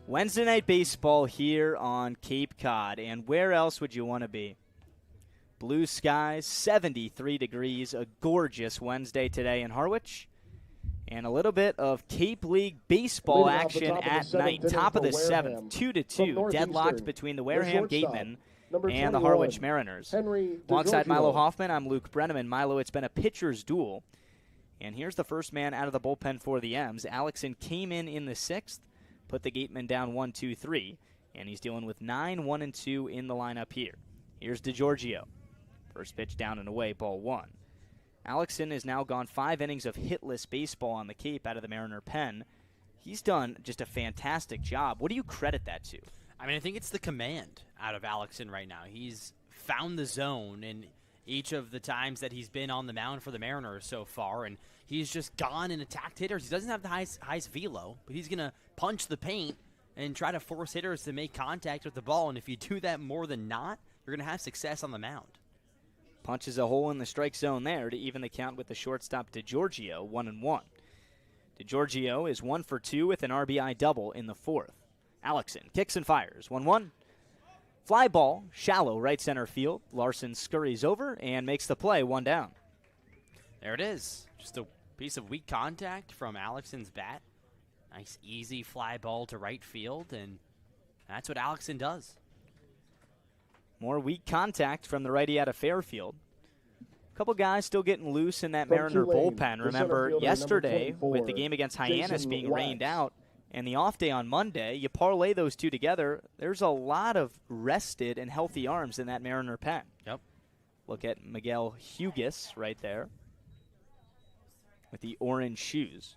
Wednesday night baseball here on Cape Cod, and where else would you want to be? Blue skies, 73 degrees, a gorgeous Wednesday today in Harwich, and a little bit of Cape League baseball action at night. Top of the 7th, 2-2, deadlocked between the Wareham Gatemen and the Harwich Mariners. Alongside Milo Hoffman, I'm Luke Brenneman. Milo, it's been a pitcher's duel, and here's the first man out of the bullpen for the M's. Alexson came in the 6th. Put the Gatemen down 1-2-3, and he's dealing with 9-1-2 in the lineup here. Here's DeGiorgio. First pitch down and away, ball 1. Alexson has now gone 5 innings of hitless baseball on the Cape out of the Mariner pen. He's done just a fantastic job. What do you credit that to? I mean, I think it's the command out of Alexson right now. He's found the zone in each of the times that he's been on the mound for the Mariners so far, and he's just gone and attacked hitters. He doesn't have the highest velo, but he's going to punch the paint and try to force hitters to make contact with the ball, and if you do that more than not, you're going to have success on the mound. Punches a hole in the strike zone there to even the count with the shortstop DeGiorgio, 1-1. DeGiorgio is 1 for 2 with an RBI double in the 4th. Alexson kicks and fires, 1-1. Fly ball, shallow right center field. Larson scurries over and makes the play, 1 down. There it is. Just a piece of weak contact from Alexson's bat. Nice, easy fly ball to right field, and that's what Alexson does. More weak contact from the righty out of Fairfield. A couple guys still getting loose in that Mariner bullpen. Remember, yesterday, with the game against Hyannis being rained out, and the off day on Monday, you parlay those two together, there's a lot of rested and healthy arms in that Mariner pen. Yep. Look at Miguel Hughes right there with the orange shoes.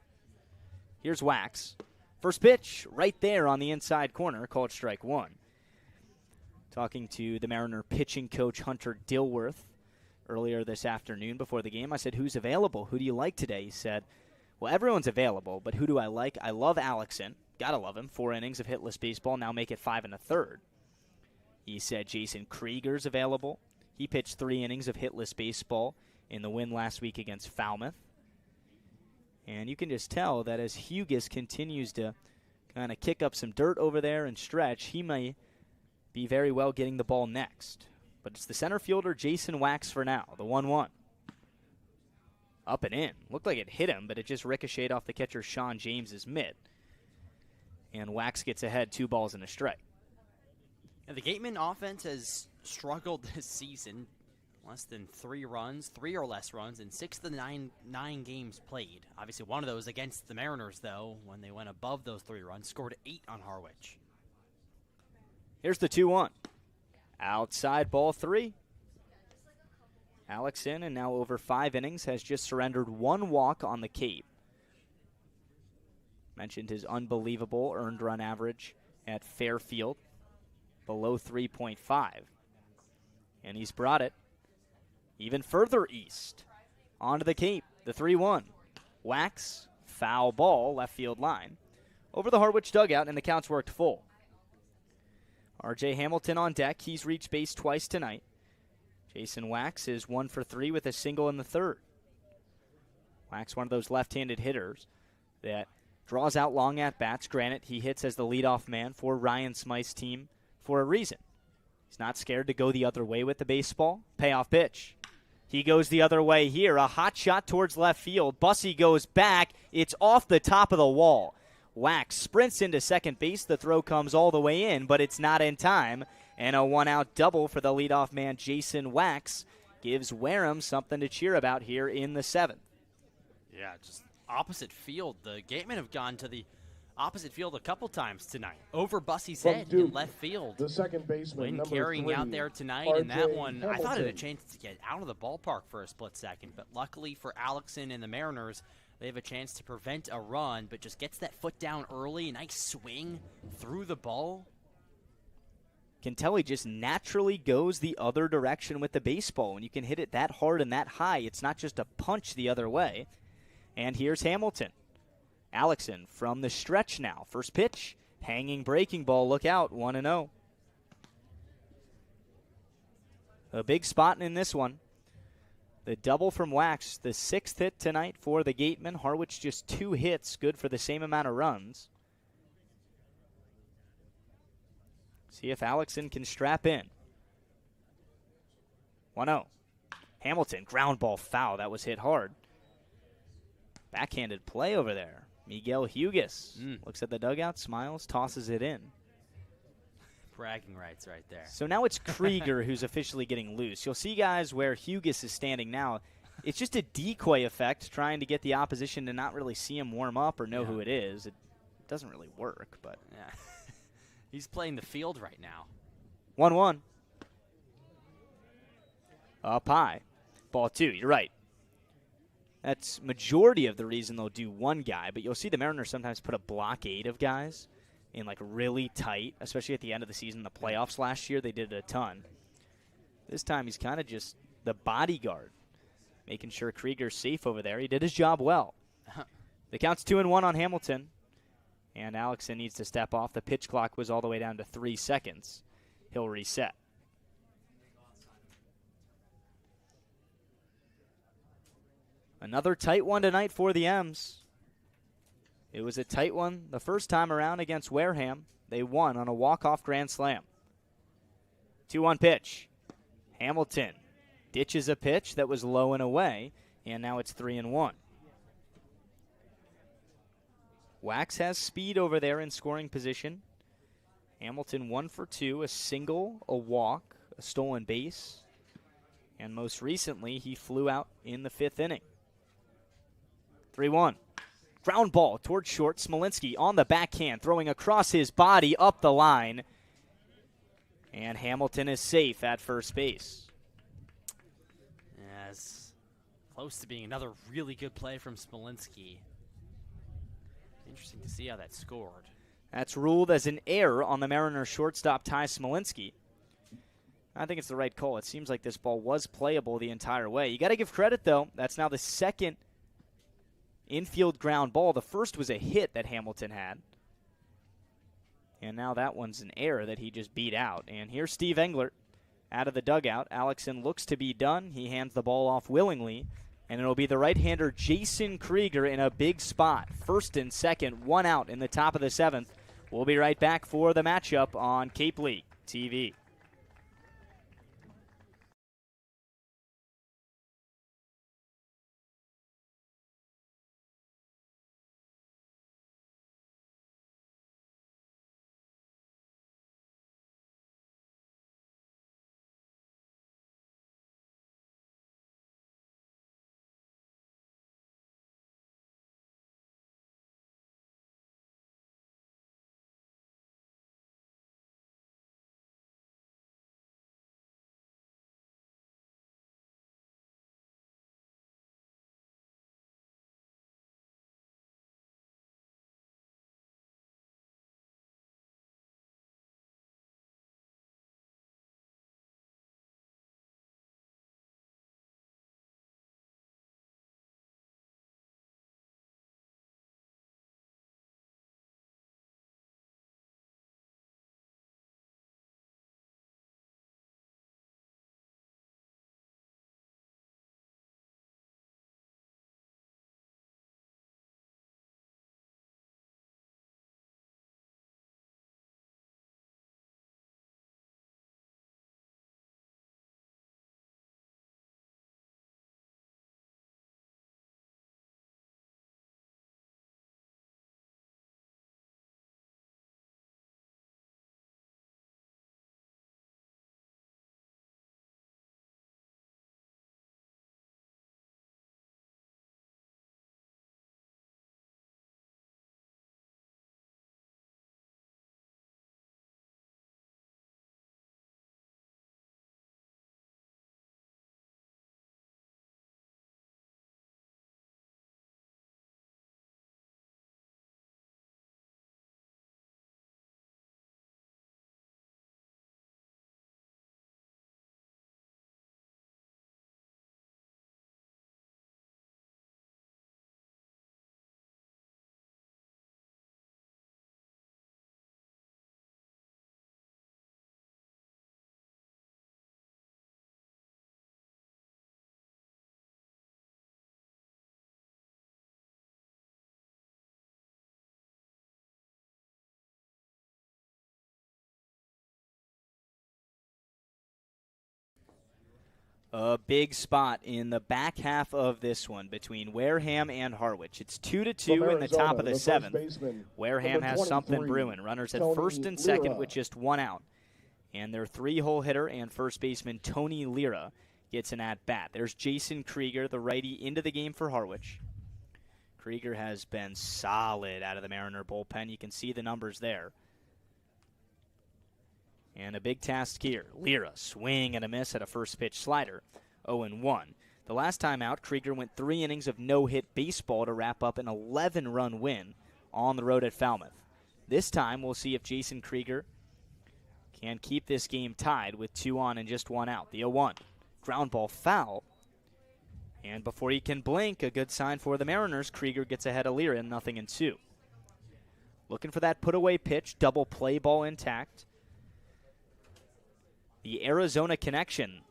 Here's Wax. First pitch right there on the inside corner, called strike 1. Talking to the Mariner pitching coach Hunter Dilworth earlier this afternoon before the game, I said, who's available? Who do you like today? He said, well, everyone's available, but who do I like? I love Alexson. Gotta love him. 4 innings of hitless baseball, now make it 5 1/3. He said Jason Krieger's available. He pitched 3 innings of hitless baseball in the win last week against Falmouth. And you can just tell that as Hughes continues to kind of kick up some dirt over there and stretch, he may be very well getting the ball next. But it's the center fielder, Jason Wax, for now, the 1-1. Up and in. Looked like it hit him, but it just ricocheted off the catcher Sean James's mitt. And Wax gets ahead, 2 balls and a strike. And the Gatemen offense has struggled this season. Less than 3 runs, 3 or less runs in 6 of the 9 games played. Obviously, one of those against the Mariners, though, when they went above those 3 runs, scored 8 on Harwich. Here's the 2-1. Outside ball 3. Alex in, and now over 5 innings, has just surrendered 1 walk on the Cape. Mentioned his unbelievable earned run average at Fairfield, below 3.5. And he's brought it even further east, onto the Cape, the 3-1. Wax, foul ball, left field line. Over the Harwich dugout, and the count's worked full. R.J. Hamilton on deck. He's reached base twice tonight. Jason Wax is 1 for 3 with a single in the 3rd. Wax, one of those left-handed hitters that draws out long at-bats. Granted, he hits as the leadoff man for Ryan Smythe's team for a reason. He's not scared to go the other way with the baseball. Payoff pitch. He goes the other way here. A hot shot towards left field. Bussey goes back. It's off the top of the wall. Wax sprints into second base. The throw comes all the way in, but it's not in time. And a 1-out double for the leadoff man, Jason Wax, gives Wareham something to cheer about here in the 7th. Yeah, just opposite field. The Gatemen have gone to the opposite field a couple times tonight. Over Bussey's head in left field. The second baseman, When carrying 3, out there tonight, and that one, Hamilton. I thought it had a chance to get out of the ballpark for a split second, but luckily for Alexson and the Mariners, they have a chance to prevent a run, but just gets that foot down early. Nice swing through the ball. Can tell he just naturally goes the other direction with the baseball. When you can hit it that hard and that high, it's not just a punch the other way. And here's Hamilton. Alexson from the stretch now. First pitch, hanging breaking ball. Look out, 1-0. A big spot in this one. The double from Wax, the 6th hit tonight for the Gatemen. Harwich just 2 hits, good for the same amount of runs. See if Alexson can strap in. 1-0. Hamilton, ground ball foul. That was hit hard. Backhanded play over there. Miguel Hughes looks at the dugout, smiles, tosses it in. Bragging rights right there. So now it's Krieger who's officially getting loose. You'll see, guys, where Hughes is standing now. It's just a decoy effect, trying to get the opposition to not really see him warm up or know who it is. It doesn't really work, but yeah. He's playing the field right now. 1-1. Up high. Ball 2. You're right. That's majority of the reason they'll do one guy, but you'll see the Mariners sometimes put a blockade of guys in like really tight, especially at the end of the season. The playoffs last year, they did it a ton. This time he's kind of just the bodyguard, making sure Krieger's safe over there. He did his job well. The count's 2-1 on Hamilton. And Alexson needs to step off. The pitch clock was all the way down to 3 seconds. He'll reset. Another tight one tonight for the M's. It was a tight one the first time around against Wareham. They won on a walk-off grand slam. 2-1 pitch. Hamilton ditches a pitch that was low and away, and now it's 3-1. Wax has speed over there in scoring position. Hamilton 1 for 2, a single, a walk, a stolen base. And most recently, he flew out in the 5th inning. 3-1. Ground ball towards short. Smolinski on the backhand, throwing across his body up the line. And Hamilton is safe at first base. Yes, close to being another really good play from Smolinski. Interesting to see how that scored. That's ruled as an error on the Mariners shortstop Ty Smolinski. I think it's the right call. It seems like this ball was playable the entire way. You got to give credit, though. That's now the second infield ground ball. The first was a hit that Hamilton had. And now that one's an error that he just beat out. And here's Steve Englert out of the dugout. Alexson looks to be done. He hands the ball off willingly. And it'll be the right-hander Jason Krieger in a big spot. First and second, one out in the top of the 7th. We'll be right back for the matchup on Cape League TV. A big spot in the back half of this one between Wareham and Harwich. It's 2-2 in the top of the 7th. Wareham has something brewing. Runners at first and second with just one out. And their 3-hole hitter and first baseman Tony Lira gets an at-bat. There's Jason Krieger, the righty, into the game for Harwich. Krieger has been solid out of the Mariner bullpen. You can see the numbers there. And a big task here. Lira, swing and a miss at a first pitch slider. 0-1. The last time out, Krieger went 3 innings of no-hit baseball to wrap up an 11-run win on the road at Falmouth. This time, we'll see if Jason Krieger can keep this game tied with 2 on and just 1 out. The 0-1. Ground ball foul. And before you can blink, a good sign for the Mariners. Krieger gets ahead of Lira, 0-2. Looking for that put-away pitch, double play ball intact. The Arizona connection.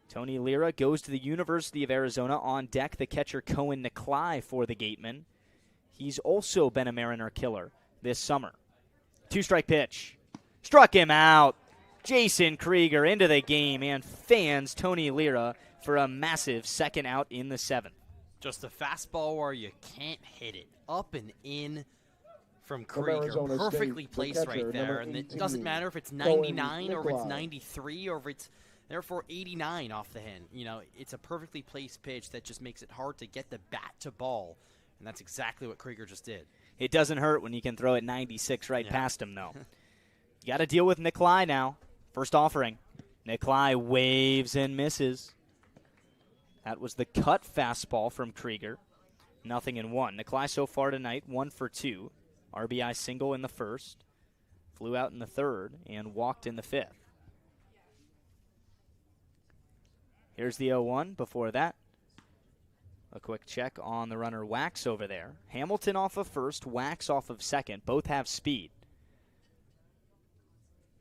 Tony Lira goes to the University of Arizona. On deck, the catcher Cohen Niklai for the Gatemen. He's also been a Mariner killer this summer. 2-strike pitch. Struck him out. Jason Krieger into the game and fans Tony Lira for a massive second out in the 7th. Just a fastball where you can't hit it. Up and in from Krieger. Perfectly placed right there. And it doesn't matter if it's 99 or if it's 93 or if it's therefore 89 off the hand. You know, it's a perfectly placed pitch that just makes it hard to get the bat to ball. And that's exactly what Krieger just did. It doesn't hurt when you can throw it 96 right past him, though. You got to deal with Niklai now. First offering. Niklai waves and misses. That was the cut fastball from Krieger. 0-1. Niklai so far tonight, 1 for 2. RBI single in the first, flew out in the third, and walked in the 5th. Here's the 0-1. Before that, a quick check on the runner Wax over there. Hamilton off of first, Wax off of second. Both have speed.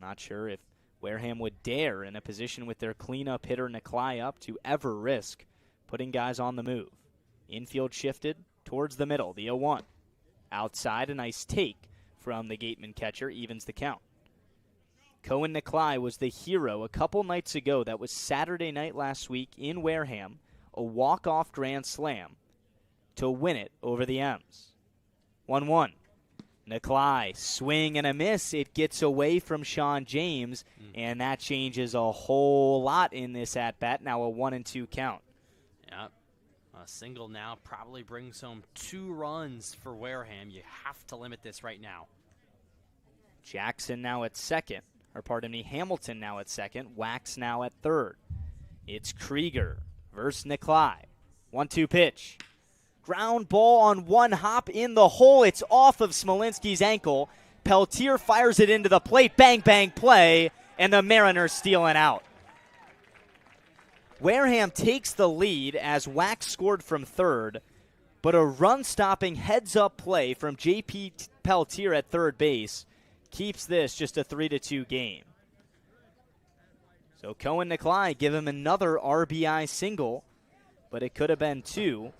Not sure if Wareham would dare, in a position with their cleanup hitter Niklai up, to ever risk putting guys on the move. Infield shifted towards the middle, the 0-1. Outside, a nice take from the Gatemen catcher, evens the count. Cohen Nicolai was the hero a couple nights ago. That was Saturday night last week in Wareham, a walk-off grand slam to win it over the M's. 1-1. Nicolai, swing and a miss. It gets away from Sean James, and that changes a whole lot in this at-bat. Now a 1-2 count. Yep. A single now probably brings home 2 runs for Wareham. You have to limit this right now. Jackson now at second. Or pardon me, Hamilton now at second. Wax now at third. It's Krieger versus Nicolai. 1-2 pitch. Ground ball on one hop in the hole. It's off of Smolinski's ankle. Peltier fires it into the plate. Bang, bang, play. And the Mariners steal it out. Wareham takes the lead as Wax scored from third. But a run-stopping heads-up play from J.P. Peltier at third base keeps this just a 3-2 game. So Cohen Nicolai give him another RBI single, but it could have been 2.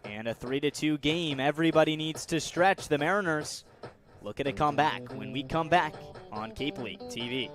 And a 3-2 game. Everybody needs to stretch. The Mariners look at a comeback when we come back on Cape League TV.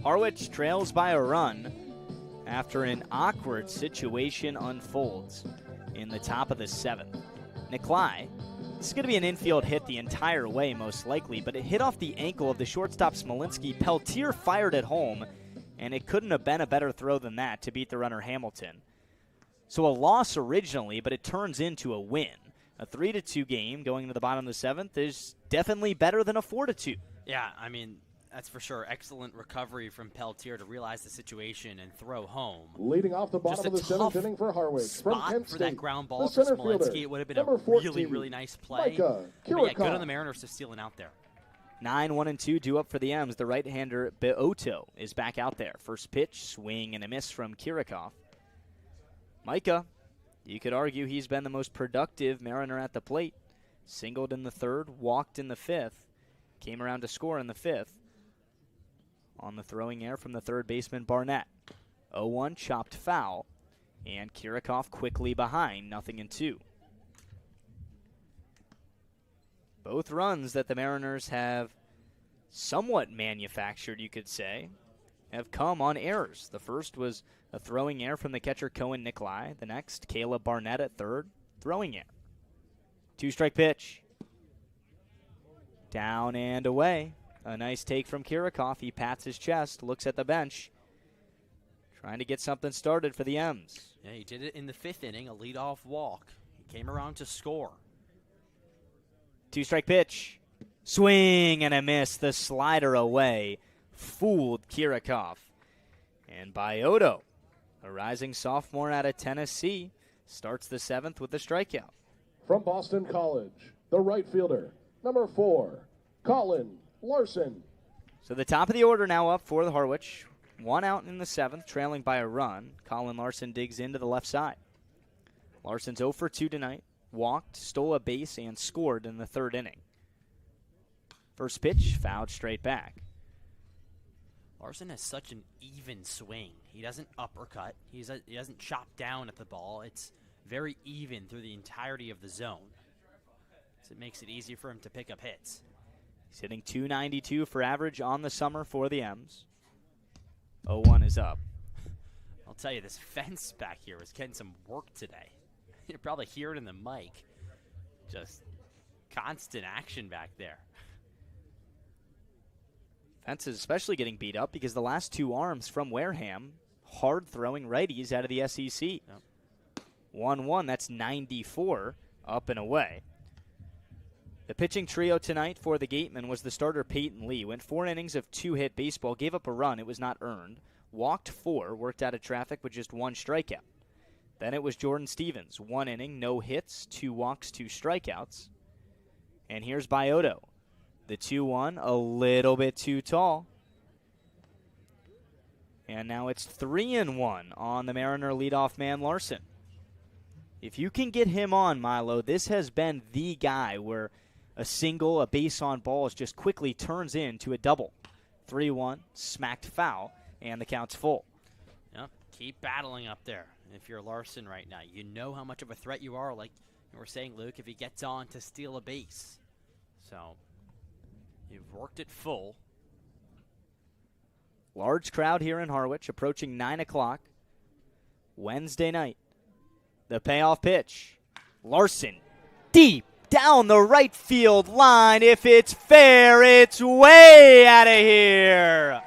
Harwich trails by a run after an awkward situation unfolds in the top of the 7th. Nicolai, this is going to be an infield hit the entire way most likely, but it hit off the ankle of the shortstop Smolinski. Peltier fired it home, and it couldn't have been a better throw than that to beat the runner Hamilton. So a loss originally, but it turns into a win. A 3-2 game going to the bottom of the 7th is definitely better than a 4-2. Yeah, I mean, that's for sure. Excellent recovery from Peltier to realize the situation and throw home. Leading off the bottom of the 7th inning for Harwich. From Kent for State, that ground ball for Smolinski. It would have been a really, really nice play. But yeah, good on the Mariners to stealing out there. 9-1-2 due up for the M's. The right-hander Beoto is back out there. First pitch, swing and a miss from Kirikov. Micah, you could argue he's been the most productive Mariner at the plate. Singled in the 3rd, walked in the 5th, came around to score in the 5th. On the throwing error from the 3rd baseman Barnett. 0-1 chopped foul, and Kirikov quickly behind, 0-2. Both runs that the Mariners have somewhat manufactured, you could say, have come on errors. The first was a throwing error from the catcher Cohen Nicolai. The next, Caleb Barnett at 3rd, throwing error. 2-strike pitch. Down and away. A nice take from Kirikov. He pats his chest, looks at the bench, trying to get something started for the M's. Yeah, he did it in the 5th inning, a leadoff walk. He came around to score. 2-strike pitch. Swing and a miss. The slider away. Fooled Kirikov. And Beoto, a rising sophomore out of Tennessee, starts the 7th with a strikeout. From Boston College, the right fielder, number 4, Colin Larson. So the top of the order now up for the Harwich. 1 out in the 7th, trailing by a run. Colin Larson digs into the left side. Larson's 0 for 2 tonight. Walked, stole a base, and scored in the 3rd inning. First pitch, fouled straight back. Larson has such an even swing. He doesn't uppercut. He doesn't chop down at the ball. It's very even through the entirety of the zone. So it makes it easier for him to pick up hits. He's hitting .292 for average on the summer for the M's. 0-1 is up. I'll tell you, this fence back here is getting some work today. You probably hear it in the mic. Just constant action back there. Fence is especially getting beat up because the last 2 arms from Wareham, hard-throwing righties out of the SEC. 1-1, that's 94 up and away. The pitching trio tonight for the Gatemen was the starter Peyton Lee. Went 4 innings of 2-hit baseball, gave up a run. It was not earned. Walked 4, worked out of traffic with just 1 strikeout. Then it was Jordan Stevens. 1 inning, no hits, 2 walks, 2 strikeouts. And here's Bioto. The 2-1, a little bit too tall. And now it's 3-1 on the Mariner leadoff man, Larson. If you can get him on, Milo, this has been the guy where a single, a base on balls just quickly turns into a double. 3-1, smacked foul, and the count's full. Yep, keep battling up there. If you're Larson right now, you know how much of a threat you are, like you were saying, Luke, if he gets on to steal a base. So, you've worked it full. Large crowd here in Harwich, approaching 9 o'clock. Wednesday night. The payoff pitch. Larson, deep down the right field line. If it's fair, it's way out of here.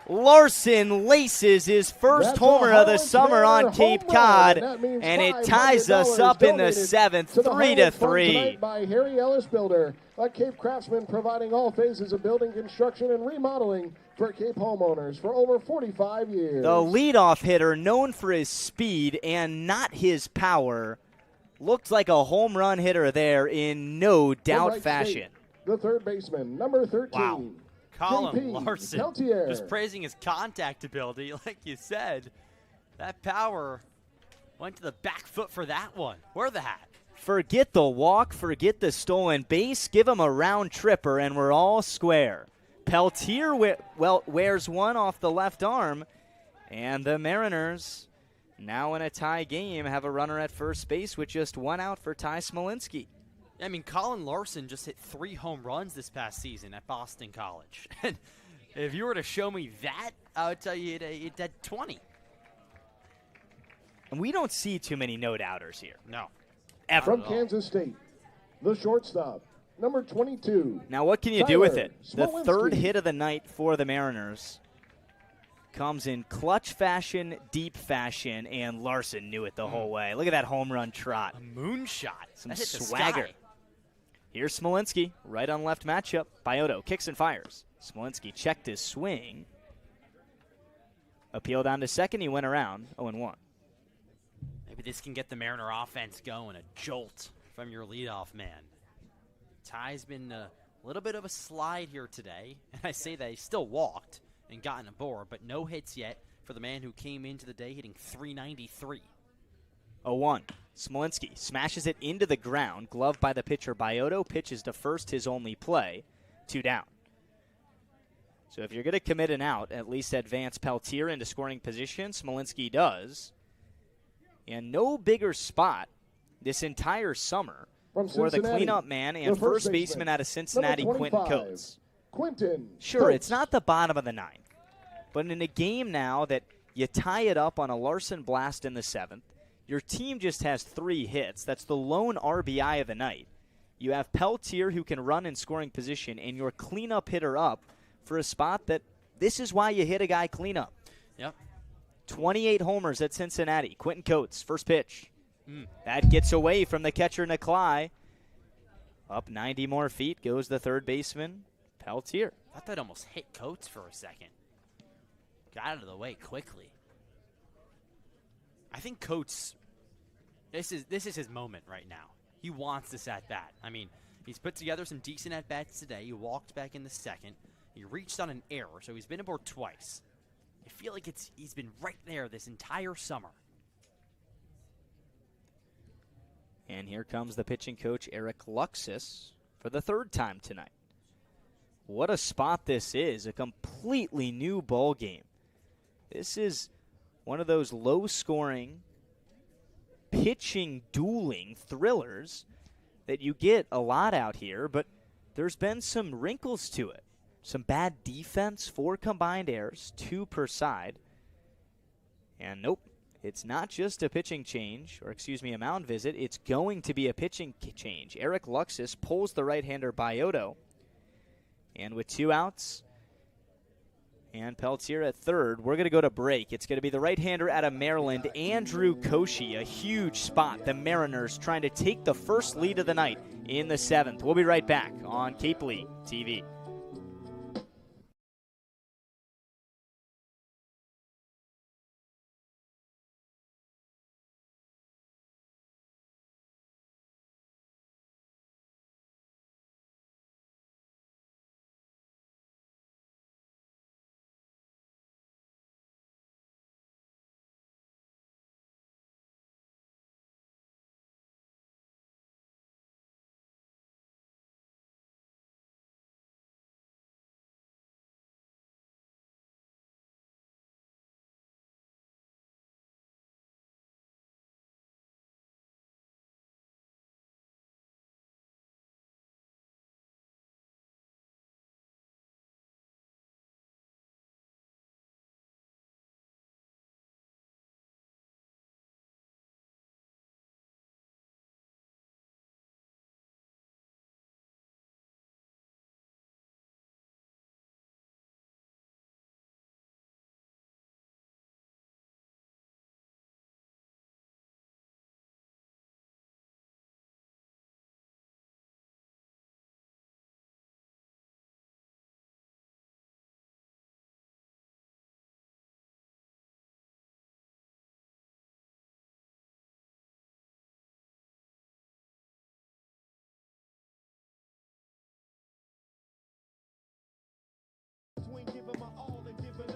Larson laces his first homer of the summer on Cape Cod, and it ties us up in the 7th, 3-3. By Harry Ellis Builder, a Cape craftsman providing all phases of building, construction, and remodeling for Cape homeowners for over 45 years. The leadoff hitter, known for his speed and not his power, looked like a home run hitter there in no doubt fashion. The third baseman, number 13. Wow. Colin JP Larson, Peltier. just praising his contact ability. Like you said, that power went to the back foot for that one. Wear the hat. Forget the walk, forget the stolen base, give him a round tripper, and we're all square. Peltier wears one off the left arm, and the Mariners, now in a tie game, have a runner at first base with just 1 out for Ty Smolinski. I mean, Colin Larson just hit 3 home runs this past season at Boston College. And if you were to show me that, I would tell you it had 20. And we don't see too many no-doubters here. No. Ever. From Kansas State, the shortstop, number 22. Now what can you do with it? The Smolinski. third hit of the night for the Mariners comes in clutch fashion, deep fashion, and Larson knew it the whole way. Look at that home run trot. A moonshot. Some That hit the swagger. sky. Here's Smolinski, right on left matchup. Bioto kicks and fires. Smolinski checked his swing. Appeal down to second. He went around 0-1. Maybe this can get the Mariner offense going. A jolt from your leadoff man. Ty's been a little bit of a slide here today. And I say that he still walked and gotten aboard, but no hits yet for the man who came into the day hitting .393. 0-1. Smolinski smashes it into the ground. Gloved by the pitcher Bioto. Pitches to first, his only play. 2 down. So if you're going to commit an out, at least advance Peltier into scoring position. Smolinski does. And no bigger spot this entire summer for the cleanup man and first baseman out of Cincinnati, Quentin Coates. Sure, it's not the bottom of the 9th. But in a game now that you tie it up on a Larson blast in the 7th, your team just has 3 hits. That's the lone RBI of the night. You have Peltier who can run in scoring position, and your cleanup hitter up for a spot that this is why you hit a guy cleanup. Yep. 28 homers at Cincinnati. Quentin Coates, first pitch. That gets away from the catcher Nicolai. Up 90 more feet goes the third baseman, Peltier. I thought that almost hit Coates for a second. Got out of the way quickly. I think Coates, this is his moment right now. He wants this at-bat. I mean, he's put together some decent at-bats today. He walked back in the 2nd. He reached on an error, so he's been aboard twice. I feel like he's been right there this entire summer. And here comes the pitching coach, Eric Luxus, for the 3rd time tonight. What a spot this is, a completely new ball game. This is one of those low-scoring, pitching, dueling thrillers that you get a lot out here, but there's been some wrinkles to it. Some bad defense, 4 combined errors, 2 per side. And nope, it's not just a pitching change, or excuse me, a mound visit. It's going to be a pitching change. Eric Luxus pulls the right-hander Bioto. And with 2 outs and Peltier at third, we're going to go to break. It's going to be the right-hander out of Maryland, Andrew Koshy, a huge spot. The Mariners trying to take the first lead of the night in the 7th. We'll be right back on Cape League TV.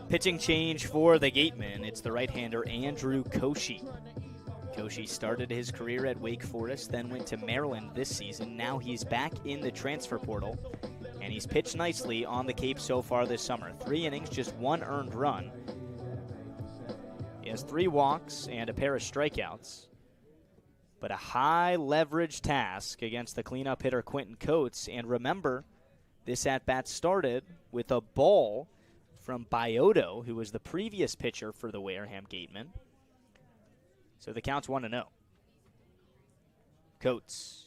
Pitching change for the Gatemen. It's the right-hander Andrew Koshy. Koshy started his career at Wake Forest, then went to Maryland this season. Now he's back in the transfer portal, and he's pitched nicely on the Cape so far this summer. 3 innings, just 1 earned run. He has 3 walks and a pair of strikeouts, but a high-leverage task against the cleanup hitter Quentin Coates. And remember, this at-bat started with a ball from Bioto, who was the previous pitcher for the Wareham Gatemen. So the count's 1-0. Coates,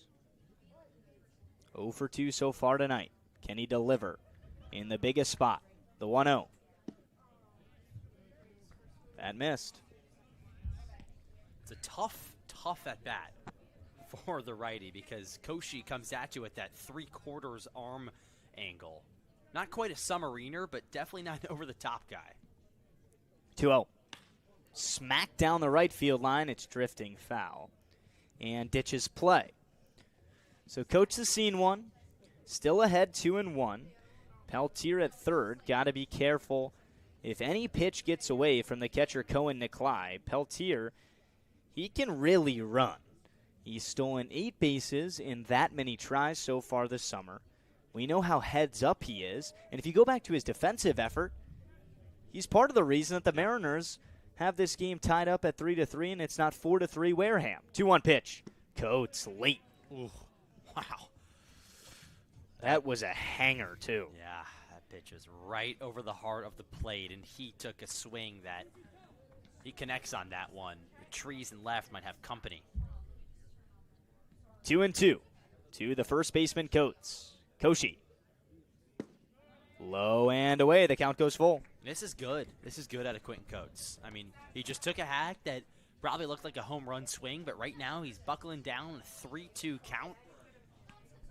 0 for 2 so far tonight. Can he deliver in the biggest spot? The 1-0. That missed. It's a tough at-bat for the righty because Koshy comes at you at that 3/4 arm angle. Not quite a submariner, but definitely not an over-the-top guy. 2-0. Smack down the right field line. It's drifting foul. And ditches play. So Coach has seen one. Still ahead 2-1. Peltier at third. Got to be careful. If any pitch gets away from the catcher Cohen Nicolai, Peltier, he can really run. He's stolen 8 bases in that many tries so far this summer. We know how heads up he is. And if you go back to his defensive effort, he's part of the reason that the Mariners have this game tied up at 3-3, and it's not 4-3 Wareham. 2-1 pitch. Coates late. Ooh, wow. That was a hanger, too. Yeah, that pitch was right over the heart of the plate, and he took a swing that he connects on that one. The trees and left might have company. 2-2 to the first baseman, Coates. Koshy. Low and away. The count goes full. This is good. This is good out of Quentin Coates. I mean, he just took a hack that probably looked like a home run swing, but right now he's buckling down a 3-2 count.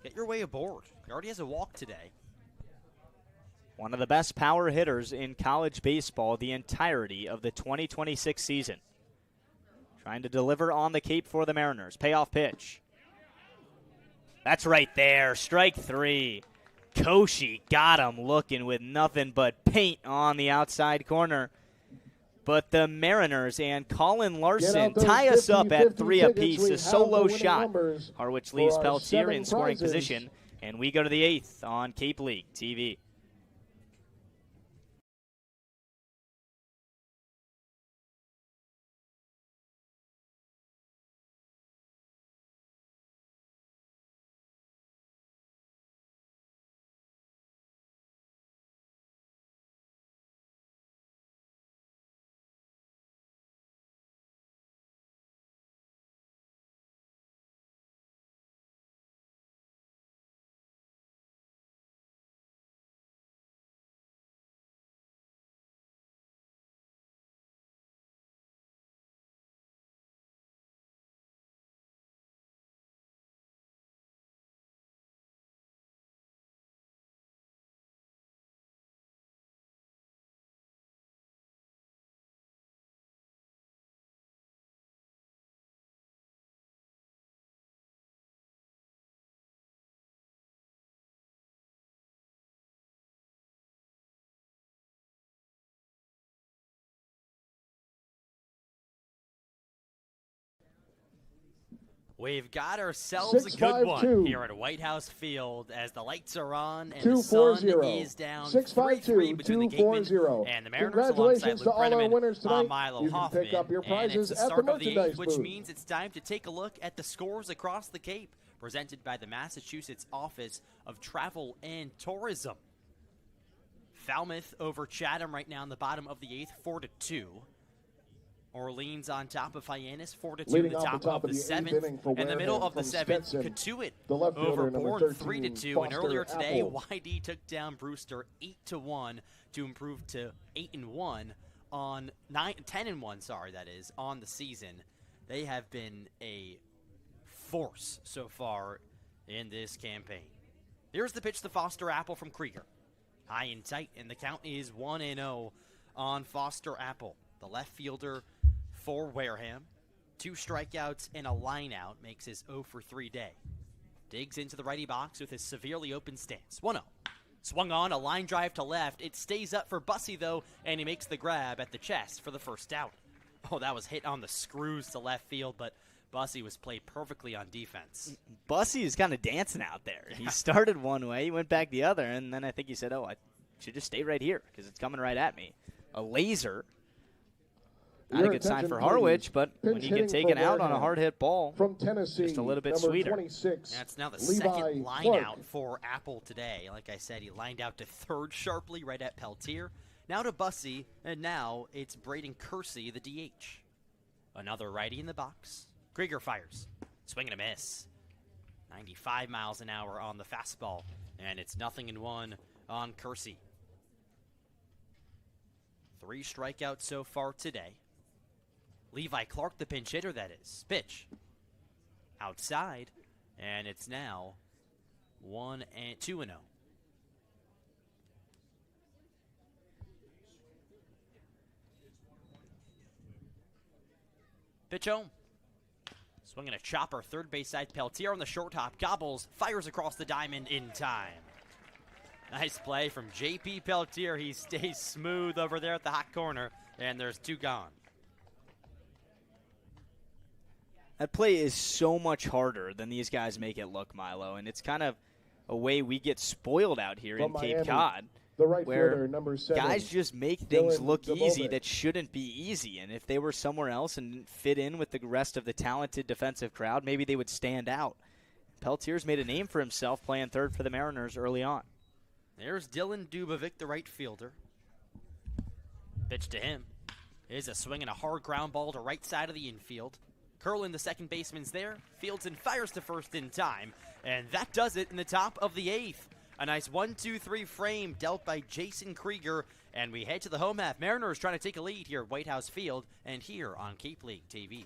Get your way aboard. He already has a walk today. One of the best power hitters in college baseball the entirety of the 2026 season. Trying to deliver on the Cape for the Mariners. Payoff pitch. That's right there. Strike 3. Koshy got him looking with nothing but paint on the outside corner. But the Mariners and Colin Larson tie us up at 3 apiece. A solo shot. Harwich leaves Peltier in scoring position. And we go to the 8th on Cape League TV. We've got ourselves a good one here at Whitehouse Field as the lights are on and the sun is down. 3-3 between the Gatemen and the Mariners alongside Luke Brenneman, Milo Hoffman. And it's the start of the 8th, which means it's time to take a look at the scores across the Cape, presented by the Massachusetts Office of Travel and Tourism. Falmouth over Chatham right now in the bottom of the 8th, 4-2. Orleans on top of Hyannis, 4-2 in the top of the 7th. In the middle of the 7th, Katuitt over Bourne, 3-2. And earlier today, YD took down Brewster 8-1 to improve to 8-1 on 10-1. Sorry, that is on the season. They have been a force so far in this campaign. Here's the pitch to Foster Apple from Krieger. High and tight, and the count is 1-0 on Foster Apple. The left fielder for Wareham. 2 strikeouts and a line out makes his 0-for-3 day. Digs into the righty box with his severely open stance. 1-0. Swung on, a line drive to left. It stays up for Bussey, though, and he makes the grab at the chest for the first out. Oh, that was hit on the screws to left field, but Bussey was played perfectly on defense. Bussey is kind of dancing out there. He started one way, he went back the other, and then I think he said, oh, I should just stay right here because it's coming right at me. A laser. Not a good sign for Harwich, but when you get taken out on a hard-hit ball, from Tennessee, just a little bit sweeter. 26, that's now the second line out for Apple today. Like I said, he lined out to third sharply right at Peltier. Now to Bussey, and now it's Braden Kersey, the DH. Another righty in the box. Krieger fires. Swing and a miss. 95 miles an hour on the fastball, and it's 0-1 on Kersey. 3 strikeouts so far today. Levi Clark, the pinch hitter, that is. Pitch. Outside, and it's now 2-0. Pitch home. Swinging a chopper, third base side. Peltier on the short hop, gobbles, fires across the diamond in time. Nice play from J.P. Peltier. He stays smooth over there at the hot corner, and there's 2 gone. That play is so much harder than these guys make it look, Milo, and it's kind of a way we get spoiled out here in Cape Cod, where guys just make things look easy that shouldn't be easy, and if they were somewhere else and didn't fit in with the rest of the talented defensive crowd, maybe they would stand out. Peltier's made a name for himself playing third for the Mariners early on. There's Dylan Dubovic, the right fielder. Pitch to him. Is a swing and a hard ground ball to right side of the infield. Curlin, the second baseman's there. Fields and fires to first in time. And that does it in the top of the 8th. A nice 1-2-3 frame dealt by Jason Krieger. And we head to the home half. Mariners trying to take a lead here at Whitehouse Field and here on Cape League TV.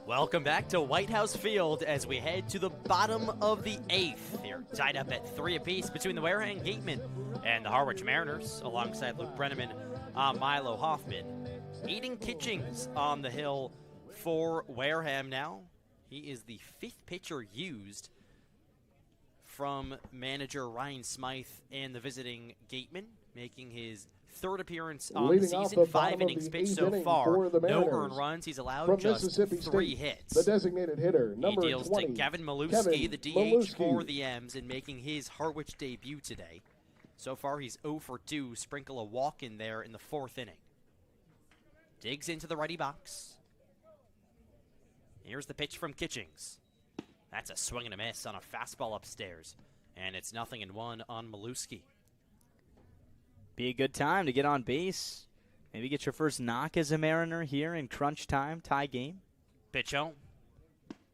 Welcome back to Whitehouse Field as we head to the bottom of the 8th. They're tied up at 3 apiece between the Wareham Gatemen and the Harwich Mariners, alongside Luke Brenneman, Milo Hoffman. Aiden Kitchings on the hill for Wareham now. He is the 5th pitcher used from manager Ryan Smythe and the visiting Gatemen, making his 3rd appearance on the season. 5 innings pitched so far. No earned runs. He's allowed just 3 hits. The designated hitter, number he deals 20, to Kevin Maluski, the DH for the M's, and making his Harwich debut today. So far, he's 0 for 2. Sprinkle a walk in there in the 4th inning. Digs into the righty box. Here's the pitch from Kitchings. That's a swing and a miss on a fastball upstairs. And it's 0-1 on Maluski. Be a good time to get on base. Maybe get your first knock as a Mariner here in crunch time, tie game. Pitch home.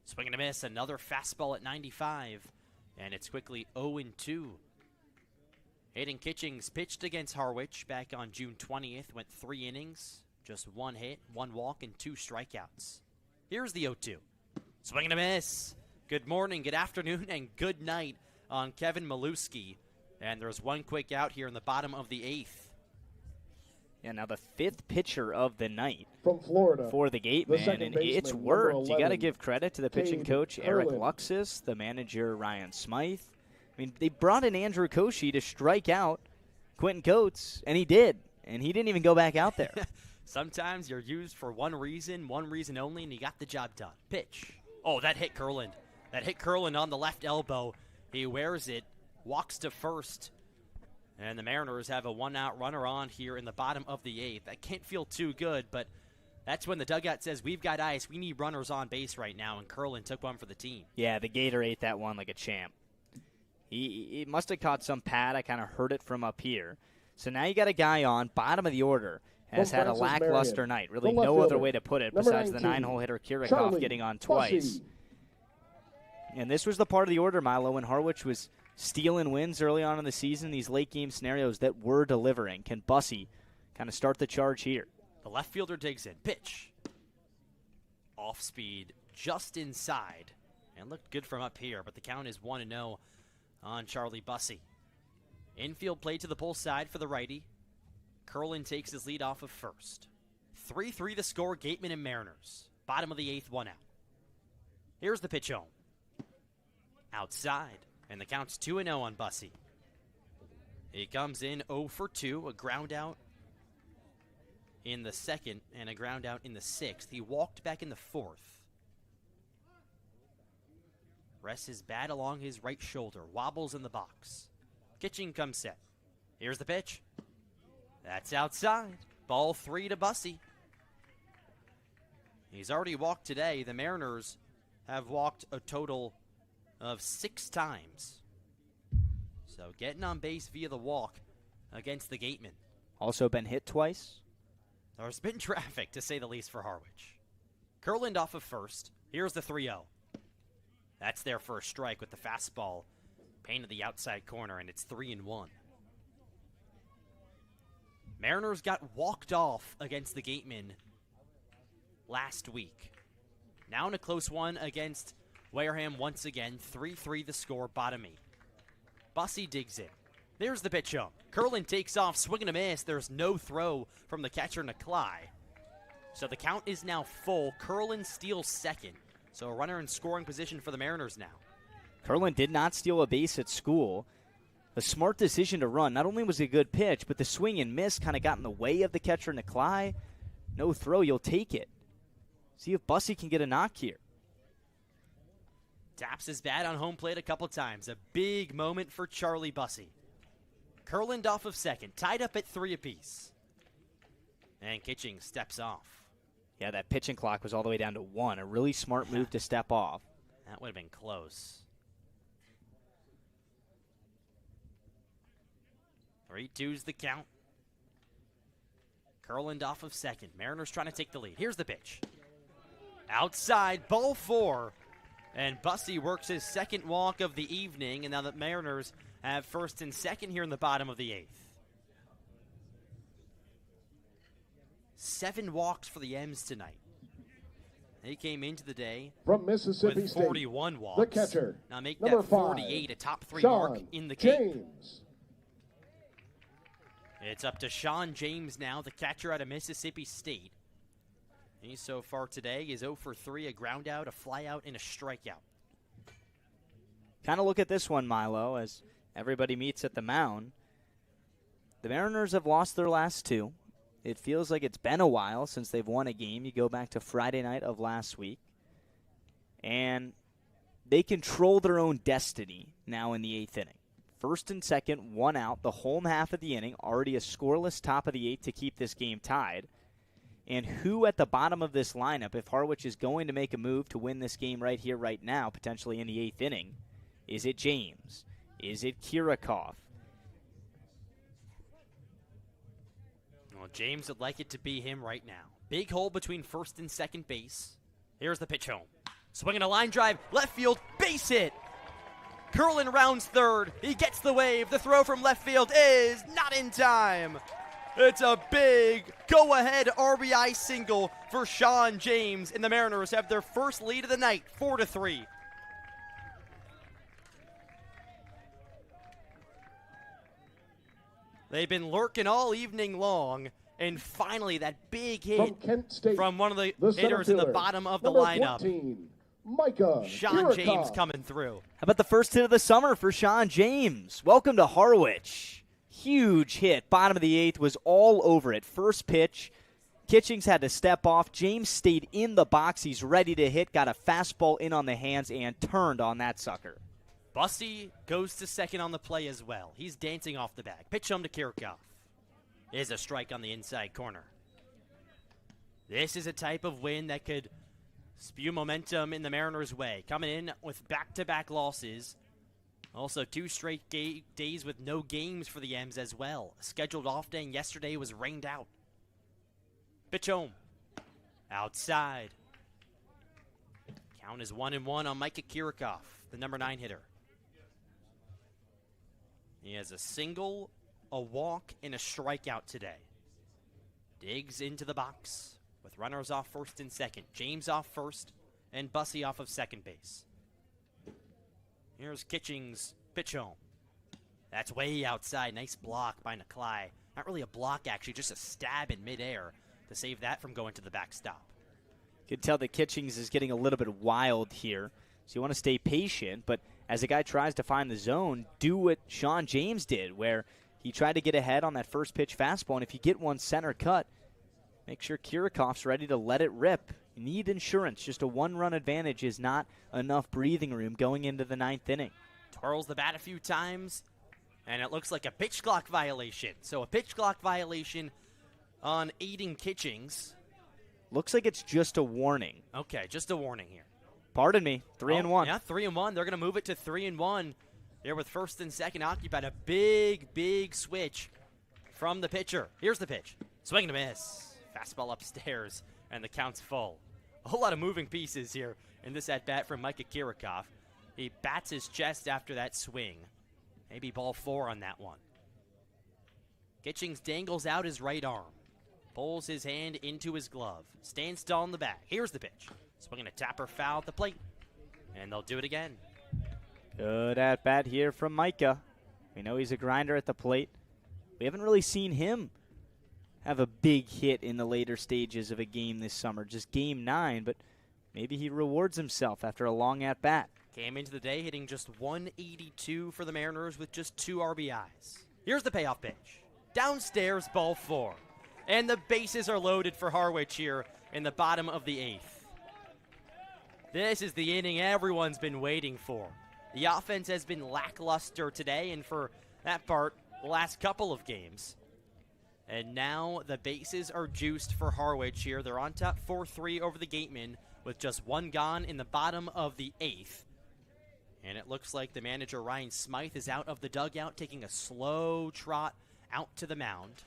Swing and a miss, another fastball at 95. And it's quickly 0-2. Aiden Kitchings pitched against Harwich back on June 20th. Went 3 innings, just 1 hit, 1 walk, and 2 strikeouts. Here's the 0-2. Swing and a miss. Good morning, good afternoon, and good night on Kevin Maluski. And there's 1 quick out here in the bottom of the 8th. Yeah, now the 5th pitcher of the night from Florida for the Gatemen, and it's worked. 11, you got to give credit to the pitching coach, Eric Luxus, the manager, Ryan Smythe. I mean, they brought in Andrew Koshy to strike out Quentin Coates, and he did. And he didn't even go back out there. Sometimes you're used for one reason only, and you got the job done. Pitch. Oh, that hit Curland. That hit Curland on the left elbow. He wears it. Walks to first, and the Mariners have a 1-out runner on here in the bottom of the 8th. That can't feel too good, but that's when the dugout says, we've got ice, we need runners on base right now, and Curlin took one for the team. Yeah, the Gator ate that one like a champ. He must have caught some pad. I kind of heard it from up here. So now you got a guy on, bottom of the order, has had a lackluster night. Really no other way to put it besides the 9-hole hitter Kirikov getting on twice. And this was the part of the order, Milo, when Harwich was stealing wins early on in the season, these late-game scenarios that were delivering. Can Bussey kind of start the charge here? The left fielder digs in. Pitch. Off speed, just inside. And looked good from up here, but the count is 1-0 on Charlie Bussey. Infield play to the pull side for the righty. Curlin takes his lead off of first. 3-3 the score, Gatemen and Mariners. Bottom of the 8th, 1 out. Here's the pitch home. Outside. And the count's 2-0 on Bussey. He comes in 0 for 2, a ground out in the 2nd and a ground out in the 6th. He walked back in the 4th. Rests his bat along his right shoulder, wobbles in the box. Kitching comes set. Here's the pitch. That's outside. Ball 3 to Bussey. He's already walked today. The Mariners have walked a total of 6 times. So getting on base via the walk against the Gatemen. Also been hit twice. There's been traffic, to say the least, for Harwich. Curland off of first. Here's the 3-0. That's their first strike with the fastball. Painted the outside corner, and it's 3-1. Mariners got walked off against the Gatemen last week. Now in a close one against Wareham once again. 3-3 the score, bottom 8. Bussey digs in. There's the pitch home. Curlin takes off, swing and a miss. There's no throw from the catcher, Nikolai. So the count is now full. Curlin steals second. So a runner in scoring position for the Mariners now. Curlin did not steal a base at school. A smart decision to run. Not only was it a good pitch, but the swing and miss kind of got in the way of the catcher, Nikolai. No throw, you'll take it. See if Bussey can get a knock here. Taps his bat on home plate a couple times. A big moment for Charlie Bussey. Curland off of second, tied up at 3 apiece. And Kitching steps off. Yeah, that pitching clock was all the way down to 1. A really smart move to step off. That would have been close. 3-2's the count. Curland off of second. Mariners trying to take the lead. Here's the pitch. Outside, ball 4. And Bussey works his second walk of the evening, and now the Mariners have first and second here in the bottom of the 8th. 7 walks for the M's tonight. They came into the day from Mississippi with State, 41 walks. the catcher, now make number that 48 5, a top 3 Sean mark in the Cape. James. It's up to Sean James now, the catcher out of Mississippi State. He so far today is 0 for 3, a ground out, a fly out, and a strikeout. Kind of look at this one, Milo, as everybody meets at the mound. The Mariners have lost their last 2. It feels like it's been a while since they've won a game. You go back to Friday night of last week. And they control their own destiny now in the 8th inning. First and second, 1 out, the home half of the inning, already a scoreless top of the 8th to keep this game tied. And who at the bottom of this lineup, if Harwich is going to make a move to win this game right here, right now, potentially in the 8th inning, is it James? Is it Kirikov? Well, James would like it to be him right now. Big hole between first and second base. Here's the pitch home. Swinging a line drive, left field, base hit. Curlin rounds third. He gets the wave. The throw from left field is not in time. It's a big go-ahead RBI single for Sean James, and the Mariners have their first lead of the night, 4-3. They've been lurking all evening long, and finally that big hit from one of the hitters in the bottom of the lineup. 14, Micah Sean Kirikov. James coming through. How about the first hit of the summer for Sean James? Welcome to Harwich. Huge hit. Bottom of the 8th was all over it. First pitch, Kitchings had to step off. James stayed in the box. He's ready to hit. Got a fastball in on the hands and turned on that sucker. Bussey goes to second on the play as well. He's dancing off the bag. Pitch home to Kirikov. Is a strike on the inside corner. This is a type of win that could spew momentum in the Mariners' way. Coming in with back-to-back losses. Also, 2 straight days with no games for the M's as well. A scheduled off day, and yesterday was rained out. Pitch home. Outside. Count is 1-1 on Micah Kirikov, the number 9 hitter. He has a single, a walk, and a strikeout today. Digs into the box with runners off first and second. James off first, and Bussey off of second base. Here's Kitchings' pitch home. That's way outside. Nice block by Naklai. Not really a block, actually, just a stab in midair to save that from going to the backstop. You can tell that Kitchings is getting a little bit wild here. So you want to stay patient, but as a guy tries to find the zone, do what Sean James did, where he tried to get ahead on that first pitch fastball, and if you get one center cut, make sure Kirikov's ready to let it rip. You need insurance. Just a 1-run advantage is not enough breathing room going into the 9th inning. Twirls the bat a few times, and it looks like a pitch clock violation. So a pitch clock violation on aiding Kitchings. Looks like it's just a warning. Okay, just a warning here. Pardon me, 3-1. Yeah, 3-1. They're going to move it to 3-1 here with first and second occupied. A big switch from the pitcher. Here's the pitch. Swing and a miss. Fastball upstairs, and the count's full. A whole lot of moving pieces here in this at-bat from Micah Kirikov. He bats his chest after that swing. Maybe ball 4 on that one. Kitchings dangles out his right arm. Pulls his hand into his glove. Stands tall in the back. Here's the pitch. Swinging a tapper foul at the plate. And they'll do it again. Good at-bat here from Micah. We know he's a grinder at the plate. We haven't really seen him have a big hit in the later stages of a game this summer. Just game 9, but maybe he rewards himself after a long at-bat. Came into the day hitting just 182 for the Mariners with just 2 RBIs. Here's the payoff pitch. Downstairs, ball 4. And the bases are loaded for Harwich here in the bottom of the 8th. This is the inning everyone's been waiting for. The offense has been lackluster today, and for that part, the last couple of games. And now the bases are juiced for Harwich here. They're on top 4-3 over the Gatemen with just 1 gone in the bottom of the 8th. And it looks like the manager, Ryan Smythe, is out of the dugout, taking a slow trot out to the mound.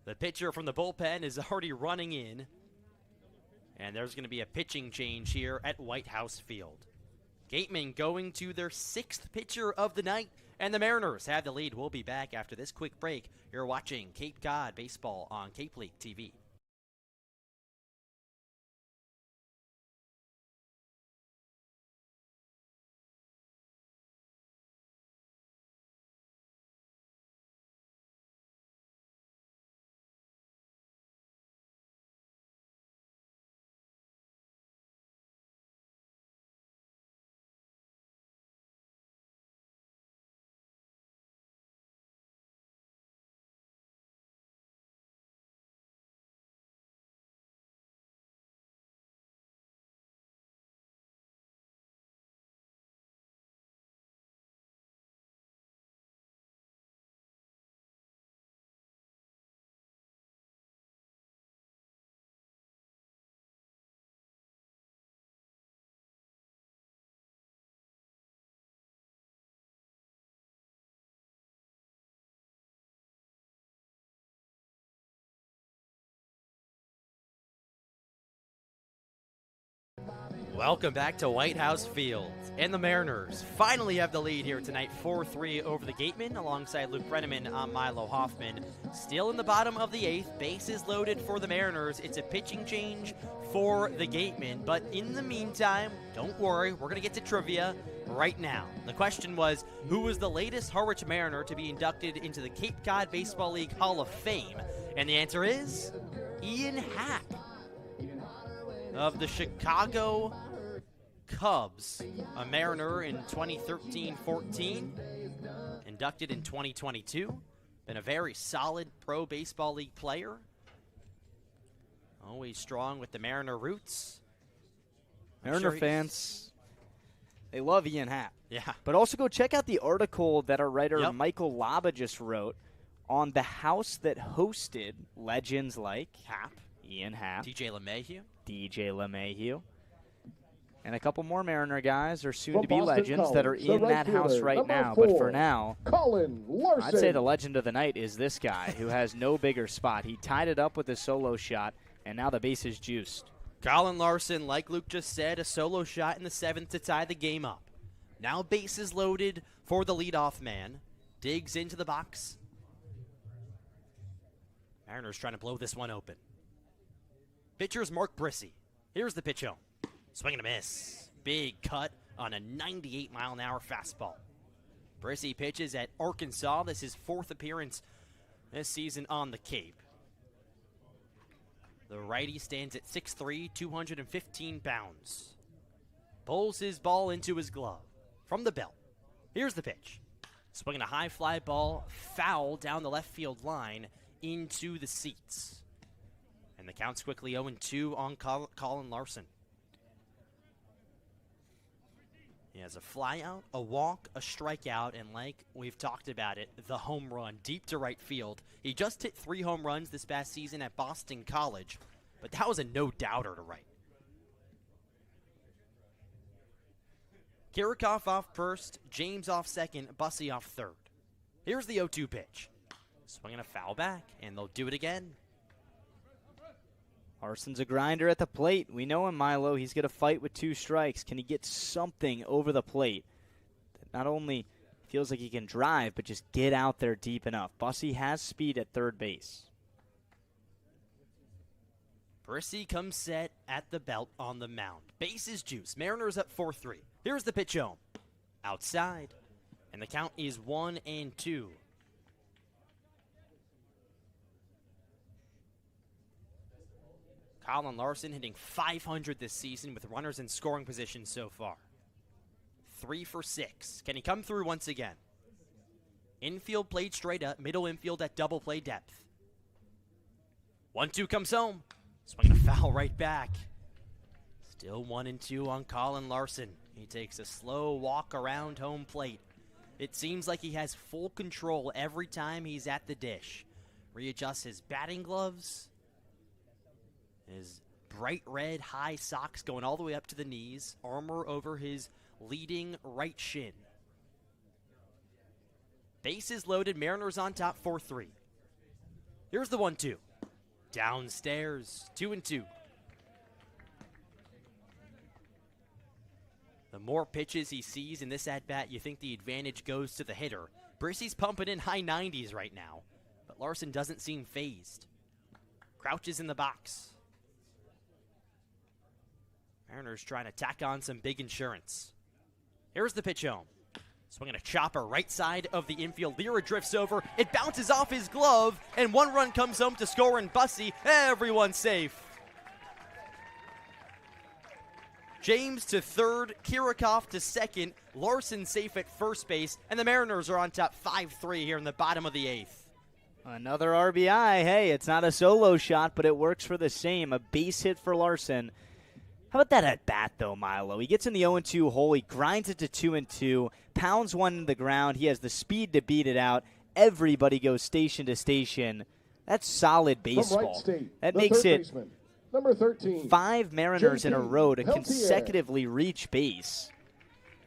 The pitcher from the bullpen is already running in. And there's going to be a pitching change here at Whitehouse Field. Gatemen going to their 6th pitcher of the night, and the Mariners have the lead. We'll be back after this quick break. You're watching Cape Cod Baseball on Cape League TV. Welcome back to Whitehouse Field. And the Mariners finally have the lead here tonight, 4-3 over the Gatemen, alongside Luke Brenneman on Milo Hoffman. Still in the bottom of the 8th, bases loaded for the Mariners. It's a pitching change for the Gatemen. But in the meantime, don't worry, we're going to get to trivia right now. The question was, who was the latest Harwich Mariner to be inducted into the Cape Cod Baseball League Hall of Fame? And the answer is Ian Happ of the Chicago Cubs, a Mariner in 2013-14, inducted in 2022, been a very solid pro baseball league player, always strong with the Mariner roots. Mariner fans, they love Ian Happ. Yeah. But also go check out the article that our writer Michael Laba just wrote on the house that hosted legends like Ian Happ, DJ LeMahieu. And a couple more Mariner guys are soon to be legends that are in that house right now. But for now, Colin Larson. I'd say the legend of the night is this guy who has no bigger spot. He tied it up with a solo shot, and now the base is juiced. Colin Larson, like Luke just said, a solo shot in the 7th to tie the game up. Now bases loaded for the leadoff man. Digs into the box. Mariners trying to blow this one open. Pitcher's Mark Brissy. Here's the pitch home. Swing and a miss. Big cut on a 98-mile-an-hour fastball. Brissy pitches at Arkansas. This is his 4th appearance this season on the Cape. The righty stands at 6'3", 215 pounds. Pulls his ball into his glove from the belt. Here's the pitch. Swinging a high fly ball, foul down the left field line into the seats. And the count's quickly 0-2 on Colin Larson. He has a fly out, a walk, a strikeout, and like we've talked about it, the home run deep to right field. He just hit 3 home runs this past season at Boston College, but that was a no-doubter to right. Kirikoff off first, James off second, Bussey off third. Here's the 0-2 pitch. Swinging a foul back, and they'll do it again. Larson's a grinder at the plate. We know him, Milo. He's going to fight with 2 strikes. Can he get something over the plate that not only feels like he can drive, but just get out there deep enough? Bussey has speed at third base. Brissy comes set at the belt on the mound. Base is juice. Mariners up 4-3. Here's the pitch home. Outside. And the count is 1-2. Colin Larson hitting .500 this season with runners in scoring position so far. 3 for 6. Can he come through once again? Infield played straight up, middle infield at double play depth. 1-2 comes home. Swinging a foul right back. Still 1-2 on Colin Larson. He takes a slow walk around home plate. It seems like he has full control every time he's at the dish. Readjusts his batting gloves. His bright red high socks going all the way up to the knees. Armor over his leading right shin. Bases loaded. Mariners on top 4-3. Here's the 1-2. Downstairs. 2-2. The more pitches he sees in this at-bat, you think the advantage goes to the hitter. Brissy's pumping in high 90s right now, but Larson doesn't seem phased. Crouches in the box. Mariners trying to tack on some big insurance. Here's the pitch home. Swinging a chopper right side of the infield. Lira drifts over. It bounces off his glove, and 1 run comes home to score in Bussey. Everyone's safe. James to third, Kirikoff to second, Larson safe at first base, and the Mariners are on top 5-3 here in the bottom of the 8th. Another RBI. Hey, it's not a solo shot, but it works for the same. A base hit for Larson. How about that at bat, though, Milo? He gets in the 0-2 hole. He grinds it to 2-2, pounds one into the ground. He has the speed to beat it out. Everybody goes station to station. That's solid baseball. That makes it number 13, 5 Mariners in a row to Peltier. consecutively reach base.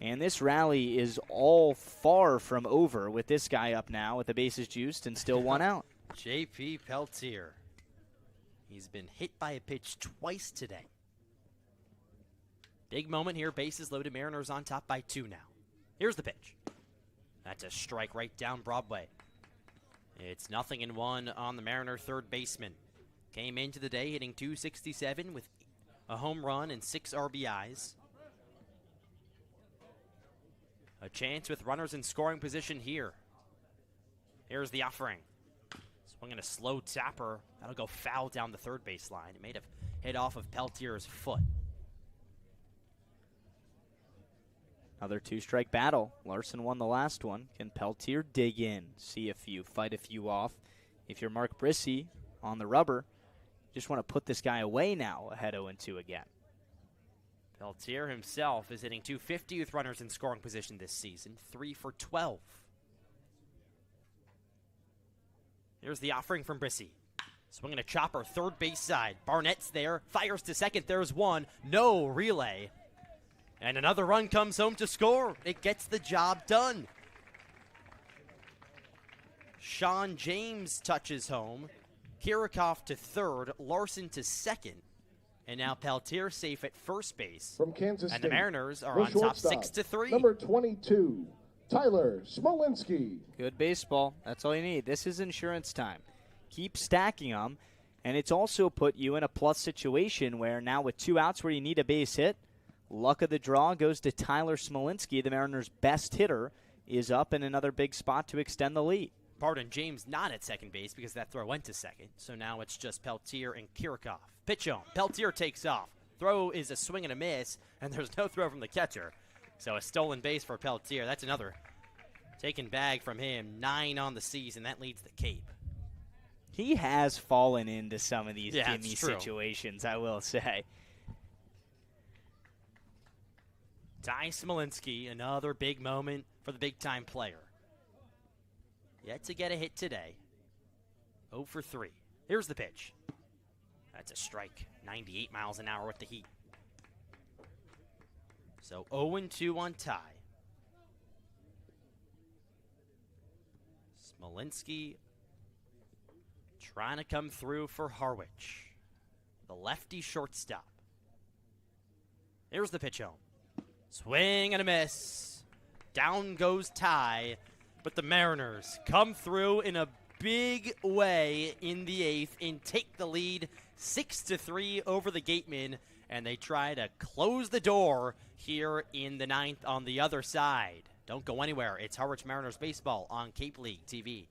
And this rally is all far from over with this guy up now with the bases juiced and still 1 out. J.P. Peltier. He's been hit by a pitch twice today. Big moment here. Bases loaded. Mariners on top by 2 now. Here's the pitch. That's a strike right down Broadway. It's 0-1 on the Mariner third baseman. Came into the day hitting .267 with a home run and 6 RBIs. A chance with runners in scoring position here. Here's the offering. Swinging a slow tapper. That'll go foul down the third base line. It may have hit off of Peltier's foot. Another 2-strike battle. Larson won the last one. Can Peltier dig in, see a few, fight a few off? If you're Mark Brissy on the rubber, you just want to put this guy away now, ahead 0-2 again. Peltier himself is hitting .250 with runners in scoring position this season, 3 for 12. Here's the offering from Brissy. Swinging a chopper, third base side. Barnett's there, fires to second. There's one, no relay. And another run comes home to score. It gets the job done. Sean James touches home. Kirikoff to third, Larson to second. And now Peltier safe at first base. From Kansas and State, the Mariners are on top 6-3. Number 22, Tyler Smolinski. Good baseball. That's all you need. This is insurance time. Keep stacking them. And it's also put you in a plus situation where now with 2 outs where you need a base hit, luck of the draw goes to Tyler Smolinski. The Mariners' best hitter is up in another big spot to extend the lead. Pardon, James not at second base because that throw went to second. So now it's just Peltier and Kirikoff. Pitch on. Peltier takes off. Throw is a swing and a miss, and there's no throw from the catcher. So a stolen base for Peltier. That's another taken bag from him. 9 on the season. That leads the Cape. He has fallen into some of these gimme true. situations, I will say. Ty Smolinski, another big moment for the big-time player. Yet to get a hit today. 0 for 3. Here's the pitch. That's a strike. 98 miles an hour with the heat. So 0-2 on Ty. Smolinski trying to come through for Harwich. The lefty shortstop. Here's the pitch home. Swing and a miss. Down goes Ty. But the Mariners come through in a big way in the 8th and take the lead 6-3 over the Gatemen. And they try to close the door here in the 9th on the other side. Don't go anywhere. It's Harwich Mariners baseball on Cape League TV.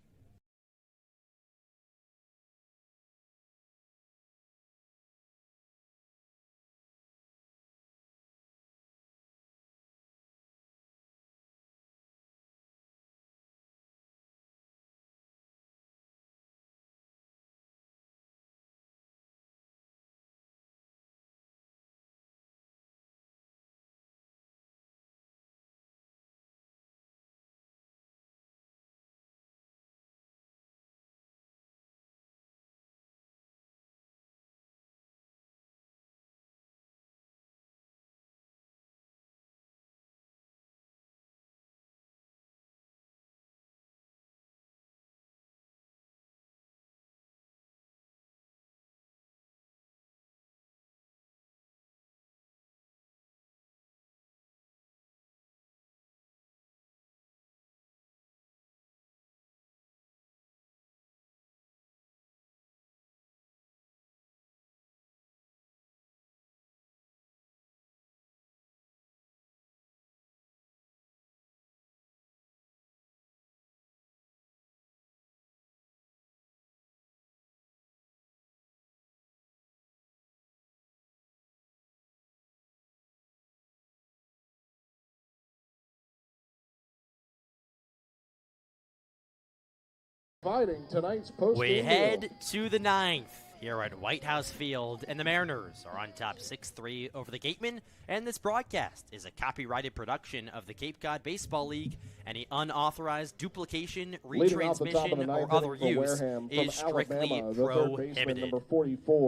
Tonight's post we head to the 9th here at Whitehouse Field, and the Mariners are on top 6-3 over the Gatemen. And this broadcast is a copyrighted production of the Cape Cod Baseball League. Any unauthorized duplication, retransmission, or other use is strictly prohibited.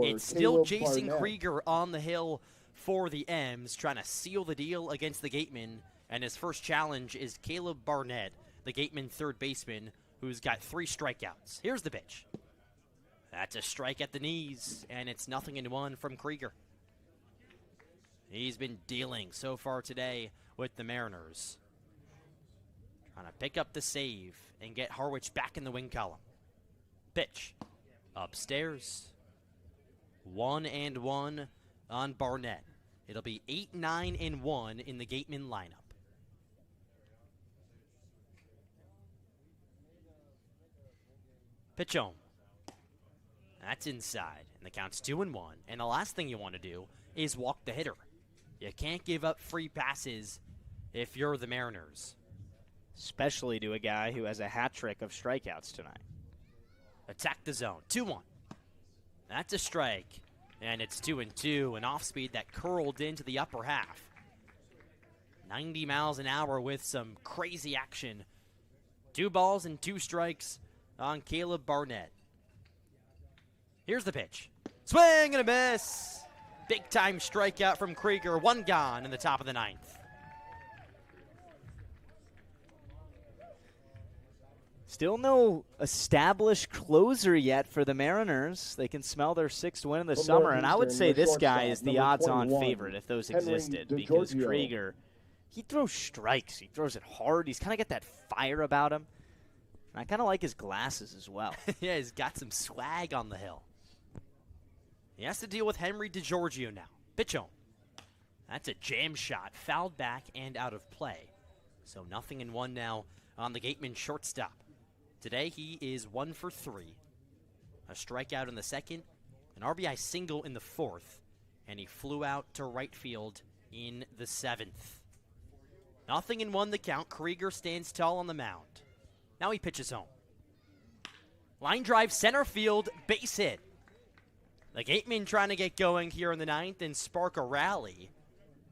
It's still Jason Krieger on the hill for the M's, trying to seal the deal against the Gatemen. And his first challenge is Caleb Barnett, the Gatemen third baseman, who's got 3 strikeouts. Here's the pitch. That's a strike at the knees, and it's 0-1 from Krieger. He's been dealing so far today with the Mariners. Trying to pick up the save and get Harwich back in the win column. Pitch. Upstairs. 1-1 on Barnett. It'll be 8-9-1 in the Gatemen lineup. Pitch home. That's inside, and the count's 2-1. And the last thing you want to do is walk the hitter. You can't give up free passes if you're the Mariners. Especially to a guy who has a hat trick of strikeouts tonight. Attack the zone. 2-1. That's a strike. And it's 2-2, an off-speed that curled into the upper half. 90 miles an hour with some crazy action. 2 balls and 2 strikes on Caleb Barnett. Here's the pitch. Swing and a miss. Big-time strikeout from Krieger. 1 gone in the top of the 9th. Still no established closer yet for the Mariners. They can smell their 6th win of the summer, and I would say this guy is the odds-on favorite if those existed, because Krieger, he throws strikes. He throws it hard. He's kind of got that fire about him. And I kind of like his glasses as well. Yeah, he's got some swag on the hill. He has to deal with Henry DiGiorgio now. Pitch home. That's a jam shot, fouled back and out of play. So 0-1 now on the Gatemen shortstop. Today he is 1 for 3. A strikeout in the 2nd, an RBI single in the 4th, and he flew out to right field in the 7th. 0-1 the count. Krieger stands tall on the mound. Now he pitches home. Line drive, center field, base hit. The Gatemen trying to get going here in the 9th and spark a rally.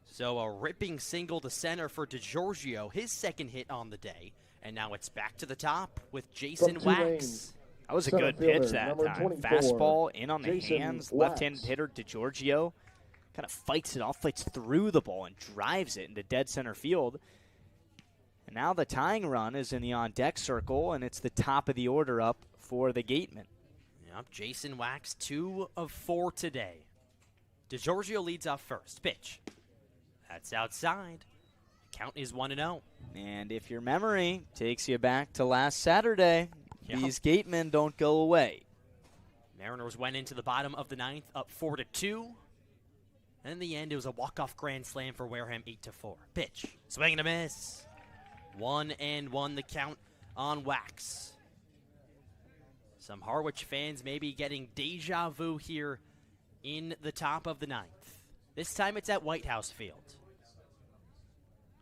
So a ripping single to center for DiGiorgio, his 2nd hit on the day. And now it's back to the top with Jason Wax. That was a good pitch that time. Fastball in on the hands. Left-handed hitter DiGiorgio kind of fights it off, fights through the ball, and drives it into dead center field. And now the tying run is in the on-deck circle, and it's the top of the order up for the Gatemen. Yep, Jason Wax, 2 of 4 today. DiGiorgio leads off first. Pitch. That's outside. Count is 1-0. And if your memory takes you back to last Saturday, these Gatemen don't go away. Mariners went into the bottom of the 9th up 4-2. And in the end, it was a walk-off grand slam for Wareham, 8-4. Pitch. Swing and a miss. 1-1 the count on Wax. Some Harwich fans maybe getting deja vu here in the top of the 9th. This time it's at Whitehouse Field.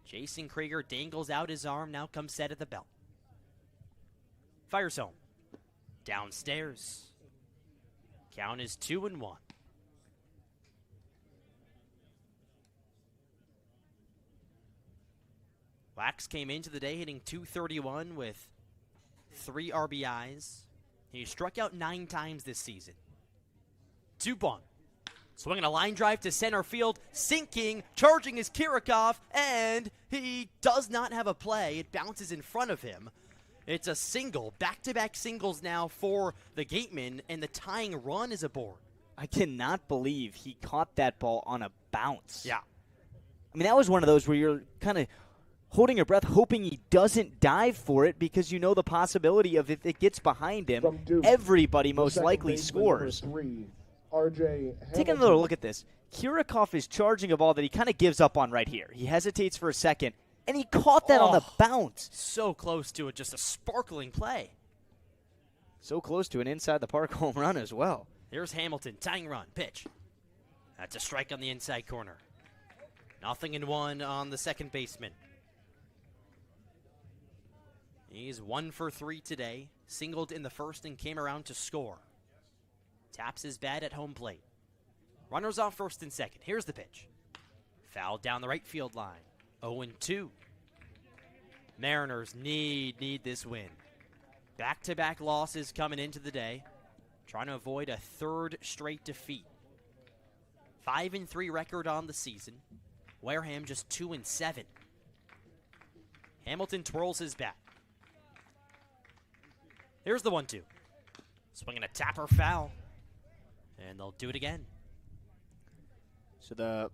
Jason Krieger dangles out his arm, now comes set at the belt. Fires home. Downstairs. Count is 2-1. Wax came into the day hitting .231 with 3 RBIs. He struck out 9 times this season. 2-1. Swinging a line drive to center field, sinking, charging is Kirikov, and he does not have a play. It bounces in front of him. It's a single, back-to-back singles now for the Gatemen, and the tying run is aboard. I cannot believe he caught that ball on a bounce. Yeah. I mean, that was one of those where you're kind of holding your breath, hoping he doesn't dive for it because you know the possibility of if it gets behind him, everybody most likely scores. Take another look at this. Kirikov is charging a ball that he kind of gives up on right here. He hesitates for a second, and he caught that on the bounce. So close to it, just a sparkling play. So close to an inside-the-park home run as well. Here's Hamilton, tying run, pitch. That's a strike on the inside corner. 0-1 on the second baseman. He's 1 for 3 today, singled in the first and came around to score. Taps his bat at home plate. Runners off first and second. Here's the pitch. Fouled down the right field line. 0-2. Mariners need this win. Back-to-back losses coming into the day. Trying to avoid a 3rd straight defeat. 5-3 record on the season. Wareham just 2-7. Hamilton twirls his bat. Here's the 1-2. Swinging a tapper foul. And they'll do it again. So the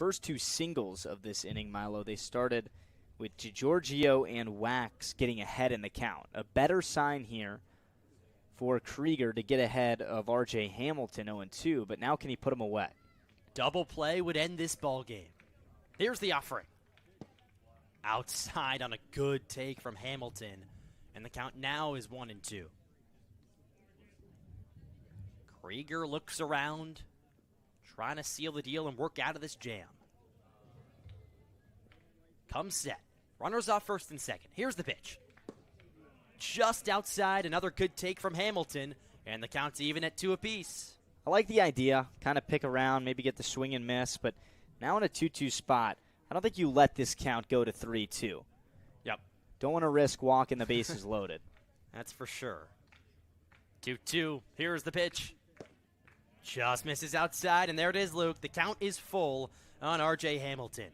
first two singles of this inning, Milo, they started with DiGiorgio and Wax getting ahead in the count. A better sign here for Krieger to get ahead of R.J. Hamilton 0-2, but now can he put him away? Double play would end this ball game. Here's the offering. Outside on a good take from Hamilton, and the count now is 1-2. Krieger looks around, trying to seal the deal and work out of this jam. Comes set. Runners off first and second. Here's the pitch. Just outside, another good take from Hamilton, and the count's even at 2 apiece. I like the idea. Kind of pick around, maybe get the swing and miss, but now in a 2-2 spot, I don't think you let this count go to 3-2. Yep. Don't want to risk walking the bases loaded. That's for sure. 2-2. Here's the pitch. Just misses outside, and there it is, Luke. The count is full on R.J. Hamilton.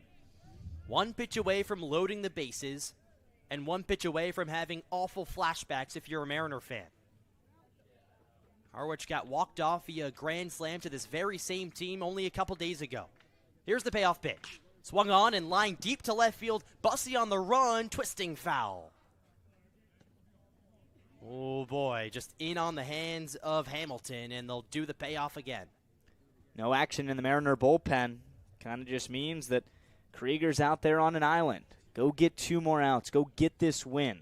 One pitch away from loading the bases, and one pitch away from having awful flashbacks if you're a Mariner fan. Harwich got walked off via a grand slam to this very same team only a couple days ago. Here's the payoff pitch. Swung on and lined deep to left field. Bussey on the run, twisting foul. Oh boy, just in on the hands of Hamilton, and they'll do the payoff again. No action in the Mariner bullpen. Kind of just means that Krieger's out there on an island. Go get 2 more outs. Go get this win.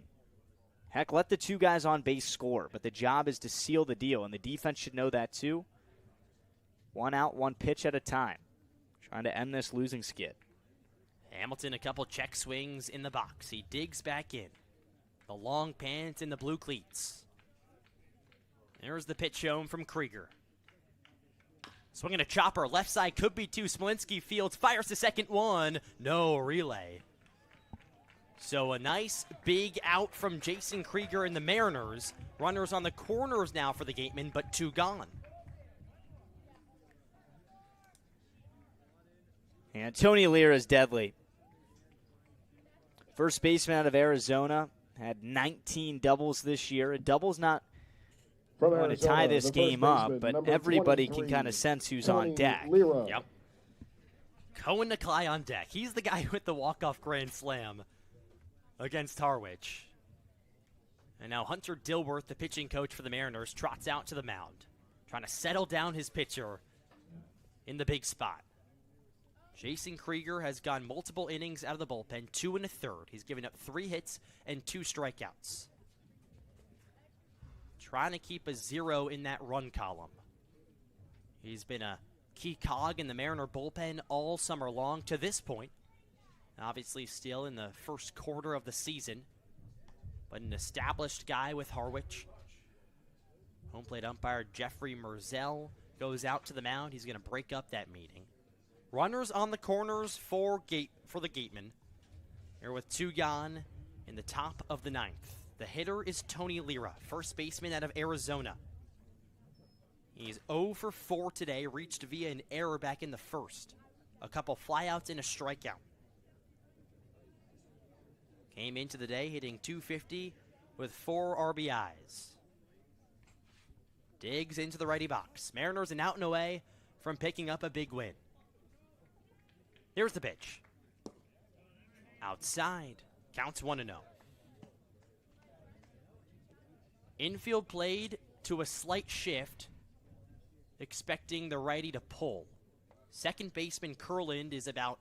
Heck, let the 2 guys on base score, but the job is to seal the deal, and the defense should know that too. 1 out, 1 pitch at a time. Trying to end this losing skid. Hamilton, a couple check swings in the box. He digs back in. The long pants and the blue cleats. There's the pitch home from Krieger. Swinging a chopper. Left side could be 2. Smolinski fields. Fires the second one. No relay. So a nice big out from Jason Krieger and the Mariners. Runners on the corners now for the Gatemen, but 2 gone. And Tony Lira is deadly. First baseman out of Arizona. Had 19 doubles this year. A double's not going to tie this game up, but everybody can kind of sense who's on deck. Yep. Cohen Nakai on deck. He's the guy with the walk-off grand slam against Harwich. And now Hunter Dilworth, the pitching coach for the Mariners, trots out to the mound, trying to settle down his pitcher in the big spot. Jason Krieger has gone multiple innings out of the bullpen, 2 1/3. He's given up 3 hits and 2 strikeouts. Trying to keep a 0 in that run column. He's been a key cog in the Mariner bullpen all summer long to this point. Obviously still in the first quarter of the season, but an established guy with Harwich. Home plate umpire Jeffrey Merzel goes out to the mound. He's going to break up that meeting. Runners on the corners for the Gatemen. Here with 2 gone in the top of the 9th. The hitter is Tony Lira, first baseman out of Arizona. He's 0 for 4 today, reached via an error back in the first. A couple flyouts and a strikeout. Came into the day hitting .250 with 4 RBIs. Digs into the righty box. Mariners an out and away from picking up a big win. Here's the pitch. Outside. Counts 1-0. Infield played to a slight shift, expecting the righty to pull. Second baseman Kurland is about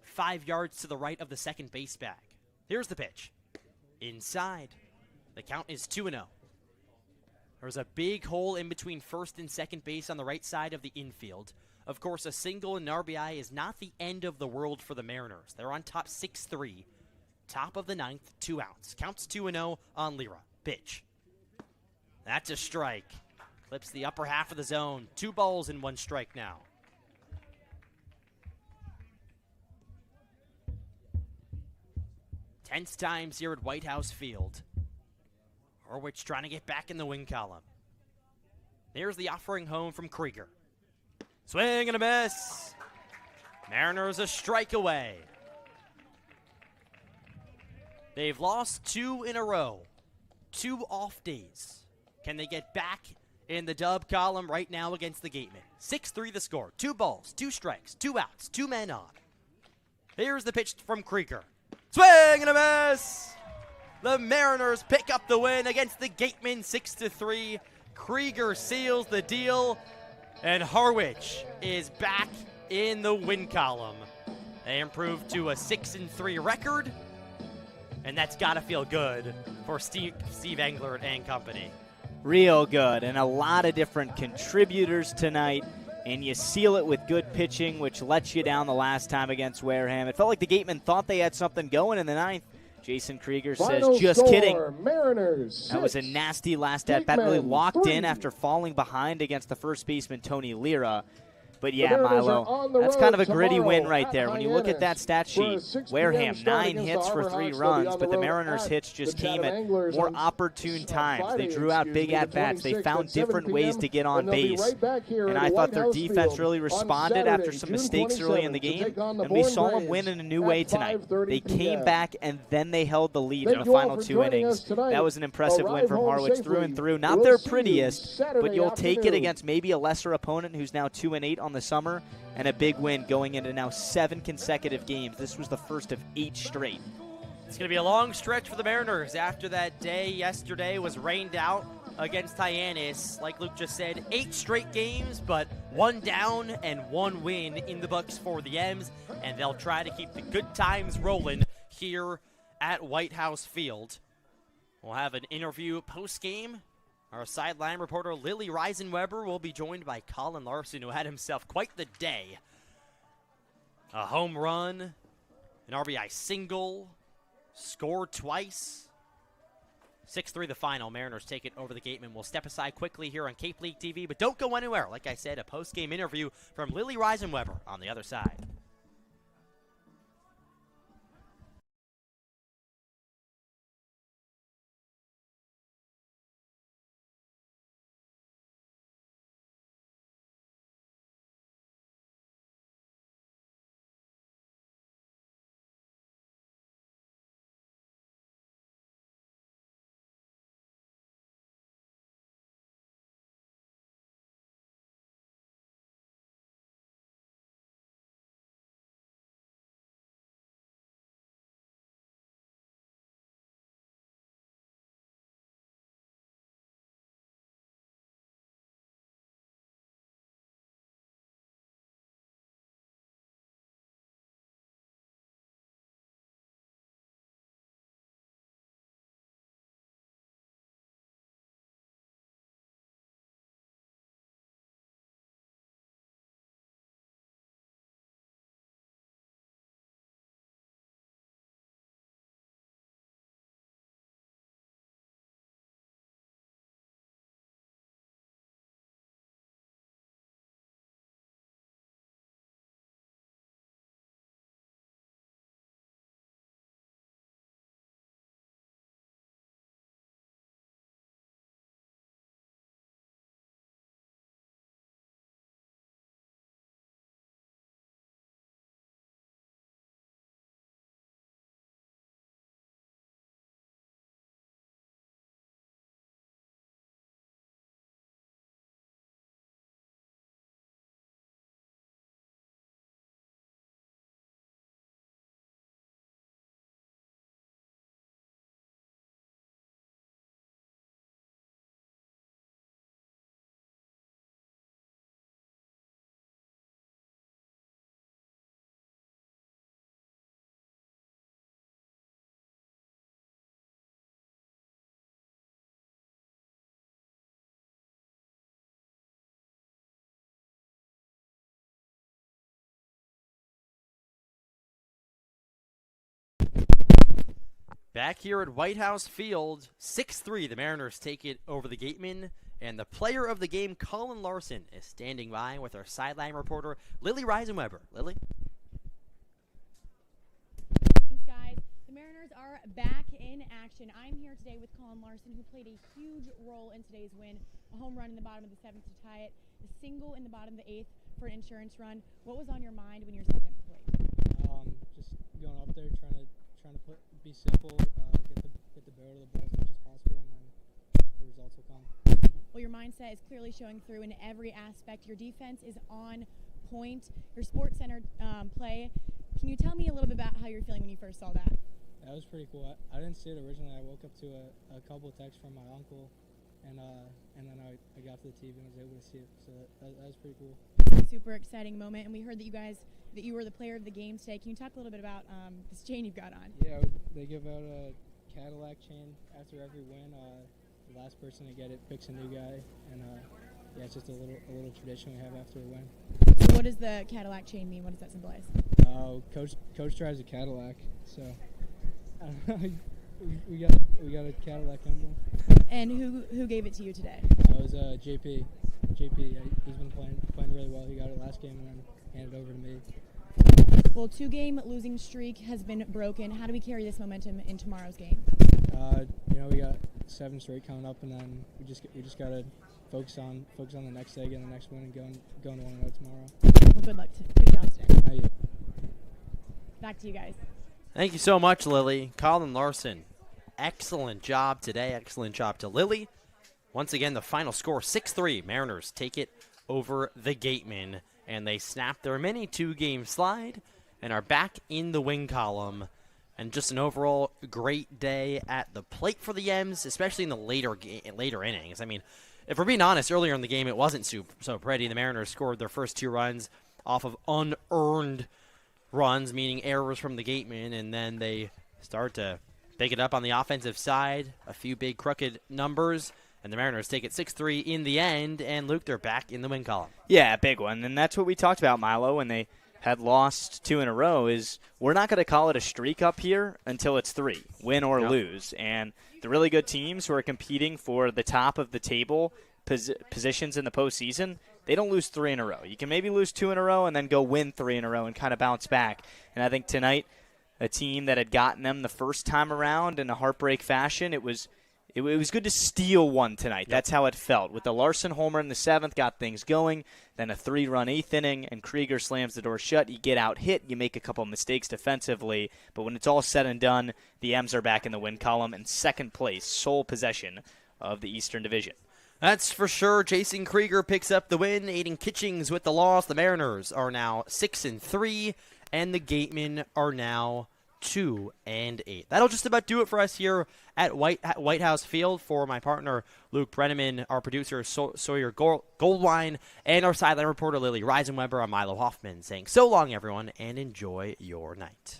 5 yards to the right of the second base bag. Here's the pitch. Inside. The count is 2-0. There's a big hole in between first and second base on the right side of the infield. Of course, a single and an RBI is not the end of the world for the Mariners. They're on top 6-3. Top of the 9th, 2 outs. Counts 2-0 on Lira. Pitch. That's a strike. Clips the upper half of the zone. 2 balls and 1 strike now. Tense times here at Whitehouse Field. Harwich trying to get back in the win column. There's the offering home from Krieger. Swing and a miss. Mariners a strike away. They've lost 2 in a row. 2 off days. Can they get back in the dub column right now against the Gatemen. 6-3 the score. 2 balls, 2 strikes, 2 outs, 2 men on. Here's the pitch from Krieger. Swing and a miss! The Mariners pick up the win against the Gatemen 6-3. Krieger seals the deal, and Harwich is back in the win column. They improved to a 6-3 record, and that's got to feel good for Steve Englert and company. Real good, and a lot of different contributors tonight, and you seal it with good pitching, which lets you down the last time against Wareham. It felt like the Gatemen thought they had something going in the ninth. Jason Krieger says, just kidding. Mariners, that was a nasty last at-bat, really locked in after falling behind against the first baseman, Tony Lira. But yeah, Milo, that's kind of a gritty win right there. When you look at that stat sheet, Wareham, 9 hits for 3 runs, but the Mariners' hits just came at more opportune times. They drew out big at-bats. They found different ways to get on base. And I thought their defense really responded after some mistakes early in the game, and we saw them win in a new way tonight. They came back, and then they held the lead in the final 2 innings. That was an impressive win from Harwich through and through. Not their prettiest, but you'll take it against maybe a lesser opponent who's now 2-8 on the summer, and a big win going into now 7 consecutive games. This was the first of 8 straight. It's going to be a long stretch for the Mariners after that day yesterday was rained out against Hyannis. Like Luke just said, 8 straight games, but 1 down and 1 win in the books for the M's, and they'll try to keep the good times rolling here at Whitehouse Field. We'll have an interview post-game. Our sideline reporter, Lily Reisenweber, will be joined by Colin Larson, who had himself quite the day. A home run, an RBI single, scored twice. 6-3 the final. Mariners take it over the Gatemen. We'll step aside quickly here on Cape League TV, but don't go anywhere. Like I said, a post-game interview from Lily Reisenweber on the other side. Back here at Whitehouse Field, 6-3, the Mariners take it over the Gatemen, and the player of the game, Colin Larson, is standing by with our sideline reporter, Lily Reisenweber. Lily? Thanks, guys. The Mariners are back in action. I'm here today with Colin Larson, who played a huge role in today's win. A home run in the bottom of the 7th to tie it, a single in the bottom of the 8th for an insurance run. What was on your mind when you were stepping up to the plate? Just going up there, trying to be simple, get the barrel to the ball as much as possible, and then the results will come. Well, your mindset is clearly showing through in every aspect. Your defense is on point. Your sports-centered play. Can you tell me a little bit about how you're feeling when you first saw that? That was pretty cool. I didn't see it originally. I woke up to a couple of texts from my uncle, and then I got to the TV and was able to see it. So that was pretty cool. Super exciting moment, and we heard that you were the player of the game today. Can you talk a little bit about this chain you've got on? Yeah, they give out a Cadillac chain after every win. The last person to get it picks a new guy, and yeah, it's just a little tradition we have after a win. So what does the Cadillac chain mean? What does that symbolize? Coach drives a Cadillac, so we got a Cadillac emblem. And who gave it to you today? It was JP. He's been playing really well. He got it last game and then handed it over to me. Well, 2-game losing streak has been broken. How do we carry this momentum in tomorrow's game? We got 7 straight coming up, and then we just gotta focus on the next day, getting the next win, and going to 1-0 tomorrow. Well, good luck. Good job today. Thank you. Back to you guys. Thank you so much, Lily. Colin Larson, excellent job today. Excellent job to Lily. Once again, the final score, 6-3. Mariners take it over the Gatemen, and they snap their mini 2-game slide and are back in the win column. And just an overall great day at the plate for the M's, especially in the later innings. I mean, if we're being honest, earlier in the game, it wasn't so pretty. The Mariners scored their first 2 runs off of unearned runs, meaning errors from the Gatemen, and then they start to pick it up on the offensive side. A few big crooked numbers, and the Mariners take it 6-3 in the end, and Luke, they're back in the win column. Yeah, big one, and that's what we talked about, Milo, when they had lost 2 in a row, is we're not going to call it a streak up here until it's 3, win or lose. And the really good teams who are competing for the top of the table positions in the postseason, they don't lose 3 in a row. You can maybe lose 2 in a row and then go win 3 in a row and kind of bounce back. And I think tonight, a team that had gotten them the first time around in a heartbreak fashion, it was good to steal one tonight. Yep. That's how it felt. With the Larson homer in the 7th, got things going. Then a 3-run 8th inning, and Krieger slams the door shut. You get out hit. You make a couple mistakes defensively. But when it's all said and done, the M's are back in the win column in second place, sole possession of the Eastern Division. That's for sure. Jason Krieger picks up the win. Aiden Kitchings with the loss. The Mariners are now 6-3, and the Gatemen are now 2-8. That'll just about do it for us here at Whitehouse Field. For my partner Luke Brenneman, our producer Sawyer Goldwine, and our sideline reporter Lily Reisenweber, I'm Milo Hoffman saying so long, everyone, and enjoy your night.